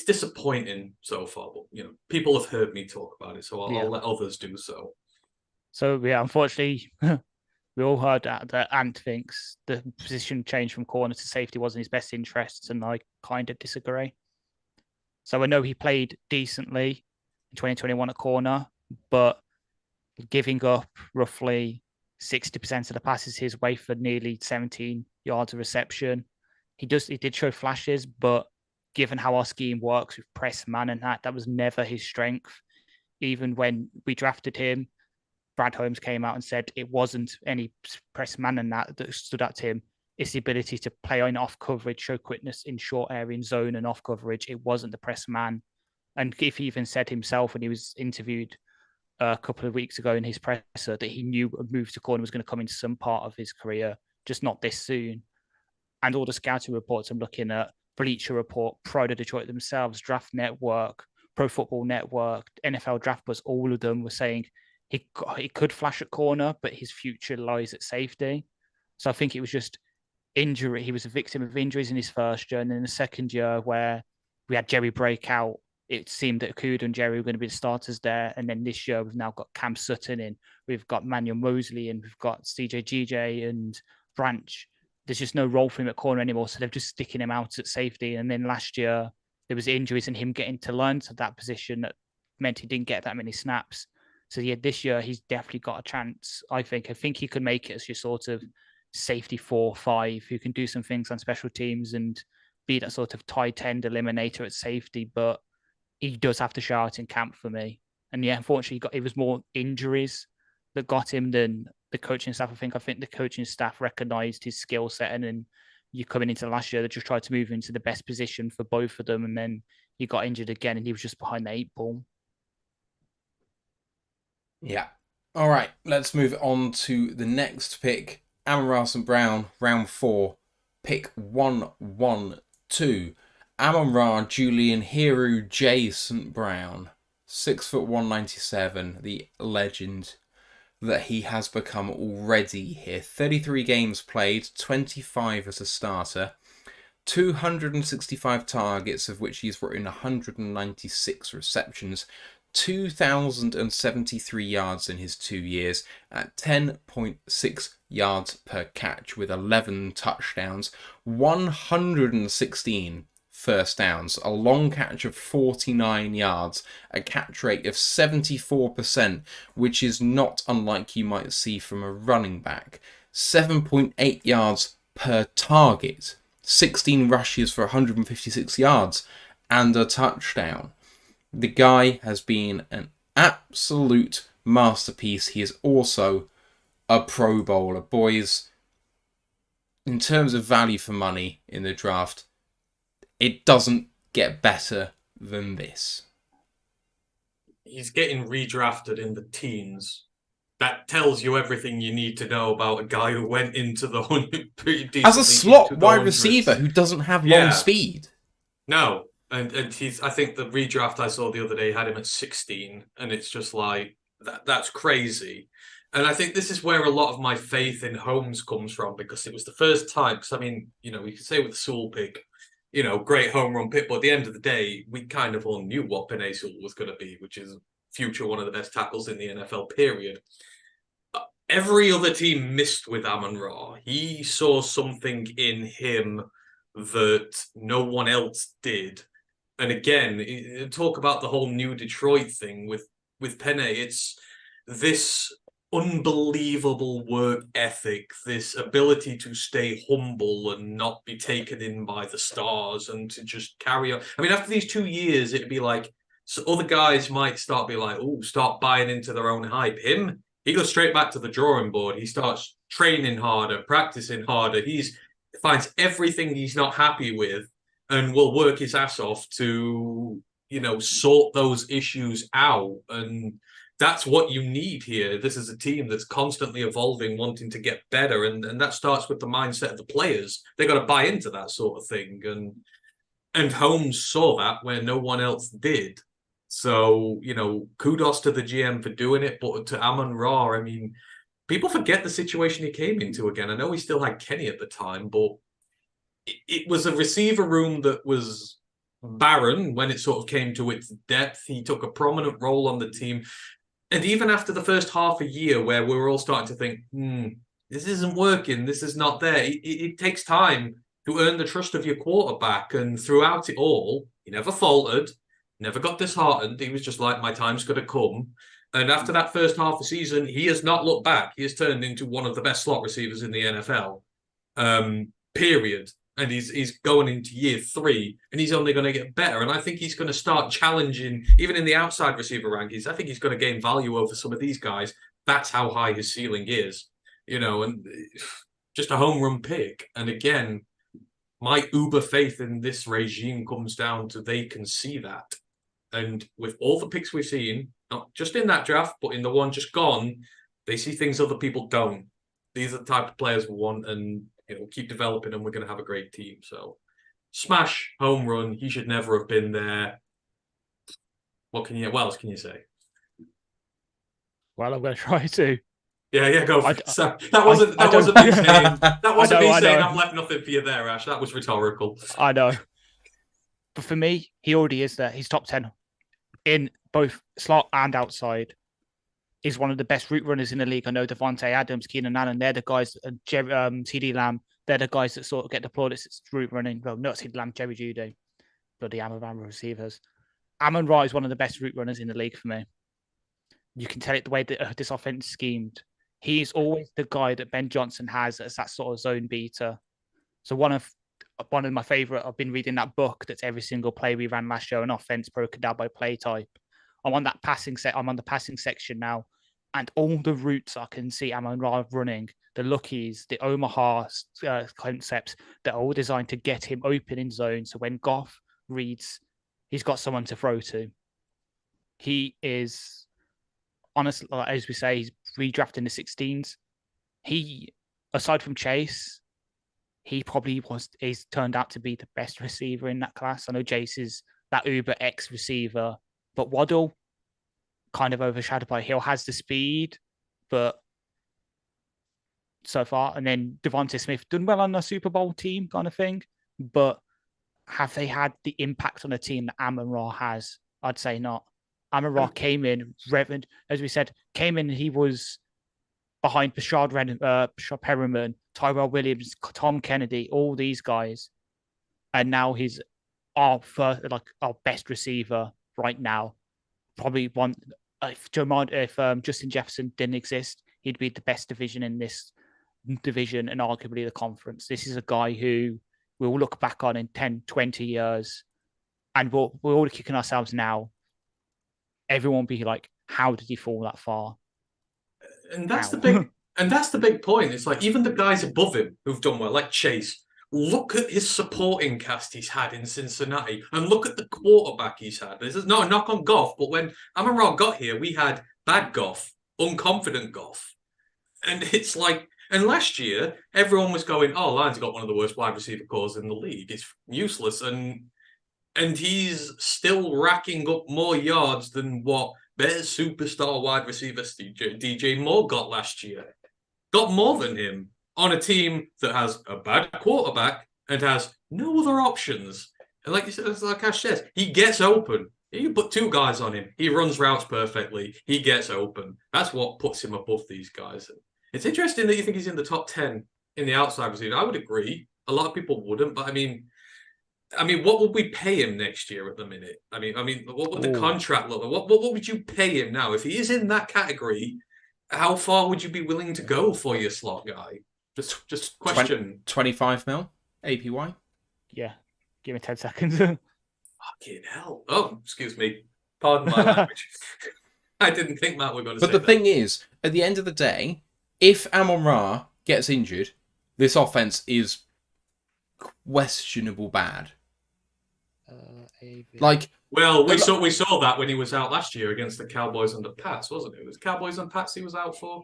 disappointing so far, but you know, people have heard me talk about it, so I'll let others do so. So yeah, unfortunately, we all heard that Ant thinks the position change from corner to safety wasn't his best interests, and I kind of disagree. So I know he played decently in 2021 at corner, but giving up roughly 60% of the passes his way for nearly 17 yards of reception. He did show flashes, but given how our scheme works with press man and that was never his strength. Even when we drafted him, Brad Holmes came out and said it wasn't any press man and that stood out to him. It's the ability to play on off coverage, show quickness in short area, in zone and off coverage. It wasn't the press man. And if he even said himself when he was interviewed a couple of weeks ago in his presser that he knew a move to corner was going to come in some part of his career, just not this soon. And all the scouting reports I'm looking at, Bleacher Report, Pride of Detroit themselves, Draft Network, Pro Football Network, NFL Draft Buzz, all of them were saying he could flash at corner, but his future lies at safety. So I think it was just injury. He was a victim of injuries in his first year, and in the second year where we had Jerry break out, it seemed that Okuda and Jerry were going to be the starters there. And then this year we've now got Cam Sutton in, we've got Manuel Mosley, and we've got CJ GJ and Branch. There's just no role for him at corner anymore, so they're just sticking him out at safety. And then last year there was injuries and him getting to learn to that position that meant he didn't get that many snaps. So yeah, this year he's definitely got a chance. I think he could make it as your sort of safety 4-5 who can do some things on special teams and be that sort of tight end eliminator at safety. But he does have to show out in camp for me. And yeah, unfortunately, it was more injuries that got him than the coaching staff. I think the coaching staff recognized his skill set, and then you coming into last year, they just tried to move into the best position for both of them, and then he got injured again, and he was just behind the 8 ball. Yeah. All right, let's move on to the next pick. Amon-Ra St. Brown, round 4, pick 112. Amon-Ra Julian Hero J. St. Brown, 6 foot 197, the legend that he has become already here. 33 games played, 25 as a starter, 265 targets, of which he's brought in 196 receptions, 2,073 yards in his 2 years at 10.6 yards per catch with 11 touchdowns, 116 first downs, a long catch of 49 yards, a catch rate of 74%, which is not unlike you might see from a running back, 7.8 yards per target, 16 rushes for 156 yards, and a touchdown. The guy has been an absolute masterpiece. He is also a Pro Bowler. Boys, in terms of value for money in the draft, it doesn't get better than this. He's getting redrafted in the teens. That tells you everything you need to know about a guy who went into the 100 pretty decently. As a slot wide receiver who doesn't have long speed. No. And he's, I think the redraft I saw the other day had him at 16, and it's just like, that's crazy. And I think this is where a lot of my faith in Holmes comes from, because it was the first time, because I mean, you know, we could say with the Sewell pick, you know, great home run pick, but at the end of the day, we kind of all knew what Penei Sewell was going to be, which is future one of the best tackles in the NFL, period. Every other team missed with Amon-Ra. He saw something in him that no one else did. And again, talk about the whole new Detroit thing with Penei. It's this unbelievable work ethic, this ability to stay humble and not be taken in by the stars and to just carry on. I mean, after these 2 years, it'd be like, so other guys might start be like, oh, start buying into their own hype. Him, he goes straight back to the drawing board. He starts training harder, practicing harder. He finds everything he's not happy with and will work his ass off to sort those issues out. And that's what you need here. This is a team that's constantly evolving, wanting to get better. And that starts with the mindset of the players. They got to buy into that sort of thing. And Holmes saw that where no one else did. So, kudos to the GM for doing it. But to Amon-Ra, I mean, people forget the situation he came into again. I know he still had Kenny at the time, but it was a receiver room that was barren when it sort of came to its depth. He took a prominent role on the team. And even after the first half a year where we were all starting to think, this isn't working, this is not there, it takes time to earn the trust of your quarterback. And throughout it all, he never faltered, never got disheartened. He was just like, my time's going to come. And after that first half of the season, he has not looked back. He has turned into one of the best slot receivers in the NFL, period. And he's going into year 3, and he's only going to get better. And I think he's going to start challenging, even in the outside receiver rankings. I think he's going to gain value over some of these guys. That's how high his ceiling is, and just a home run pick. And again, my uber faith in this regime comes down to they can see that. And with all the picks we've seen, not just in that draft, but in the one just gone, they see things other people don't. These are the type of players we want, and keep developing, and we're going to have a great team. So, smash, home run. He should never have been there. What else can you say? Well, I'm going to try to. Yeah, go. That wasn't me saying. That wasn't me saying. I've left nothing for you there, Ash. That was rhetorical. I know. But for me, he already is there. He's top 10 in both slot and outside. He's one of the best route runners in the league. I know Devontae Adams, Keenan Allen, they're the guys, CD Lamb, they're the guys that sort of get deployed as route running. Well, not CD Lamb, Jerry Jeudy, bloody Alabama receivers. Amon-Ra is one of the best route runners in the league for me. You can tell it the way that this offense is schemed. He's always the guy that Ben Johnson has as that sort of zone beater. So one of my favorite, I've been reading that book that's every single play we ran last year, an offense broken down by play type. I'm on that passing set. I'm on the passing section now. And all the routes I can see Amon-Ra running, the Luckies, the Omaha concepts, they're all designed to get him open in zone. So when Goff reads, he's got someone to throw to. He is, honestly, as we say, he's redrafted in the 16s. He, aside from Chase, he probably is turned out to be the best receiver in that class. I know Chase is that Uber X receiver, but Waddle, kind of overshadowed by Hill, has the speed, but so far, and then Devontae Smith done well on a Super Bowl team kind of thing, but have they had the impact on a team that Amon-Ra has? I'd say not. Amon-Ra came in, as we said, he was behind Bashard Perriman, Tyrell Williams, Tom Kennedy, all these guys, and now he's our best receiver right now. Probably one. If Justin Jefferson didn't exist, he'd be the best division in this division and arguably the conference. This is a guy who we'll look back on in 10, 20 years, and we're all kicking ourselves now. Everyone will be like, how did he fall that far? And that's the big point. It's like even the guys above him who've done well, like Chase, look at his supporting cast he's had in Cincinnati, and look at the quarterback he's had. This is not a knock on Goff, but when Amon-Ra got here, we had bad Goff, unconfident Goff. And it's like, and last year, everyone was going, oh, Lions got one of the worst wide receiver cores in the league. It's useless. And he's still racking up more yards than what Bears superstar wide receiver DJ Moore got last year. Got more than him on a team that has a bad quarterback and has no other options. And like you said, like Ash says, he gets open. You put 2 guys on him. He runs routes perfectly. He gets open. That's what puts him above these guys. It's interesting that you think he's in the top 10 in the outside receiver. I would agree. A lot of people wouldn't, but I mean, what would we pay him next year at the minute? I mean, what would the contract look like? What would you pay him now? If he is in that category, how far would you be willing to go for your slot guy? Just question. 25 mil APY? Yeah. Give me 10 seconds. Fucking hell. Oh, excuse me. Pardon my language. I didn't think Matt were going to say that. But the thing is, at the end of the day, if Amon-Ra gets injured, this offense is questionable bad. Like, Well, we saw that when he was out last year against the Cowboys and the Pats, wasn't it? It was Cowboys and Pats he was out for.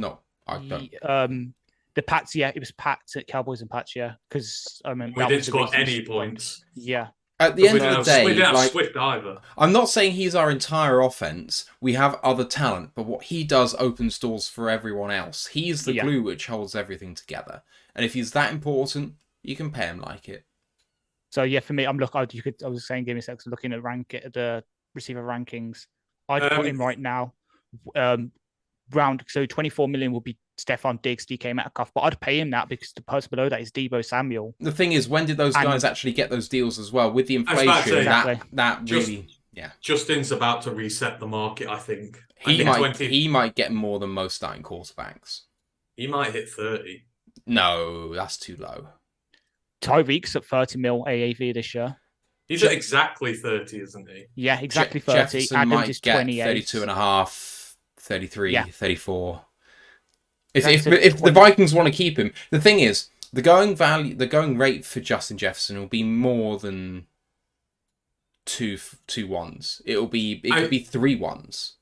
no, I don't. The Pats, yeah, it was Pats at Cowboys and Pats, yeah, because I mean We didn't score any points. Yeah. At the end of the day, we didn't have like, Swift either. I'm not saying he's our entire offense. We have other talent, but what he does opens doors for everyone else. He's the glue which holds everything together. And if he's that important, you can pay him like it. So yeah, for me, I was saying, give me a second, looking at the receiver rankings. I'd put him right now. So 24 million will be Stephon Diggs, DK Metcalf, but I'd pay him that because the person below that is Deebo Samuel. The thing is, when did those guys actually get those deals as well? With the inflation, that really, yeah. Justin's about to reset the market, I think. He might get more than most starting quarterbacks. He might hit 30. No, that's too low. Tyreek's at 30 mil AAV this year. He's at exactly 30, isn't he? Yeah, exactly 30. Jefferson Adams might is get 28. 32 and a half, 33, 34. If That's the Vikings want to keep him, the thing is, the going rate for Justin Jefferson will be more than two ones. It could be 3 ones.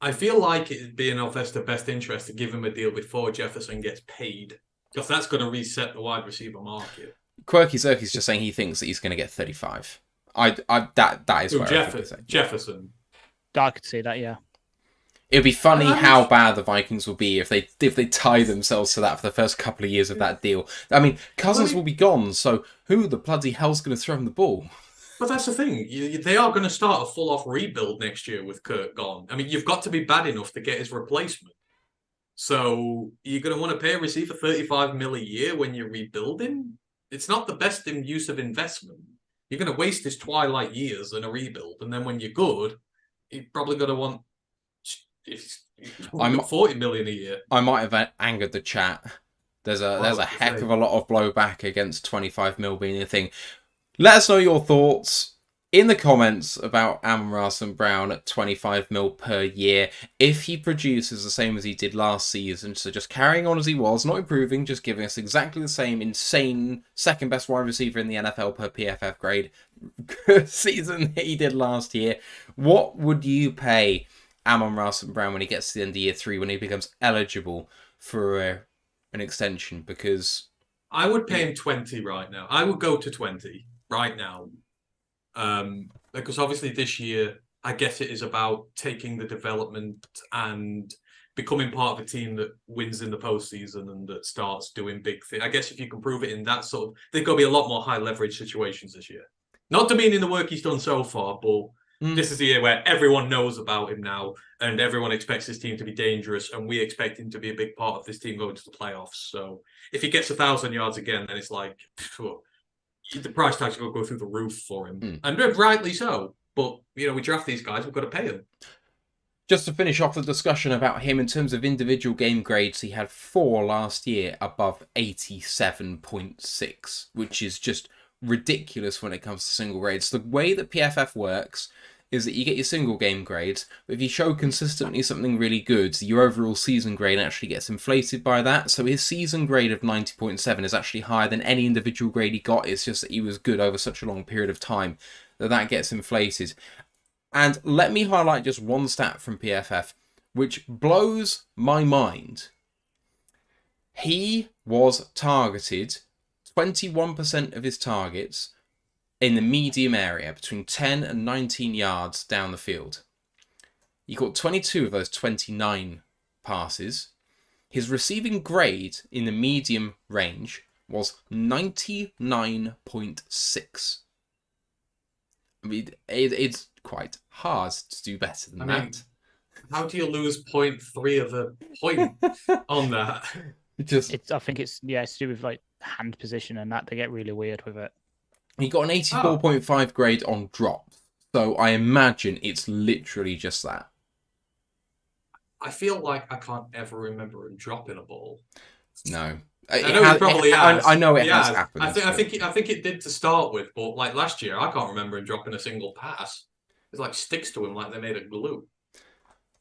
I feel like it'd be in Alvesta's best interest to give him a deal before Jefferson gets paid, because that's going to reset the wide receiver market. Quirky Zerky's just saying he thinks that he's going to get 35. That is where Jefferson. I could see that, yeah. It'd be funny how bad the Vikings will be if they tie themselves to that for the first couple of years of that deal. I mean, Cousins will be gone, so who the bloody hell's going to throw him the ball? But that's the thing. They are going to start a full-off rebuild next year with Kirk gone. I mean, you've got to be bad enough to get his replacement. So you're going to want to pay a receiver 35 mil a year when you're rebuilding? It's not the best use of investment. You're going to waste his twilight years in a rebuild, and then when you're good, you're probably going to want 40 million a year. I might have angered the chat. There's a heck of a lot of blowback against 25 mil being a thing. Let us know your thoughts in the comments about Amon-Ra St. Brown at 25 mil per year. If he produces the same as he did last season, so just carrying on as he was, not improving, just giving us exactly the same insane second best wide receiver in the NFL per PFF grade season that he did last year, what would you pay Amon-Ra St. Brown when he gets to the end of year 3, when he becomes eligible for an extension? Because I would pay him 20 right now. I would go to 20 right now. Because obviously this year, I guess it is about taking the development and becoming part of a team that wins in the postseason and that starts doing big things. I guess if you can prove it in that sort of, there's going to be a lot more high leverage situations this year. Not demeaning the work he's done so far, but this is the year where everyone knows about him now and everyone expects his team to be dangerous, and we expect him to be a big part of this team going to the playoffs. So if he gets 1,000 yards again, then it's like, the price tag's going to go through the roof for him. And rightly so. But, we draft these guys, we've got to pay them. Just to finish off the discussion about him in terms of individual game grades, he had 4 last year above 87.6, which is just ridiculous when it comes to single grades. The way that PFF works is that you get your single game grades, but if you show consistently something really good, your overall season grade actually gets inflated by that. So his season grade of 90.7 is actually higher than any individual grade he got. It's just that he was good over such a long period of time that gets inflated. And let me highlight just one stat from PFF, which blows my mind. He was targeted 21% of his targets in the medium area, between 10 and 19 yards down the field. He caught 22 of those 29 passes. His receiving grade in the medium range was 99.6. I mean, it's quite hard to do better than that. How do you lose 0.3 of a point on that? I think it's to do with like hand position and that. They get really weird with it. He got an 84.5 grade on drop, so I imagine it's literally just that. I feel like I can't ever remember him dropping a ball. No, I know he probably has. I know it has happened. I think it did to start with, but like last year, I can't remember him dropping a single pass. It like sticks to him like they made of glue.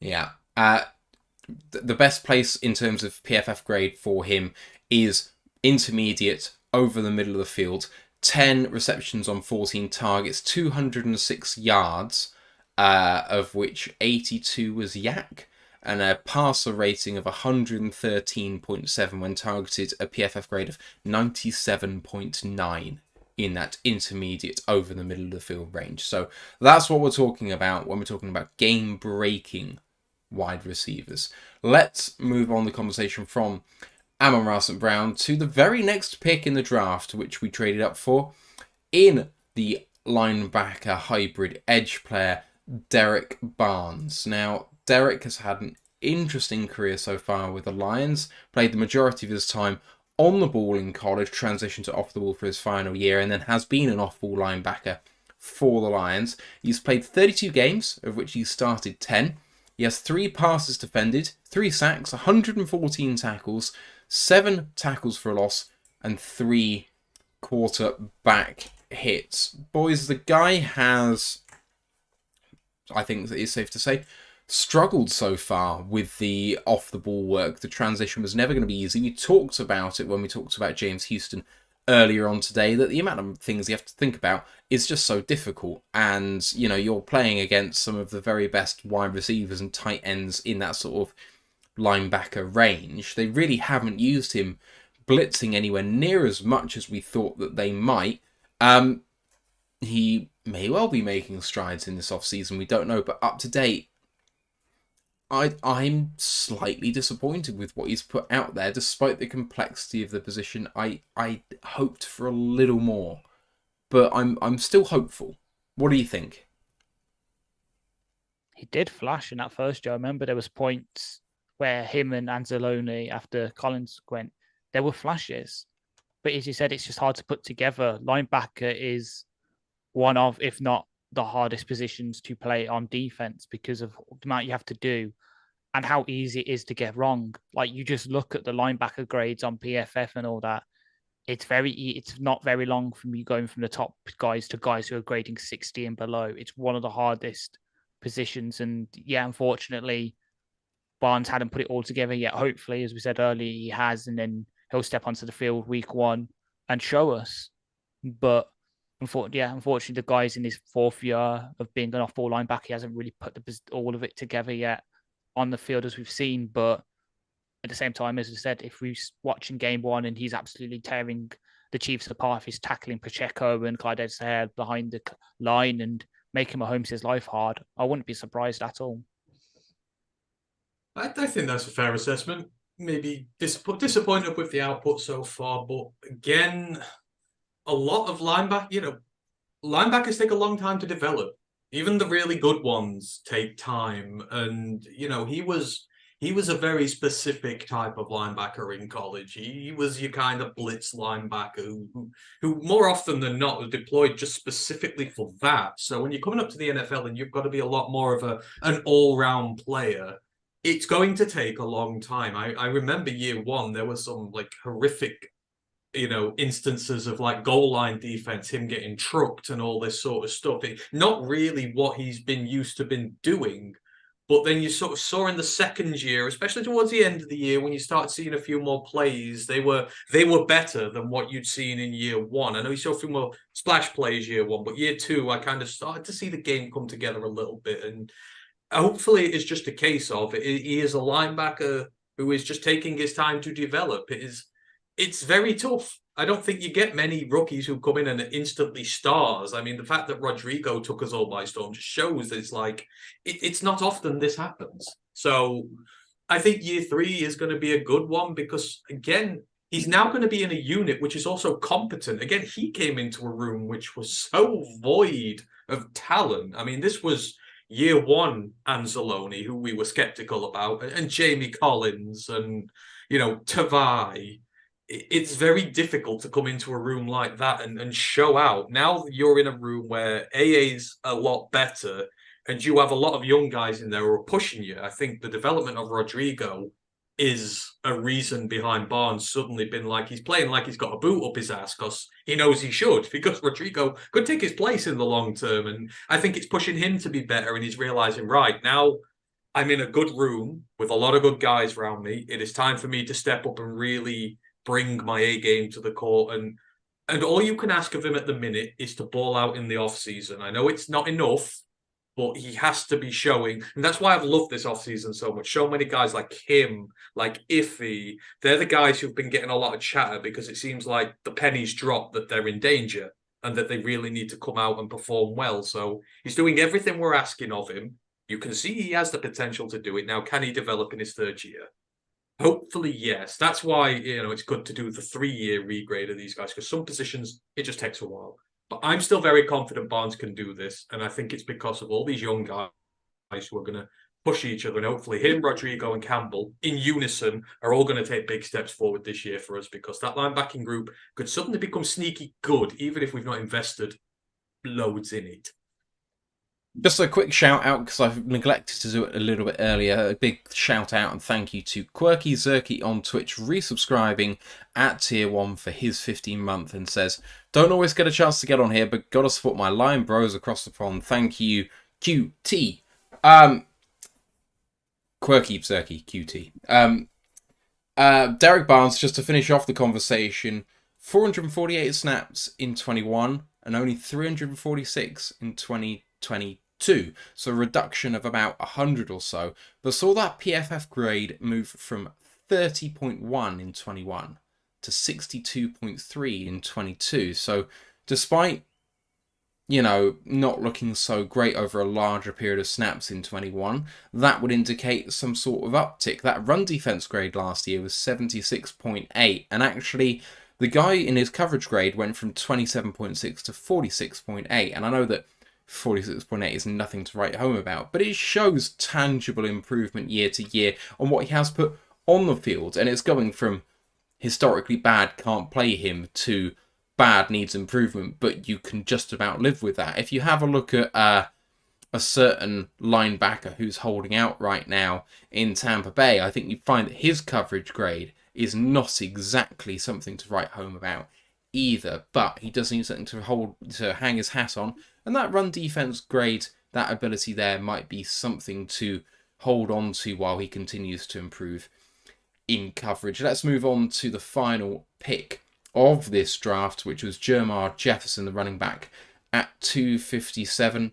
Yeah. The best place in terms of PFF grade for him is intermediate, over the middle of the field. 10 receptions on 14 targets, 206 yards, of which 82 was yak, and a passer rating of 113.7 when targeted, a PFF grade of 97.9 in that intermediate over the middle of the field range. So that's what we're talking about when we're talking about game-breaking wide receivers. Let's move on the conversation from Amon-Ra St. Brown to the very next pick in the draft, which we traded up for, in the linebacker hybrid edge player, Derek Barnes. Now, Derek has had an interesting career so far with the Lions, played the majority of his time on the ball in college, transitioned to off the ball for his final year, and then has been an off-ball linebacker for the Lions. He's played 32 games, of which he's started 10. He has 3 passes defended, 3 sacks, 114 tackles, 7 tackles for a loss, and 3 quarterback hits. Boys, the guy has, I think it's safe to say, struggled so far with the off-the-ball work. The transition was never going to be easy. We talked about it when we talked about James Houston earlier on today, that the amount of things you have to think about is just so difficult. And, you know, you're playing against some of the very best wide receivers and tight ends in that sort of linebacker range. They really haven't used him blitzing anywhere near as much as we thought that they might. He may well be making strides in this offseason, we don't know, but up to date, I'm slightly disappointed with what he's put out there, despite the complexity of the position. I hoped for a little more, but I'm still hopeful. What do you think? He did flash in that first year. I remember there was points where him and Anzalone, after Collins went, there were flashes. But as you said, it's just hard to put together. Linebacker is one of, if not the hardest positions to play on defense because of the amount you have to do and how easy it is to get wrong. Like, you just look at the linebacker grades on PFF and all that. It's not very long from you going from the top guys to guys who are grading 60 and below. It's one of the hardest positions. And yeah, unfortunately, Barnes hadn't put it all together yet. Hopefully, as we said earlier, he has, and then he'll step onto the field week 1 and show us. But unfortunately, the guy's in his 4th year of being an off-ball linebacker. He hasn't really put all of it together yet on the field, as we've seen. But at the same time, as we said, if we're watching game 1 and he's absolutely tearing the Chiefs apart, if he's tackling Pacheco and Clyde Edwards-Helaire behind the line and making Mahomes' life hard, I wouldn't be surprised at all. I think that's a fair assessment. Maybe disappointed with the output so far, but again, a lot of linebackers take a long time to develop. Even the really good ones take time, and he was a very specific type of linebacker in college. He was your kind of blitz linebacker who more often than not was deployed just specifically for that. So when you're coming up to the NFL and you've got to be a lot more of an all-round player, it's going to take a long time. I remember year 1, there was some horrific, instances of goal line defense, him getting trucked and all this sort of stuff. Not really what he's been used to doing. But then you sort of saw in the second year, especially towards the end of the year, when you start seeing a few more plays, they were better than what you'd seen in year 1. I know you saw a few more splash plays year 1, but year 2, I kind of started to see the game come together a little bit. And hopefully it's just a case of he is a linebacker who is just taking his time to develop. It's very tough. I don't think you get many rookies who come in and are instantly stars. I mean, the fact that Rodrigo took us all by storm just shows that it's not often this happens. So I think year 3 is going to be a good one because, again, he's now going to be in a unit which is also competent. Again, he came into a room which was so void of talent. I mean, this was year 1 Anzalone, who we were skeptical about, and Jamie Collins and, Tavai. It's very difficult to come into a room like that and show out. Now you're in a room where AA's a lot better and you have a lot of young guys in there who are pushing you. I think the development of Rodrigo is a reason behind Barnes suddenly been he's playing like he's got a boot up his ass because he knows he should, because Rodrigo could take his place in the long term. And I think it's pushing him to be better, and he's realizing, right, now I'm in a good room with a lot of good guys around me. It is time for me to step up and really bring my A game to the court. And And all you can ask of him at the minute is to ball out in the off-season. I know it's not enough, but he has to be showing. And that's why I've loved this off-season so much. So many guys like him, like Iffy, they're the guys who've been getting a lot of chatter because it seems like the pennies drop that they're in danger and that they really need to come out and perform well. So he's doing everything we're asking of him. You can see he has the potential to do it. Now, can he develop in his third year? Hopefully, yes. That's why, it's good to do the 3-year regrade of these guys, because some positions, it just takes a while. But I'm still very confident Barnes can do this. And I think it's because of all these young guys who are going to push each other. And hopefully him, Rodrigo and Campbell in unison are all going to take big steps forward this year for us, because that linebacking group could suddenly become sneaky good, even if we've not invested loads in it. Just a quick shout out, because I've neglected to do it a little bit earlier. A big shout out and thank you to Quirky Zerky on Twitch, resubscribing at tier 1 for his 15-month, and says, don't always get a chance to get on here, but gotta support my Lion bros across the pond. Thank you, QT. Quirky Zerky, QT. Derek Barnes, just to finish off the conversation, 448 snaps in 21 and only 346 in 2022. So a reduction of about 100 or so, but saw that PFF grade move from 30.1 in 21 to 62.3 in 22. So despite, not looking so great over a larger period of snaps in 21, that would indicate some sort of uptick. That run defense grade last year was 76.8, and actually the guy in his coverage grade went from 27.6 to 46.8, and I know that 46.8 is nothing to write home about, but it shows tangible improvement year to year on what he has put on the field, and it's going from historically bad, can't play him, to bad, needs improvement, but you can just about live with that. If you have a look at a certain linebacker who's holding out right now in Tampa Bay, I think you find that his coverage grade is not exactly something to write home about either, but he does need something to hang his hat on, and that run defense grade, that ability there, might be something to hold on to while he continues to improve in coverage. Let's move on to the final pick of this draft, which was Jermar Jefferson, the running back, at 257.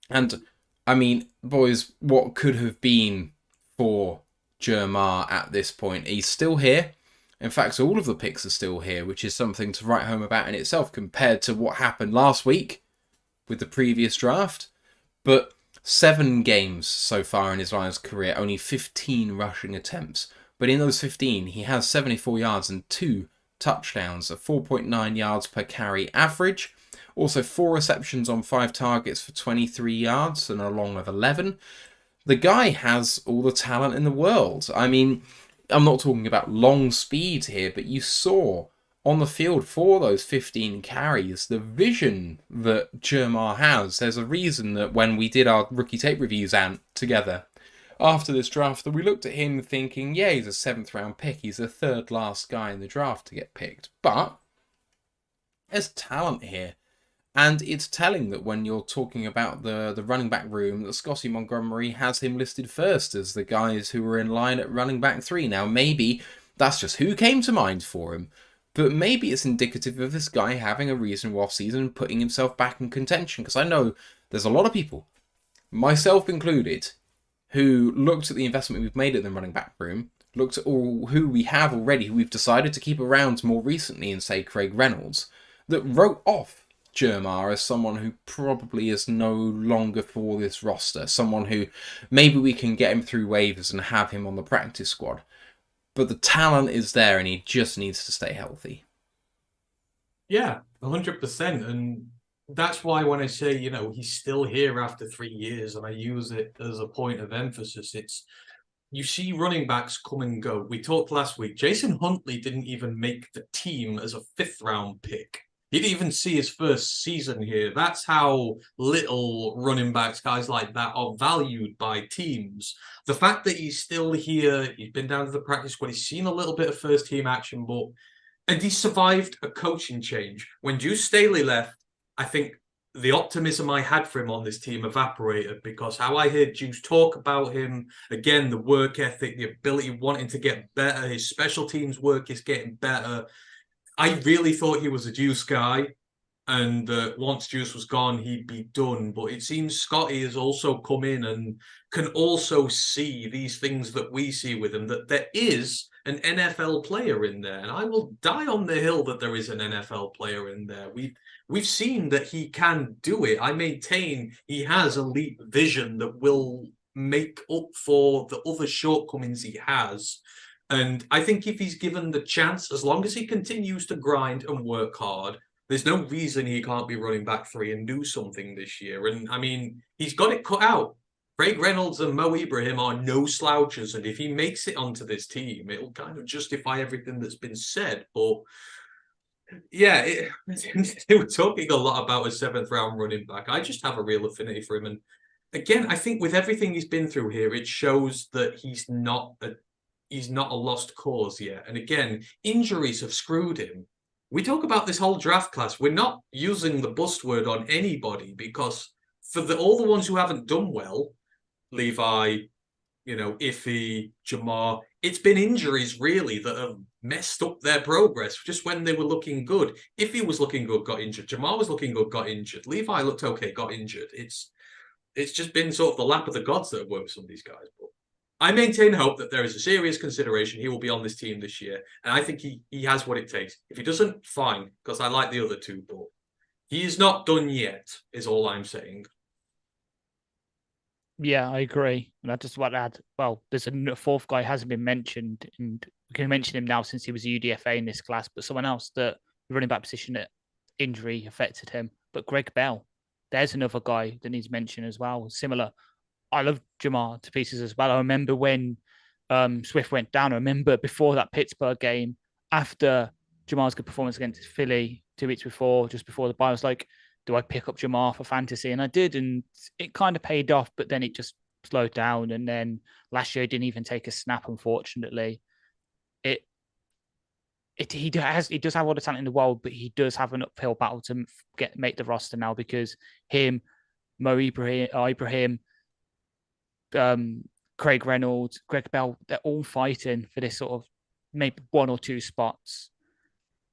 And I mean, boys, what could have been for Jermar at this point? He's still here. In fact, all of the picks are still here, which is something to write home about in itself compared to what happened last week with the previous draft. But 7 games so far in his Lions career, only 15 rushing attempts. But in those 15, he has 74 yards and 2 touchdowns, a 4.9 yards per carry average. Also 4 receptions on 5 targets for 23 yards and a long of 11. The guy has all the talent in the world. I mean, I'm not talking about long speed here, but you saw on the field for those 15 carries the vision that Jermar has. There's a reason that when we did our rookie tape reviews together after this draft, that we looked at him thinking, yeah, he's a 7th round pick. He's the 3rd last guy in the draft to get picked. But there's talent here. And it's telling that when you're talking about the running back room, that Scotty Montgomery has him listed first as the guys who were in line at running back 3. Now, maybe that's just who came to mind for him, but maybe it's indicative of this guy having a reasonable off-season and putting himself back in contention, because I know there's a lot of people, myself included, who looked at the investment we've made in the running back room, looked at all who we have already, who we've decided to keep around more recently, and say Craig Reynolds, that wrote off Jermar as someone who probably is no longer for this roster, someone who maybe we can get him through waivers and have him on the practice squad. But the talent is there and he just needs to stay healthy. Yeah, 100%. And that's why when I say, he's still here after 3 years, and I use it as a point of emphasis, it's, you see running backs come and go. We talked last week, Jason Huntley didn't even make the team as a 5th round pick. He didn't even see his first season here. That's how little running backs, guys like that, are valued by teams. The fact that he's still here, he's been down to the practice squad, he's seen a little bit of first-team action, and he survived a coaching change. When Deuce Staley left, I think the optimism I had for him on this team evaporated, because how I heard Deuce talk about him, again, the work ethic, the ability wanting to get better, his special teams work is getting better. I really thought he was a Juice guy, and once Juice was gone, he'd be done. But it seems Scotty has also come in and can also see these things that we see with him, that there is an NFL player in there. And I will die on the hill that there is an NFL player in there. We've seen that he can do it. I maintain he has elite vision that will make up for the other shortcomings he has. And I think if he's given the chance, as long as he continues to grind and work hard, there's no reason he can't be running back 3 and do something this year. And I mean, he's got it cut out. Craig Reynolds and Mo Ibrahim are no slouches. And if he makes it onto this team, it'll kind of justify everything that's been said. But yeah, they were talking a lot about a 7th round running back. I just have a real affinity for him. And again, I think with everything he's been through here, it shows that he's not a lost cause yet. And again, injuries have screwed him. We talk about this whole draft class. We're not using the bust word on anybody, because for all the ones who haven't done well, Levi, Iffy, Jamar, it's been injuries really that have messed up their progress just when they were looking good. Iffy was looking good, got injured. Jamar was looking good, got injured. Levi looked okay, got injured. It's just been sort of the lap of the gods that have worked with some of these guys. But I maintain hope that there is a serious consideration he will be on this team this year. And I think he has what it takes. If he doesn't, fine, because I like the other two, but he is not done yet, is all I'm saying. Yeah, I agree. And I just want to add, well, there's a fourth guy hasn't been mentioned, and we can mention him now since he was a UDFA in this class, but someone else that the running back position that injury affected him. But Greg Bell, there's another guy that needs mention as well. Similar. I love Jamar to pieces as well. I remember when Swift went down. I remember before that Pittsburgh game, after Jamar's good performance against Philly 2 weeks before, just before the bye, I was like, do I pick up Jamar for fantasy? And I did, and it kind of paid off, but then it just slowed down. And then last year, he didn't even take a snap, unfortunately. He does have all the talent in the world, but he does have an uphill battle to make the roster now, because him, Mo Ibrahim, Craig Reynolds, Greg Bell, they're all fighting for this sort of maybe 1 or 2 spots.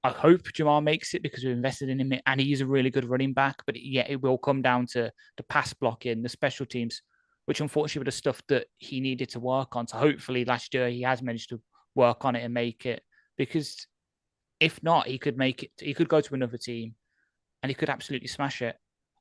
I hope Jamar makes it because we've invested in him, and he's a really good running back. But yeah, it will come down to the pass blocking, the special teams, which unfortunately were the stuff that he needed to work on. So hopefully last year he has managed to work on it and make it, because if not, he could make it. He could go to another team and he could absolutely smash it.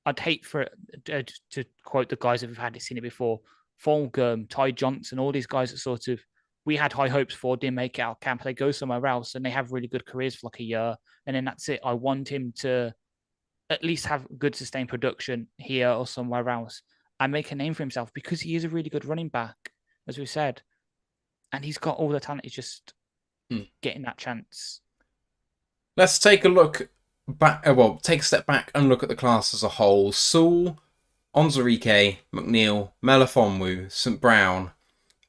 I'd hate for it, to quote the guys that have seen it before, Fulgham, Ty Johnson, all these guys that sort of we had high hopes for, didn't make it out of camp. They go somewhere else and they have really good careers for like a year, and then that's it. I want him to at least have good sustained production here or somewhere else and make a name for himself, because he is a really good running back, as we said, and he's got all the talent. He's just getting that chance. Let's take a look back. Take a step back and look at the class as a whole. Sewell, Onzarike, McNeil, Melifonwu, St. Brown,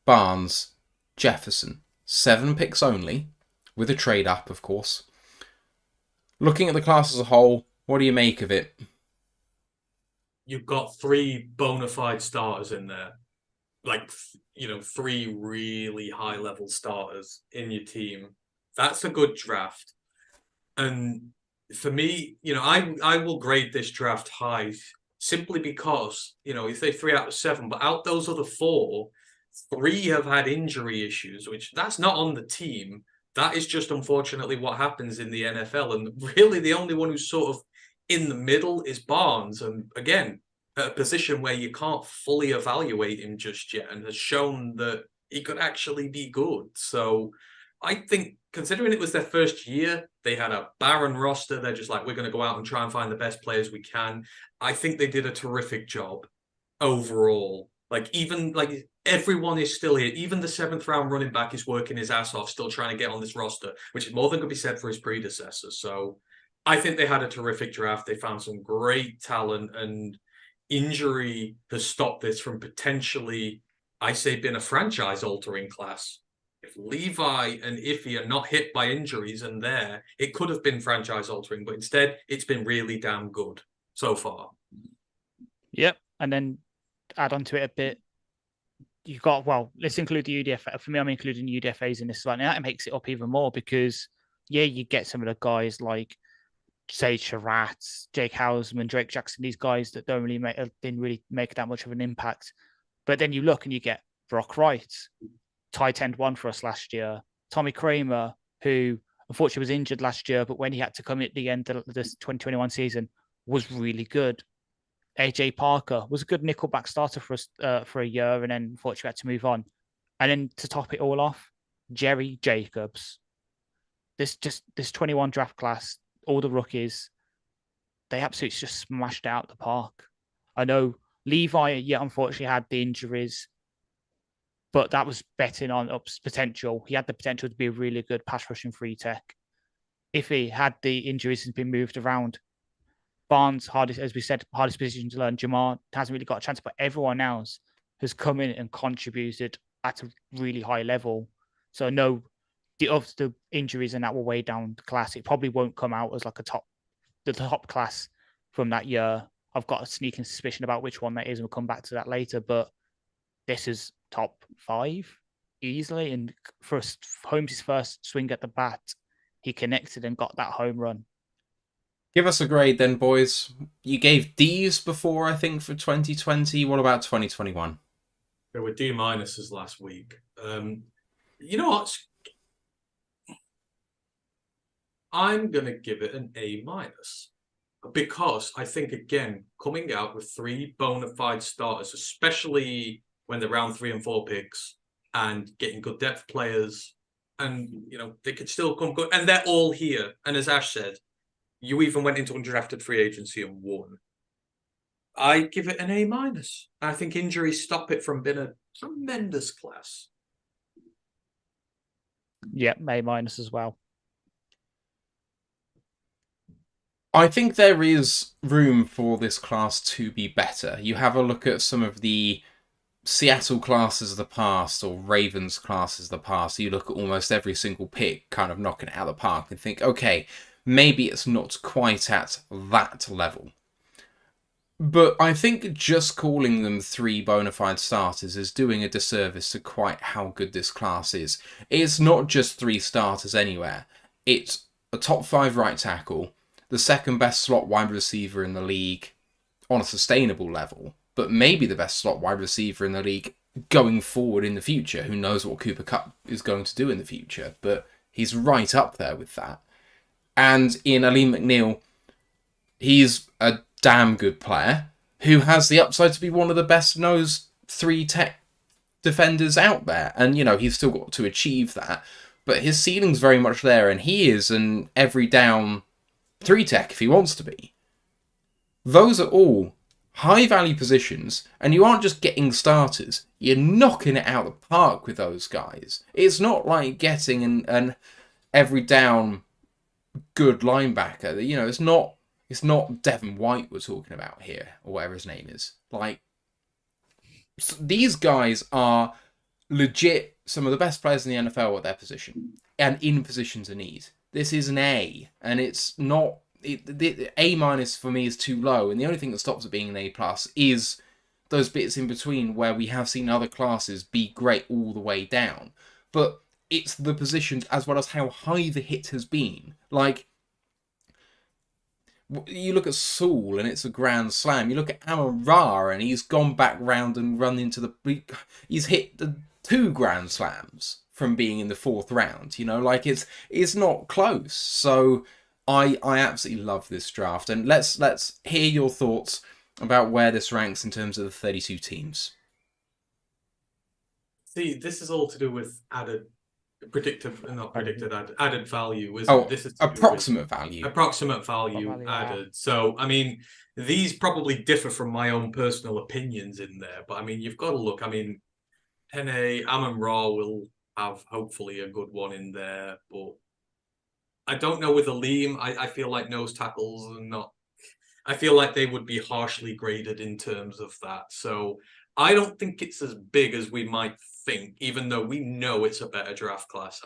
Barnes, Jefferson. 7 picks only, with a trade up, of course. Looking at the class as a whole, what do you make of it? You've got 3 bona fide starters in there. 3 really high-level starters in your team. That's a good draft. And for me, I will grade this draft high simply because, you say 3 out of 7, but out those other 4, 3 have had injury issues, which that's not on the team. That is just unfortunately what happens in the NFL. And really the only one who's sort of in the middle is Barnes. And again, at a position where you can't fully evaluate him just yet, and has shown that he could actually be good. So I think, considering it was their first year, they had a barren roster. They're just like, we're going to go out and try and find the best players we can. I think they did a terrific job overall. Everyone is still here. Even the 7th round running back is working his ass off, still trying to get on this roster, which is more than could be said for his predecessors. So I think they had a terrific draft. They found some great talent, and injury has stopped this from potentially, I say, being a franchise-altering class. If Levi and Iffy are not hit by injuries and it could have been franchise-altering, but instead it's been really damn good so far. Yep, and then add on to it a bit. You've got, let's include the UDFA. For me, I'm including UDFAs in this one, and that makes it up even more, because yeah, you get some of the guys like Sage Surratt, Jake Hausman, Drake Jackson, these guys that didn't really make that much of an impact. But then you look and you get Brock Wright, tight end one for us last year, Tommy Kramer, who unfortunately was injured last year, but when he had to come at the end of this 2021 season, was really good. AJ Parker was a good nickelback starter for us for a year, and then unfortunately had to move on. And then to top it all off, Jerry Jacobs. This 21 draft class, all the rookies, they absolutely just smashed out the park. I know Levi, yeah, unfortunately had the injuries, but that was betting on Up's potential. He had the potential to be a really good pass rushing free tech. If he had the injuries and been moved around, Barnes, hardest, as we said, hardest position to learn. Jamar hasn't really got a chance, but everyone else has come in and contributed at a really high level. So no, of the injuries and that will weigh down the class. It probably won't come out as like the top class from that year. I've got a sneaking suspicion about which one that is, and we'll come back to that later. But this is top 5 easily. And for Holmes' first swing at the bat, he connected and got that home run. Give us a grade then, boys. You gave D's before, I think, for 2020. What about 2021? There were D minuses last week. You know what? I'm going to give it an A minus. Because I think, again, coming out with 3 bona fide starters, especially when they're round 3 and 4 picks, and getting good depth players, and, you know, they could still come good, and they're all here. And as Ash said, you even went into undrafted free agency and won. I give it an A minus. I think injuries stop it from being a tremendous class. Yeah, A minus as well. I think there is room for this class to be better. You have a look at some of the Seattle classes of the past or Ravens classes of the past. You look at almost every single pick kind of knocking it out of the park and think, okay, maybe it's not quite at that level. But I think just calling them 3 bona fide starters is doing a disservice to quite how good this class is. It's not just 3 starters anywhere. It's a top 5 right tackle, the second best slot wide receiver in the league on a sustainable level, but maybe the best slot wide receiver in the league going forward in the future. Who knows what Cooper Kupp is going to do in the future, but he's right up there with that. And in Aleem McNeil, he's a damn good player who has the upside to be one of the best-nosed 3 tech defenders out there. And, you know, he's still got to achieve that. But his ceiling's very much there, and he is an every down 3 tech if he wants to be. Those are all high-value positions, and you aren't just getting starters. You're knocking it out of the park with those guys. It's not like getting an every down good linebacker. You know, it's not Devin White we're talking about here, or whatever his name is. Like, these guys are legit some of the best players in the NFL at their position, and in positions of need. This is an A, and it's not... The A minus for me is too low, and the only thing that stops it being an A plus is those bits in between where we have seen other classes be great all the way down. But it's the positions as well as how high the hit has been. Like, you look at Saul and it's a grand slam. You look at Amon-Ra and he's gone back round and run into the... He's hit the 2 grand slams from being in the 4th round. You know, like it's not close. So I absolutely love this draft. And let's hear your thoughts about where this ranks in terms of the 32 teams. See, this is all to do with added value. This is approximate value. Approximate value added. So, I mean, these probably differ from my own personal opinions in there. But, I mean, you've got to look. I mean, Penny, Amon-Ra will have hopefully a good one in there. But I don't know with Aleem. I feel like nose tackles are not... I feel like they would be harshly graded in terms of that. So I don't think it's as big as we might think, even though we know it's a better draft class.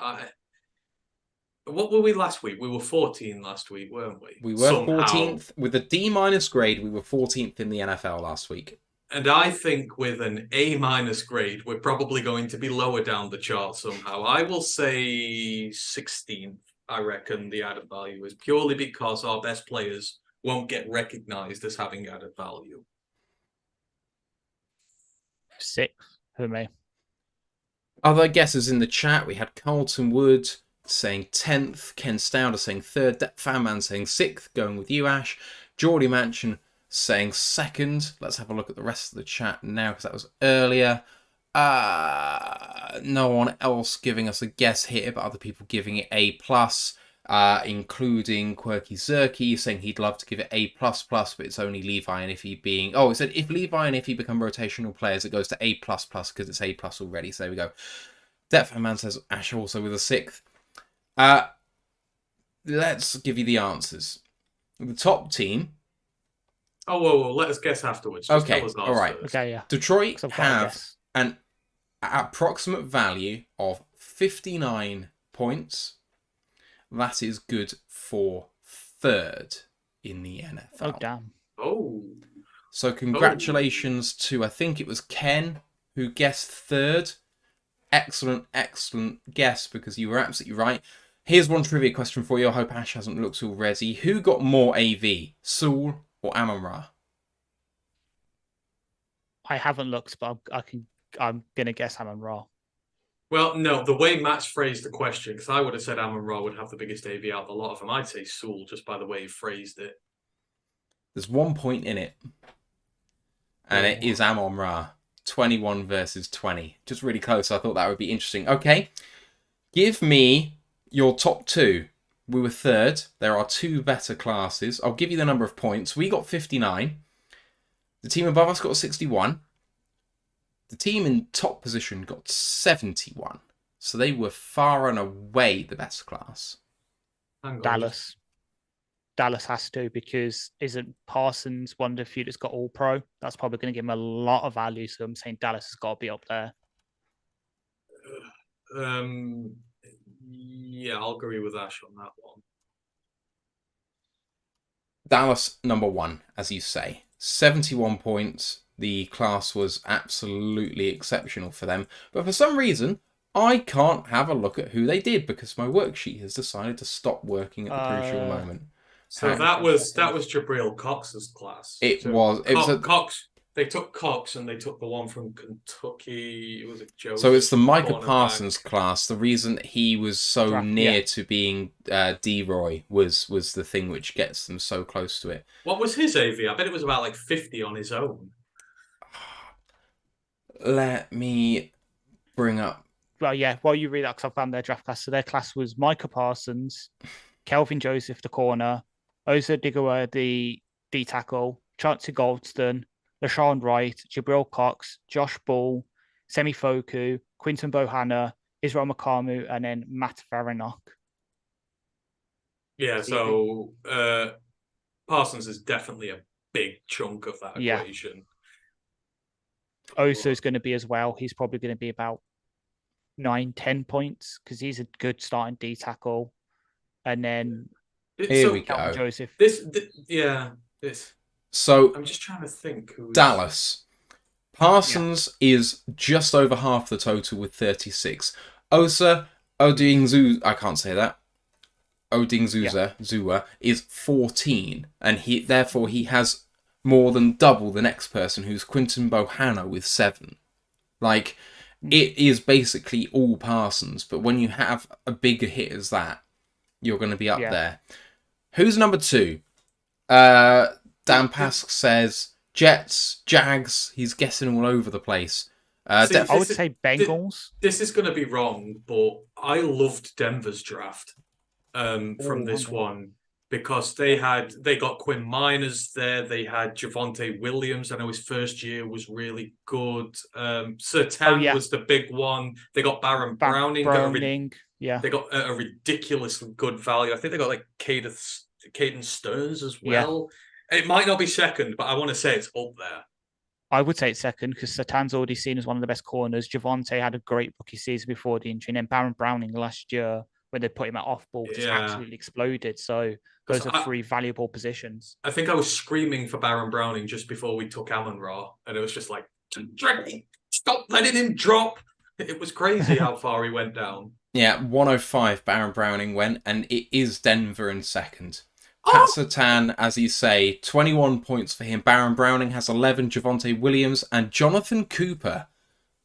What were we last week? We were 14 last week, weren't we? We were 14th. With a D- grade, we were 14th in the NFL last week. And I think with an A- grade, we're probably going to be lower down the chart somehow. I will say 16th. I reckon the added value is purely because our best players won't get recognised as having added value. 6 for me. Other guesses in the chat, we had Carlton Wood saying 10th, Ken Stouder saying 3rd, Fanman saying 6th, going with you, Ash. Geordie Mansion saying 2nd. Let's have a look at the rest of the chat now, because that was earlier. No one else giving us a guess here, but other people giving it A+, including Quirky Zerky saying he'd love to give it A++, but it's only Levi and Iffy being... Oh, it said if Levi and Iffy become rotational players, it goes to A++ because it's A+ already. So there we go. Depth Man says Ash also with a 6th. Let's give you the answers. The top team... Oh, whoa, let us guess afterwards. Just okay, tell us all right. first. Okay, yeah. Detroit 'Cause I've got a have guess. an approximate value of 59 points. That is good for 3rd in the NFL. Oh, damn. Oh. So congratulations to, I think it was Ken who guessed 3rd. Excellent, excellent guess, because you were absolutely right. Here's one trivia question for you. I hope Ash hasn't looked already. Who got more AV, Saul or Amon-Ra? I haven't looked, but I'm going to guess Amon-Ra. Well, no, the way Matt's phrased the question, because I would have said Amon-Ra would have the biggest AV out of a lot of them. I'd say Saul, just by the way he phrased it. There's 1 point in it. And it is Amon-Ra. 21 versus 20. Just really close. I thought that would be interesting. Okay. Give me your top 2. We were 3rd. There are 2 better classes. I'll give you the number of points. We got 59. The team above us got 61. The team in top position got 71. So they were far and away the best class. Dallas. Dallas has to, because isn't Parsons one of the few that's got all pro? That's probably going to give him a lot of value. So I'm saying Dallas has got to be up there. Yeah, I'll agree with Ash on that one. Dallas number 1, as you say. 71 points. The class was absolutely exceptional for them. But for some reason, I can't have a look at who they did, because my worksheet has decided to stop working at the crucial moment. So that was Jabril Cox's class. It was Cox. They took Cox and they took the one from Kentucky. Was it Joe? So it's the Micah Parsons class. The reason he was so near to being D-Roy was the thing which gets them so close to it. What was his AV? I bet it was about like 50 on his own. Let me bring up. Well, yeah, while you read that, because I found their draft class. So their class was Micah Parsons, Kelvin Joseph, the corner, Oza Digawara, the D tackle, Chauncey Goldston, LaShawn Wright, Jabril Cox, Josh Ball, Semi Foku, Quinton Bohanna, Israel Makamu, and then Matt Varanok. Yeah, so Parsons is definitely a big chunk of that equation. Oso is going to be as well. He's probably going to be about 9-10 points, because he's a good starting D tackle. And then here we go. Joseph. So I'm just trying to think. Dallas. Parsons is just over half the total with 36. Osa Odingzu, I can't say that. Zua is 14, and therefore he has more than double the next person, who's Quinton Bohanna with 7. Like, it is basically all Parsons, but when you have a bigger hit as that, you're going to be up there. Who's number 2? Dan Pask says Jets, Jags. He's guessing all over the place. I would say Bengals. This is going to be wrong, but I loved Denver's draft from this one, because they got Quinn Miners there. They had Javonte Williams. I know his first year was really good. Sertan was the big one. They got Baron Browning. They got a ridiculously good value. I think they got like Caden Stearns as well. It might not be second, but I want to say it's up there. I would say it's second, because Sertan's already seen as one of the best corners. Javonte had a great rookie season before the injury, and then Baron Browning last year, when they put him at off ball, just absolutely exploded. So those are 3 valuable positions. I think I was screaming for Baron Browning just before we took Amon-Ra, and it was just like, stop letting him drop. It was crazy how far he went down. Yeah, 105 Baron Browning went, and it is Denver in second. Pat Surtain, as you say, 21 points for him. Baron Browning has 11, Javonte Williams, and Jonathan Cooper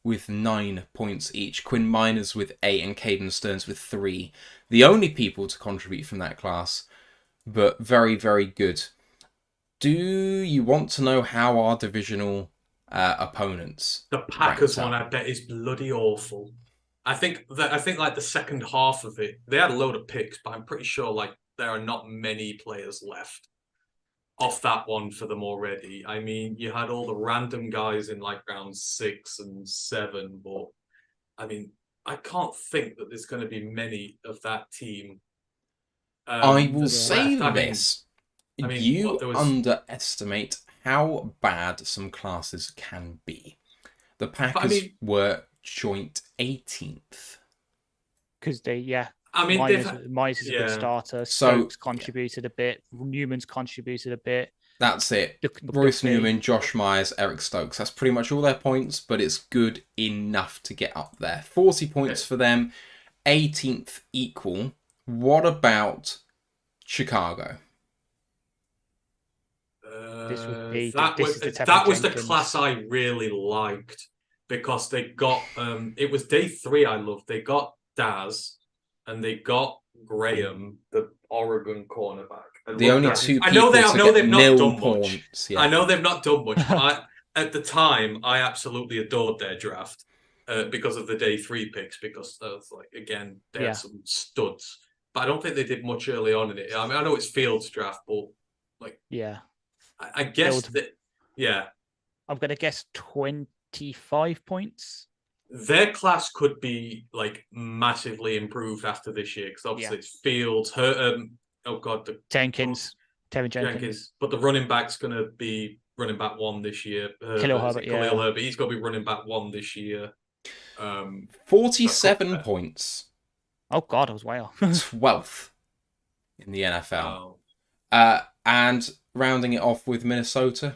with 9 points each. Quinn Miners with 8, and Caden Stearns with 3. The only people to contribute from that class, but very, very good. Do you want to know how our divisional opponents? The Packers ranked one, up? I bet, is bloody awful. I think like the second half of it, they had a load of picks, but I'm pretty sure like there are not many players left off that one for them already. I mean, you had all the random guys in like round 6 and 7, but I mean, I can't think that there's going to be many of that team. I will that's say left. this. I mean, You what, there was... underestimate how bad some classes can be. The Packers were joint 18th. Because I mean, Myers is a good starter. So, Stokes contributed a bit. Newman's contributed a bit. That's it. Royce Newman, Josh Myers, Eric Stokes. That's pretty much all their points, but it's good enough to get up there. 40 points for them, 18th equal. What about Chicago? This would be that was the class I really liked because they got it was day 3 I loved. They got Daz and they got Graham, the Oregon cornerback. The only two people to get nil points. Yeah. I know they've not done much. But at the time, I absolutely adored their draft because of the day 3 picks. Because like again, they had some studs. But I don't think they did much early on in it. I mean, I know it's Fields' draft, but like I guess that I'm gonna guess 25 points. Their class could be like massively improved after this year because obviously it's Fields, Tevin Jenkins. But the running back's going to be running back 1 this year. Khalil Herbert, He's going to be running back 1 this year. 47 points. Oh God, I was way off. 12th in the NFL. And rounding it off with Minnesota.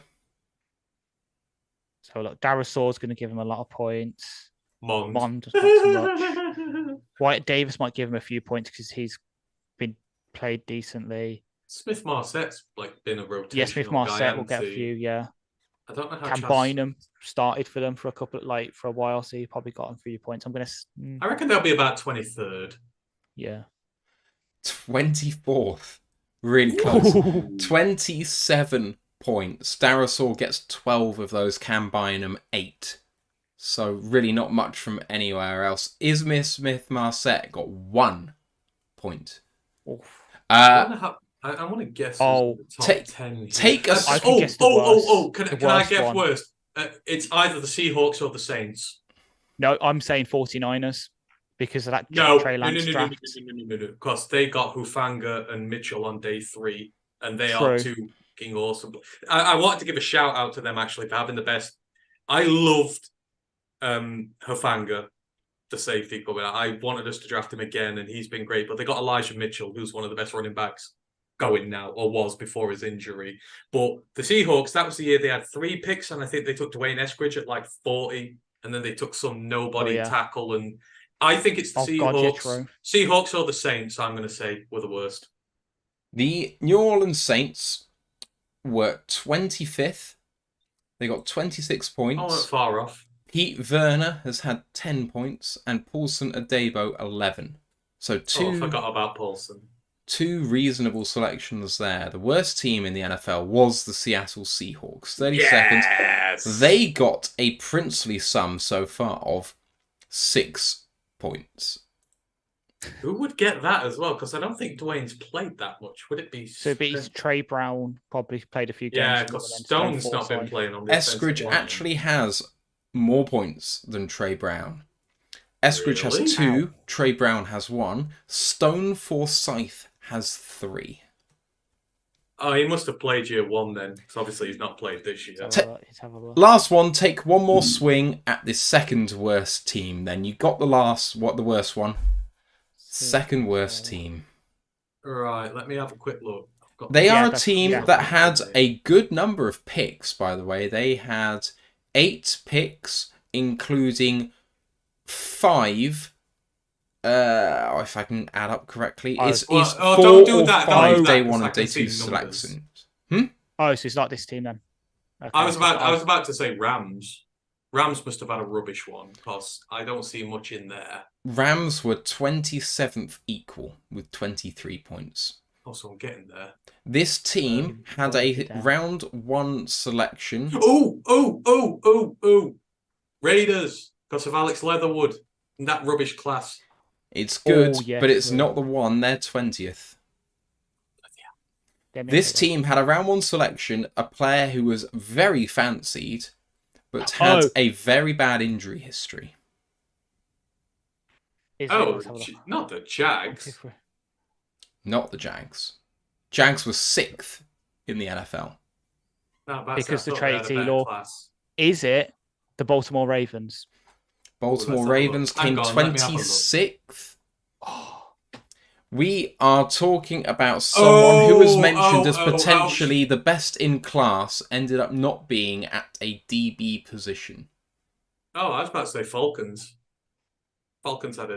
So look, Darrisaw's going to give him a lot of points. Mond not so much. Wyatt Davis might give him a few points because he's been played decently. Smith Marsette's like been a rotation. Yeah, Smith Marsette will get a few. Yeah, I don't know how. Cam Bynum started for them for a while, so he probably got a few points. I reckon they'll be about 23rd. Yeah, 24th, really close. 27 points. Darisaw gets 12 of those. Cam Bynum 8. So really not much from anywhere else. Ismir Smith Marset got 1 point. I want to guess. Top 10. Take us. Can I guess worst? It's either the Seahawks or the Saints. No, I'm saying 49ers because of that Trey Lance draft. No. Because they got Hufanga and Mitchell on day 3, and they are 2 fucking awesome. I wanted to give a shout out to them actually for having the best. I loved Hufanga, the safety coming out. I wanted us to draft him again, and he's been great. But they got Elijah Mitchell, who's one of the best running backs going now, or was before his injury. But the Seahawks, that was the year they had 3 picks, and I think they took Dwayne Eskridge at like 40, and then they took some nobody tackle. And I think it's the Seahawks. Seahawks or the Saints, I'm going to say, were the worst. The New Orleans Saints were 25th. They got 26 points. Oh, not far off. Pete Werner has had 10 points and Paulson Adebo 11. So I forgot about Paulson. 2 reasonable selections there. The worst team in the NFL was the Seattle Seahawks. 32nd. They got a princely sum so far of 6 points. Who would get that as well? Because I don't think Dwayne's played that much. Would it be? So it'd be Trey Brown probably played a few games. Yeah, because Stone's not been playing on the Eskridge actually has more points than Trey Brown. Eskridge has 2. Trey Brown has 1. Stone Forsyth has 3. Oh, he must have played year 1 then, because obviously he's not played this year. Last one, take one more swing at the second worst team. Then you got the worst one. Second worst team. Right, let me have a quick look. They are a team that had a good number of picks, by the way. They had 8 picks, including 5 if I can add up correctly, Oh, it's well, 4 don't do or that, 5 don't do day that, 'cause 1 I and day can see 2 numbers. selections. Oh, so it's not this team then. Okay, I was so about to say Rams. Rams must have had a rubbish one because I don't see much in there. Rams were 27th equal with 23 points. Also, I'm getting there. This team had won't be a down. round 1 selection. Oh! Raiders because of Alex Leatherwood in that rubbish class. It's good, Oh, yes, but it's well. not the one. They're 20th. Let me This have a look. team had a round 1 selection, a player who was very fancied, but had a very bad injury history. Is it? Oh, Let's have a look. not the Jags. Not the Jags. Jags was 6th in the NFL. No, but Because I the thought they had a Tracy better law. class. Is it the Baltimore Ravens? Baltimore let's have a Ravens look. Hang came on, let me have a look. 26th. Oh, We are talking about someone who was mentioned as oh, potentially the best in class, ended up not being at a DB position. Oh, I was about to say Falcons. Falcons had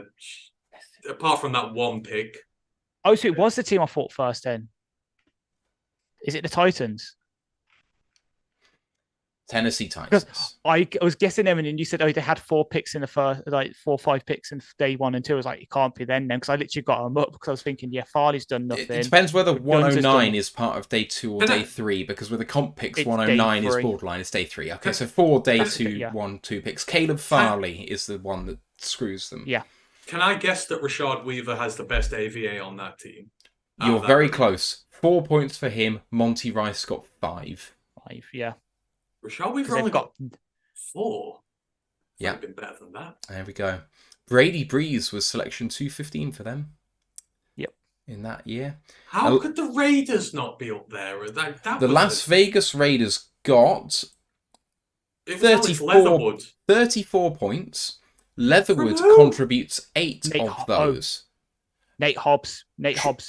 apart from that one pick. oh, so it was the team I thought first then. Is it the Titans? Tennessee Titans. I was guessing them, and then you said, "Oh, they had 4 picks in the first, like 4 or 5 picks in day 1 and 2." I was like, "It can't be then," because I literally got them up because I was thinking, "Yeah, Farley's done nothing." It depends whether Guns has 109 done- is part of day 2 or day 3, because with the comp picks, It's 109 day is 3. borderline. It's day 3. Okay, so 4 day That's 2, it, yeah. 1, 2 picks. Caleb Farley is the one that screws them. Yeah. Can I guess that Rashad Weaver has the best AVA on that team? You're very close. 4 points for him. Monty Rice got 5. 5, yeah. Rashad Weaver They've only got 4. Yeah. Been better than that. There we go. Brady Breeze was selection 215 for them. Yep. In that year. How could the Raiders not be up there? The Las Vegas Raiders got it was 34 points. Leatherwood From who? contributes 8 Nate of those. Nate Hobbs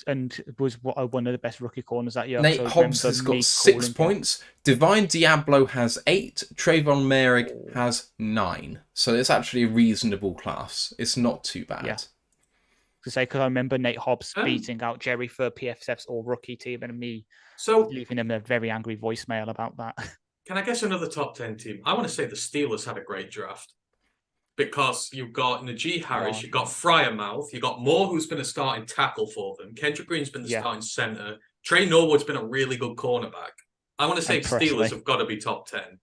and was one of the best rookie corners that year. Nate So I Hobbs has remember me got 6 calling him. points. Divine Diablo has 8. Trayvon Merrick has 9. So it's actually a reasonable class. It's not too bad. Yeah. To say, because I remember Nate Hobbs beating out Jerry for PFF's all rookie team, and me leaving him a very angry voicemail about that. Can I guess another top 10 team? I want to say the Steelers had a great draft. Because you've got Najee Harris, you've got Fryermouth, you've got Moore, who's been a starting tackle for them. Kendrick Green's been the starting center. Trey Norwood's been a really good cornerback. I want to say Steelers have got to be top 10.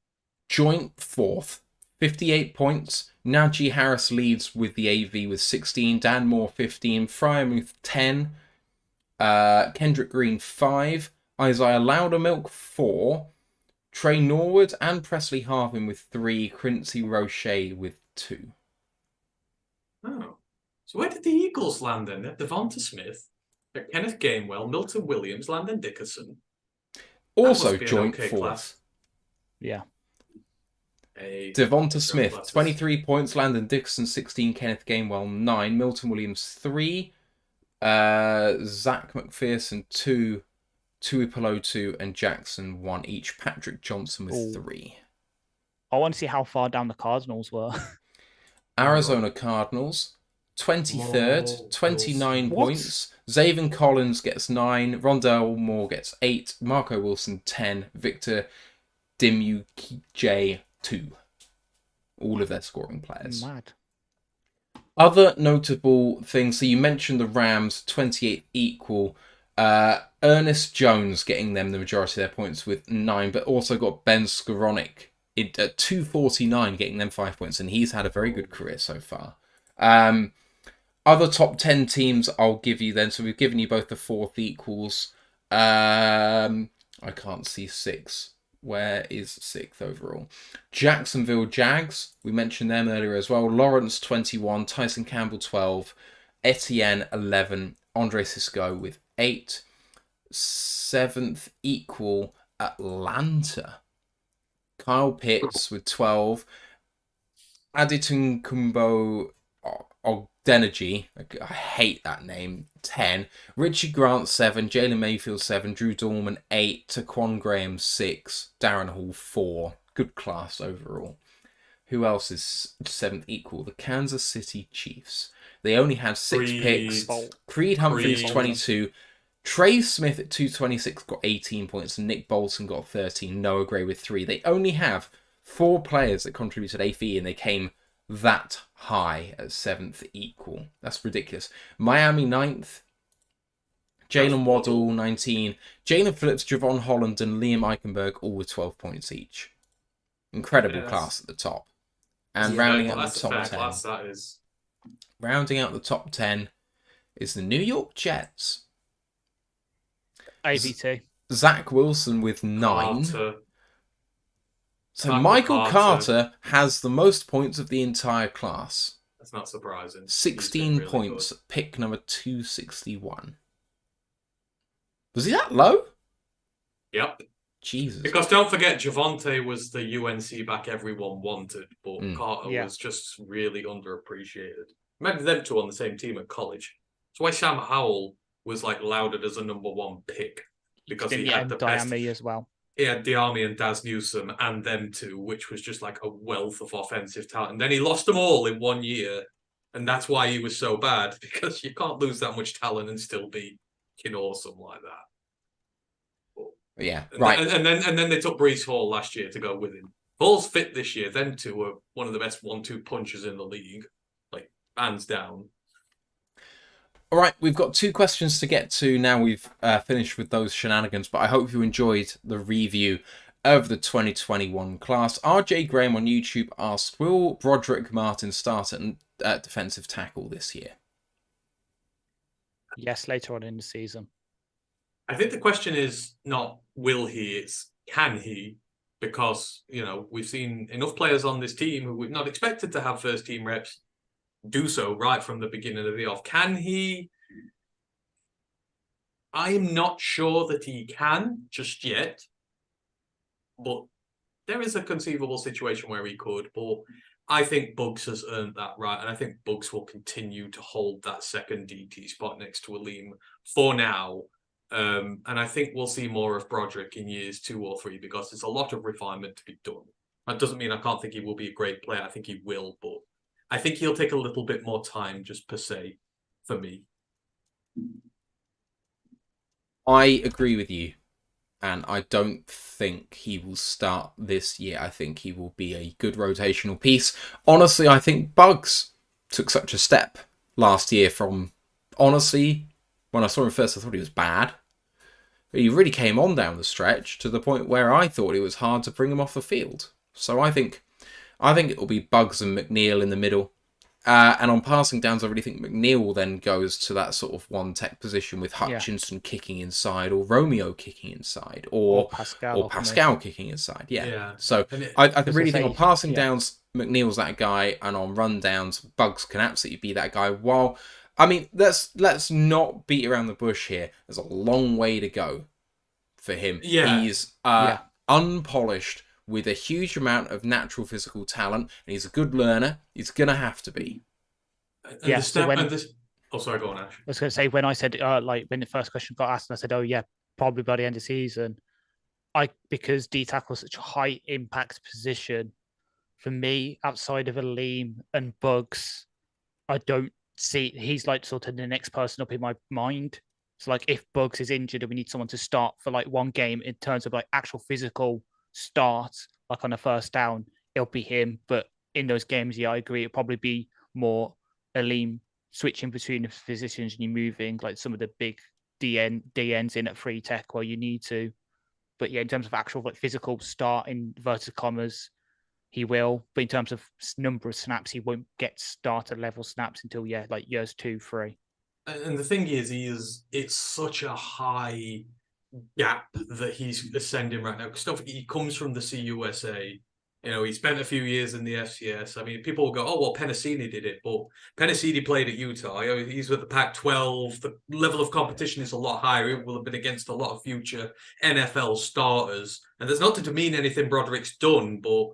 Joint 4th, 58 points. Najee Harris leads with the AV with 16. Dan Moore 15. Fryermouth 10. Kendrick Green 5. Isaiah Loudermilk 4. Trey Norwood and Presley Harvin with 3. Quincy Roche with 2. Oh. So where did the Eagles land then? They had Devonta Smith, Kenneth Gainwell, Milton Williams, Landon Dickerson. Also joint 4th. Class. Yeah. Devonta Smith, 23 points. Landon Dickerson, 16. Kenneth Gainwell, 9. Milton Williams, 3. Zach McPherson, 2. Tuipolo, 2. And Jackson, 1 each. Patrick Johnson with 3. I want to see how far down the Cardinals were. Arizona Cardinals, 23rd, 29 points. Zaven Collins gets 9. Rondell Moore gets 8. Marco Wilson, 10. Victor Dimukic, 2. All of their scoring players. Mad. Other notable things. So you mentioned the Rams, 28th equal. Ernest Jones getting them the majority of their points with 9, but also got Ben Skoranek at 249 getting them 5 points, and he's had a very good career so far. Other top 10 teams I'll give you then. So we've given you both the 4th equals. I can't see 6. Where is 6th overall? Jacksonville Jags. We mentioned them earlier as well. Lawrence 21. Tyson Campbell 12. Etienne 11. Andre Cisco with 8. 7th equal Atlanta. Kyle Pitts with 12. Aditun Kumbo Ogdenergy, I hate that name, 10. Richie Grant, 7. Jalen Mayfield, 7. Drew Dorman, 8. Taquan Graham, 6. Darren Hall, 4. Good class overall. Who else is 7th equal? The Kansas City Chiefs. They only had 6 picks. Creed Humphreys, 22. Trey Smith at 226 got 18 points. And Nick Bolton got 13. Noah Gray with 3. They only have 4 players that contributed AFE, and they came that high at 7th equal. That's ridiculous. Miami 9th. Jalen Waddle, 19. Jalen Phillips, Javon Holland, and Liam Eichenberg all with 12 points each. Incredible class at the top. And rounding out the top 10. Class, that is. Rounding out the top 10 is the New York Jets. AVT. Zach Wilson with 9. Carter. So Michael Carter has the most points of the entire class. That's not surprising. 16 really points, good. Pick number 261. Was he that low? Yep. Jesus. Because don't forget, Javonte was the UNC back everyone wanted, but Carter was just really underappreciated. Remember them two on the same team at college. That's why Sam Howell was like lauded as a number 1 pick, because he had the best. Diami as well. He had Diami and Daz Newsome and them two, which was just like a wealth of offensive talent. And then he lost them all in 1 year, and that's why he was so bad, because you can't lose that much talent and still be awesome like that. Yeah, right. And then they took Breece Hall last year to go with him. Hall's fit this year. Them two were one of the best 1-2 punchers in the league, like hands down. All right, we've got 2 questions to get to now. We've finished with those shenanigans, but I hope you enjoyed the review of the 2021 class. RJ Graham on YouTube asked, will Broderick Martin start at defensive tackle this year? Yes, later on in the season. I think the question is not will he, it's can he? Because, we've seen enough players on this team who we've not expected to have first team reps do so right from the beginning of the off. Can he? I'm not sure that he can just yet, but there is a conceivable situation where he could. But I think Bugs has earned that right, and I think Bugs will continue to hold that second DT spot next to Aleem for now. And I think we'll see more of Broderick in years 2 or 3, because there's a lot of refinement to be done. That doesn't mean I can't think he will be a great player. I think he will, but I think he'll take a little bit more time, just per se, for me. I agree with you, and I don't think he will start this year. I think he will be a good rotational piece. Honestly, I think Bugs took such a step last year from, honestly, when I saw him first, I thought he was bad. But he really came on down the stretch to the point where I thought it was hard to bring him off the field. So I think it will be Bugs and McNeil in the middle. And on passing downs, I really think McNeil then goes to that sort of 1-tech position with Hutchinson kicking inside, or Romeo kicking inside, or Pascal kicking inside. Yeah. So I really think on passing downs, McNeil's that guy, and on run downs, Bugs can absolutely be that guy. While, I mean, let's not beat around the bush here. There's a long way to go for him. Yeah. He's unpolished, with a huge amount of natural physical talent, and he's a good learner. He's going to have to be. Oh, sorry, go on, Ash. I was going to say, when I said, when the first question got asked, and I said, oh, yeah, probably by the end of the season, because D-tackle is such a high impact position, for me, outside of Aleem and Bugs, I don't see, he's like sort of the next person up in my mind. So, like, if Bugs is injured and we need someone to start for like 1 game in terms of like actual physical start, like on a first down, it'll be him. But in those games, I agree, it'll probably be more Aleem switching between the positions and you moving like some of the big DNs in at 3-tech where you need to. But yeah, in terms of actual like physical start in versus commas, he will. But in terms of number of snaps, he won't get starter level snaps until like years 2, 3. And the thing is, it's such a high gap that he's ascending right now. Because he comes from the CUSA. He spent a few years in the FCS. I mean, people will go, oh, well, Penasini did it. But Penasini played at Utah. He's with the Pac-12. The level of competition is a lot higher. It will have been against a lot of future NFL starters. And there's not to demean anything Broderick's done, but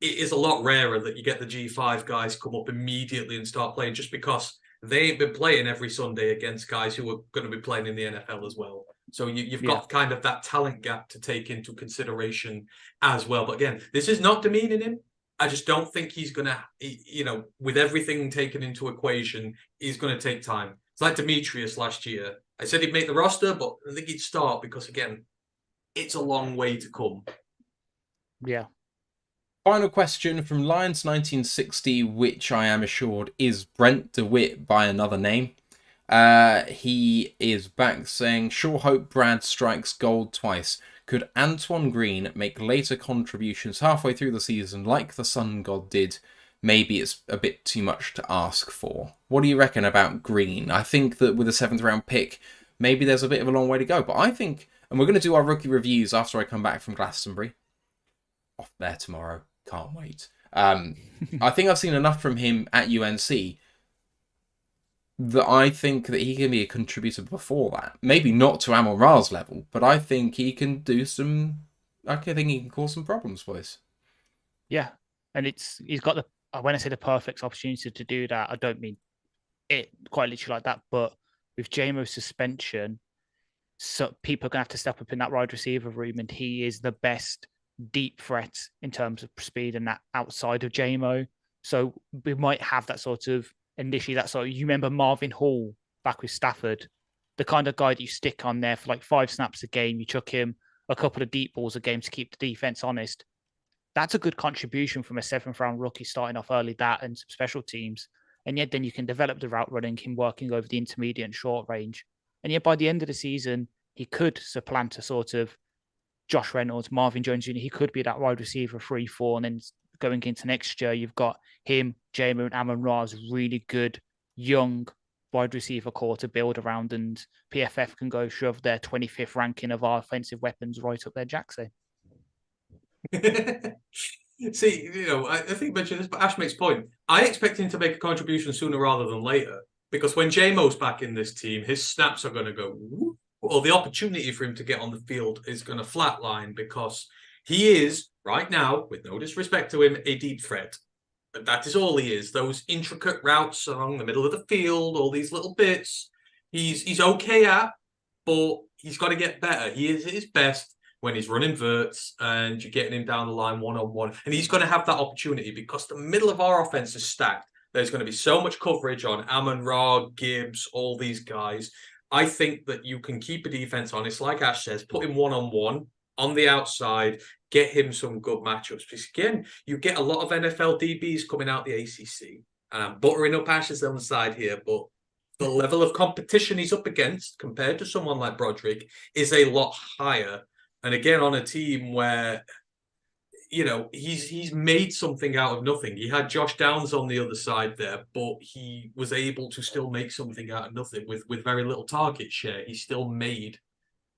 it is a lot rarer that you get the G5 guys come up immediately and start playing, just because they ain't been playing every Sunday against guys who are going to be playing in the NFL as well. So you've got kind of that talent gap to take into consideration as well. But again, this is not demeaning him. I just don't think he's going to, with everything taken into equation, he's going to take time. It's like Demetrius last year. I said he'd make the roster, but I think he'd start because, again, it's a long way to come. Yeah. Final question from Lions 1960, which I am assured is Brent DeWitt by another name. He is back saying, sure hope Brad strikes gold twice. Could Antoine Green make later contributions halfway through the season like the Sun God did? Maybe it's a bit too much to ask for. What do you reckon about Green? I think that with a 7th round pick, maybe there's a bit of a long way to go. But I think, and we're going to do our rookie reviews after I come back from Glastonbury. Off there tomorrow. Can't wait. I think I've seen enough from him at UNC that I think that he can be a contributor before that. Maybe not to Amon-Ra's level, but I think he can do some... I think he can cause some problems, boys. Yeah, and he's got the... When I say the perfect opportunity to do that, I don't mean it quite literally like that, but with JMO's suspension, so people are going to have to step up in that wide receiver room, and he is the best deep threat in terms of speed and that outside of JMO. So we might have that sort of initially you remember Marvin Hall back with Stafford, the kind of guy that you stick on there for like 5 snaps a game, you chuck him a couple of deep balls a game to keep the defense honest. That's a good contribution from a 7th round rookie starting off early, that and some special teams. And yet then you can develop the route running, him working over the intermediate and short range. And yet by the end of the season, he could supplant a sort of Josh Reynolds, Marvin Jones Jr. He could be that wide receiver 3-4. And then going into next year, you've got him, Jamer, and Amon-Ra's really good young wide receiver core to build around. And PFF can go shove their 25th ranking of our offensive weapons right up their jackson. See, I think I mentioned this, but Ash makes a point. I expect him to make a contribution sooner rather than later, because when JMO's back in this team, his snaps are going to go, whoop, or the opportunity for him to get on the field is going to flatline, because he is, right now, with no disrespect to him, a deep threat. But that is all he is. Those intricate routes along the middle of the field, all these little bits, he's okay at, but he's got to get better. He is at his best when he's running verts and you're getting him down the line one-on-one. And he's going to have that opportunity because the middle of our offense is stacked. There's going to be so much coverage on Amon-Ra, Gibbs, all these guys. I think that you can keep a defense honest, like Ash says, put him one-on-one on the outside, get him some good matchups. Because again, you get a lot of NFL DBs coming out the ACC. And I'm buttering up Ash's on the side here, but the level of competition he's up against compared to someone like Broderick is a lot higher. And again, on a team where, he's made something out of nothing. He had Josh Downs on the other side there, but he was able to still make something out of nothing with very little target share. He still made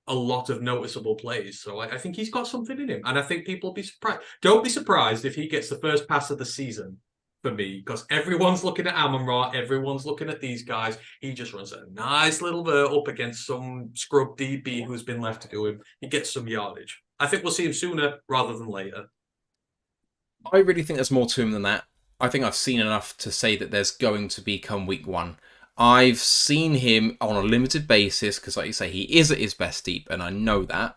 a lot of noticeable plays. So I think he's got something in him. And I think people will be surprised. Don't be surprised if he gets the first pass of the season for me, because everyone's looking at Amon-Ra, everyone's looking at these guys. He just runs a nice little vert up against some scrub DB who's been left to do him. He gets some yardage. I think we'll see him sooner rather than later. I really think there's more to him than that. I think I've seen enough to say that there's going to be come week 1. I've seen him on a limited basis because, like you say, he is at his best deep, and I know that.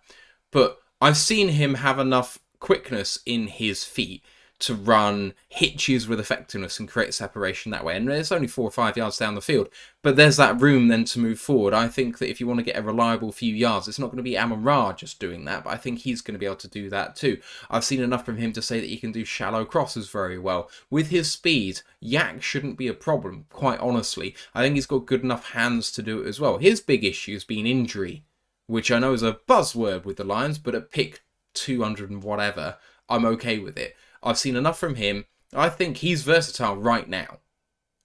But I've seen him have enough quickness in his feet to run hitches with effectiveness and create separation that way. And it's only 4 or 5 yards down the field, but there's that room then to move forward. I think that if you want to get a reliable few yards, it's not going to be Amon-Ra just doing that, but I think he's going to be able to do that too. I've seen enough from him to say that he can do shallow crosses very well. With his speed, yak shouldn't be a problem, quite honestly. I think he's got good enough hands to do it as well. His big issue has been injury, which I know is a buzzword with the Lions, but at pick 200 and whatever, I'm okay with it. I've seen enough from him. I think he's versatile right now.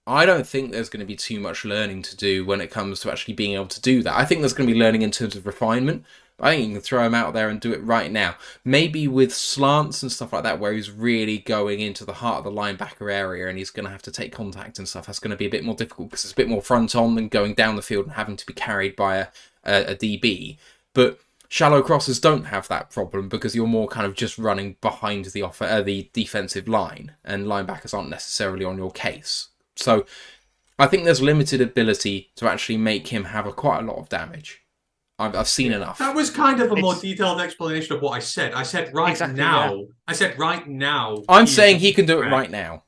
I don't think there's going to be too much learning to do when it comes to actually being able to do that. I think there's going to be learning in terms of refinement. But I think you can throw him out there and do it right now. Maybe with slants and stuff like that, where he's really going into the heart of the linebacker area and he's going to have to take contact and stuff. That's going to be a bit more difficult because it's a bit more front on than going down the field and having to be carried by a DB. But shallow crosses don't have that problem because you're more kind of just running behind the defensive line, and linebackers aren't necessarily on your case. So I think there's limited ability to actually make him have quite a lot of damage. I've seen enough. That was kind of a more It's- detailed explanation of what I said. I said right Exactly, now. yeah. I said right now. I'm is saying the he can do it threat. right now.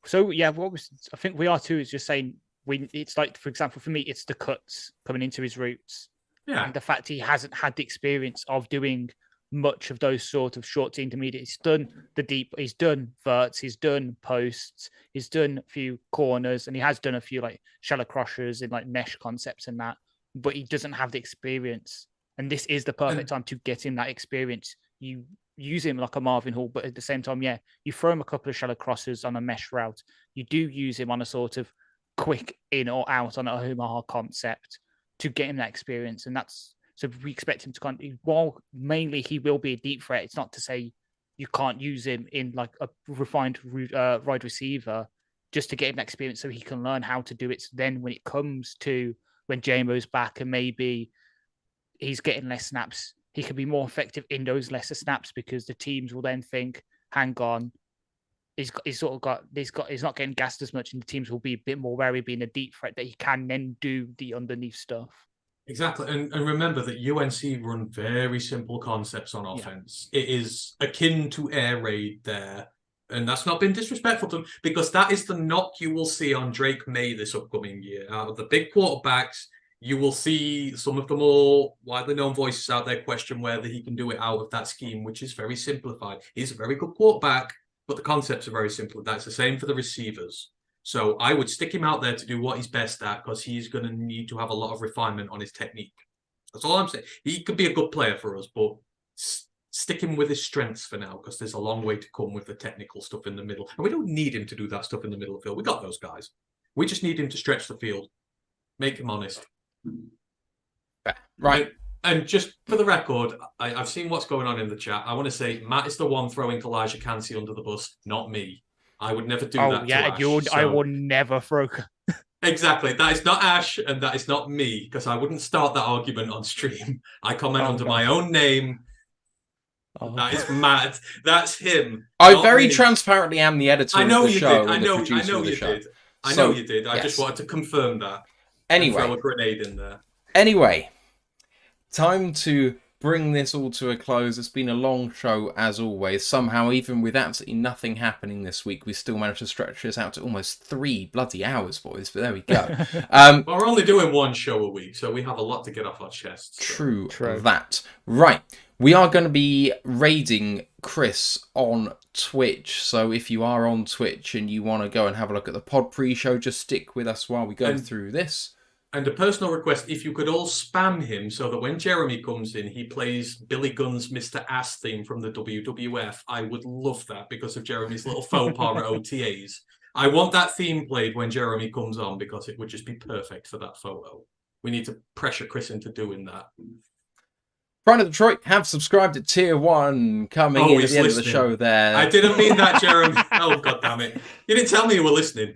So yeah, I think we are too is just saying it's like, for example, for me, it's the cuts coming into his roots. Yeah. And the fact he hasn't had the experience of doing much of those sort of short to intermediate. He's done the deep, he's done verts, he's done posts, he's done a few corners, and he has done a few like shallow crossers and like mesh concepts and that, but he doesn't have the experience. And this is the perfect time to get him that experience. You use him like a Marvin Hall, but at the same time, yeah, you throw him a couple of shallow crosses on a mesh route. You do use him on a sort of quick in or out on a Omaha concept to get him that experience. And that's so we expect him to kind of, while mainly he will be a deep threat, it's not to say you can't use him in like a refined wide receiver just to get him that experience so he can learn how to do it. So then when it comes to when JMO's back and maybe he's getting less snaps, he can be more effective in those lesser snaps because the teams will then think, hang on, he's not getting gassed as much, and the teams will be a bit more wary being a deep threat that he can then do the underneath stuff. Exactly. And remember that UNC run very simple concepts on offense. Yeah. It is akin to air raid there. And that's not been disrespectful to him because that is the knock you will see on Drake May this upcoming year. Out of the big quarterbacks, you will see some of the more widely known voices out there question whether he can do it out of that scheme, which is very simplified. He's a very good quarterback, but the concepts are very simple. That's the same for the receivers. So I would stick him out there to do what he's best at because he's going to need to have a lot of refinement on his technique. That's all I'm saying. He could be a good player for us, but stick him with his strengths for now because there's a long way to come with the technical stuff in the middle. And we don't need him to do that stuff in the middle of the field. We got those guys. We just need him to stretch the field. Make him honest. Right. And just for the record, I've seen what's going on in the chat. I want to say Matt is the one throwing Elijah Cansey under the bus, not me. I would never do that to Ash. I would never throw. Exactly. That is not Ash, and that is not me, because I wouldn't start that argument on stream. I comment under my own name. That is Matt. That's him. I very transparently am the editor of the show. I know you did. I know you did. I just wanted to confirm that. Anyway. Throw a grenade in there. Anyway, time to bring this all to a close. It's been a long show as always. Somehow, even with absolutely nothing happening this week, we still managed to stretch this out to almost 3 bloody hours, boys. But there we go. Well, we're only doing one show a week, so we have a lot to get off our chests. So. True that. Right. We are going to be raiding Chris on Twitch. So if you are on Twitch and you want to go and have a look at the pod pre-show, just stick with us while we go through this. And a personal request, if you could all spam him so that when Jeremy comes in, he plays Billy Gunn's Mr. Ass theme from the WWF. I would love that because of Jeremy's little faux pas at OTAs. I want that theme played when Jeremy comes on because it would just be perfect for that photo. We need to pressure Chris into doing that. Pride of Detroit have subscribed at Tier 1 coming in at the end of the show there. I didn't mean that, Jeremy. Oh, God damn it. You didn't tell me you were listening.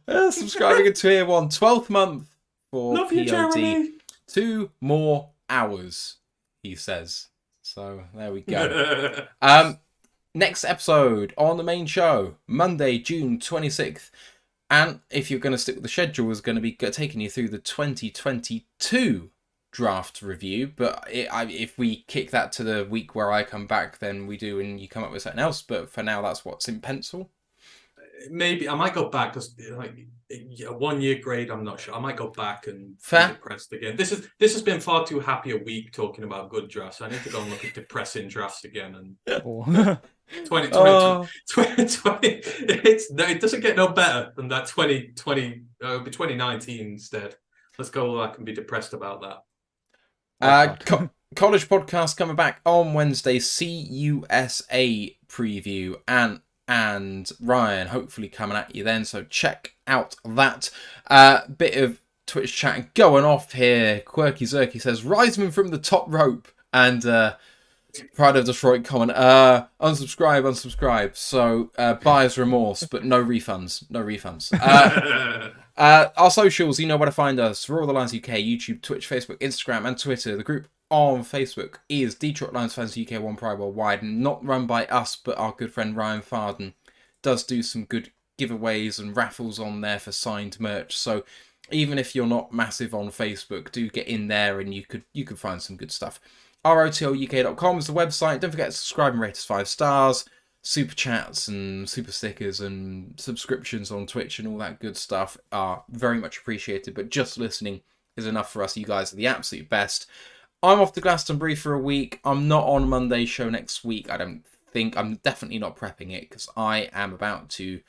Subscribing at Tier 1, 12th month. Love POD. you, Jeremy. 2 more hours, he says. So there we go. Next episode on the main show, Monday, June 26th. And if you're going to stick with the schedule, is going to be taking you through the 2022 draft review. But if we kick that to the week where I come back, then we do and you come up with something else. But for now, that's what's in pencil. Maybe I might go back because like a 1 year grade. I'm not sure. I might go back and be depressed again. This has been far too happy a week talking about good drafts. I need to go and look at depressing drafts again. And 2020, it doesn't get no better than that 2020. It'll be 2019 instead. Let's go back and be depressed about that. College podcast coming back on Wednesday. CUSA preview and Ryan hopefully coming at you then, so check out that. Bit of Twitch chat going off here. Quirky Zerky says Reisman from the top rope, and Pride of Detroit comment unsubscribe. So buyer's remorse, but no refunds. Our socials, you know where to find us. For all the Lions UK, YouTube, Twitch, Facebook, Instagram, and Twitter. The group on Facebook is Detroit Lions Fans UK 1 Pride Worldwide, not run by us, but our good friend Ryan Farden does do some good giveaways and raffles on there for signed merch. So even if you're not massive on Facebook, do get in there and you could find some good stuff. ROTLUK.com is the website. Don't forget to subscribe and rate us 5 stars. Super chats and super stickers and subscriptions on Twitch and all that good stuff are very much appreciated, but just listening is enough for us. You guys are the absolute best. I'm off to Glastonbury for a week. I'm not on Monday's show next week. I don't think. I'm definitely not prepping it because I am about to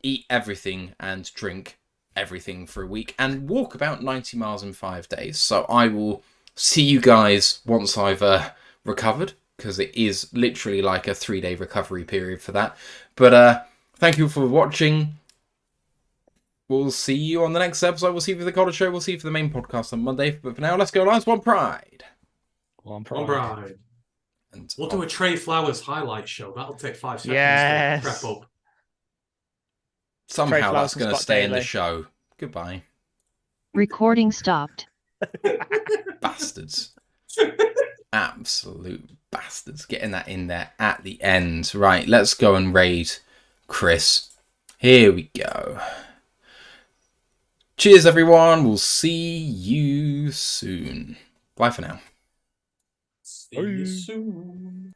eat everything and drink everything for a week and walk about 90 miles in 5 days. So I will see you guys once I've recovered, because it is literally like a 3-day recovery period for that. But thank you for watching. We'll see you on the next episode. We'll see you for the college show. We'll see you for the main podcast on Monday. But for now, let's go Lions. One Pride. One One Pride. And We'll do a Trey Flowers highlight show. That'll take 5 seconds Yes. to prep up. somehow that's Flowers and going to Scott stay in the Daly. show. Goodbye. Recording stopped. Bastards. Absolute bastards. Getting that in there at the end. Right, let's go and raid Chris. Here we go. Cheers, everyone. We'll see you soon. Bye for now. See you soon.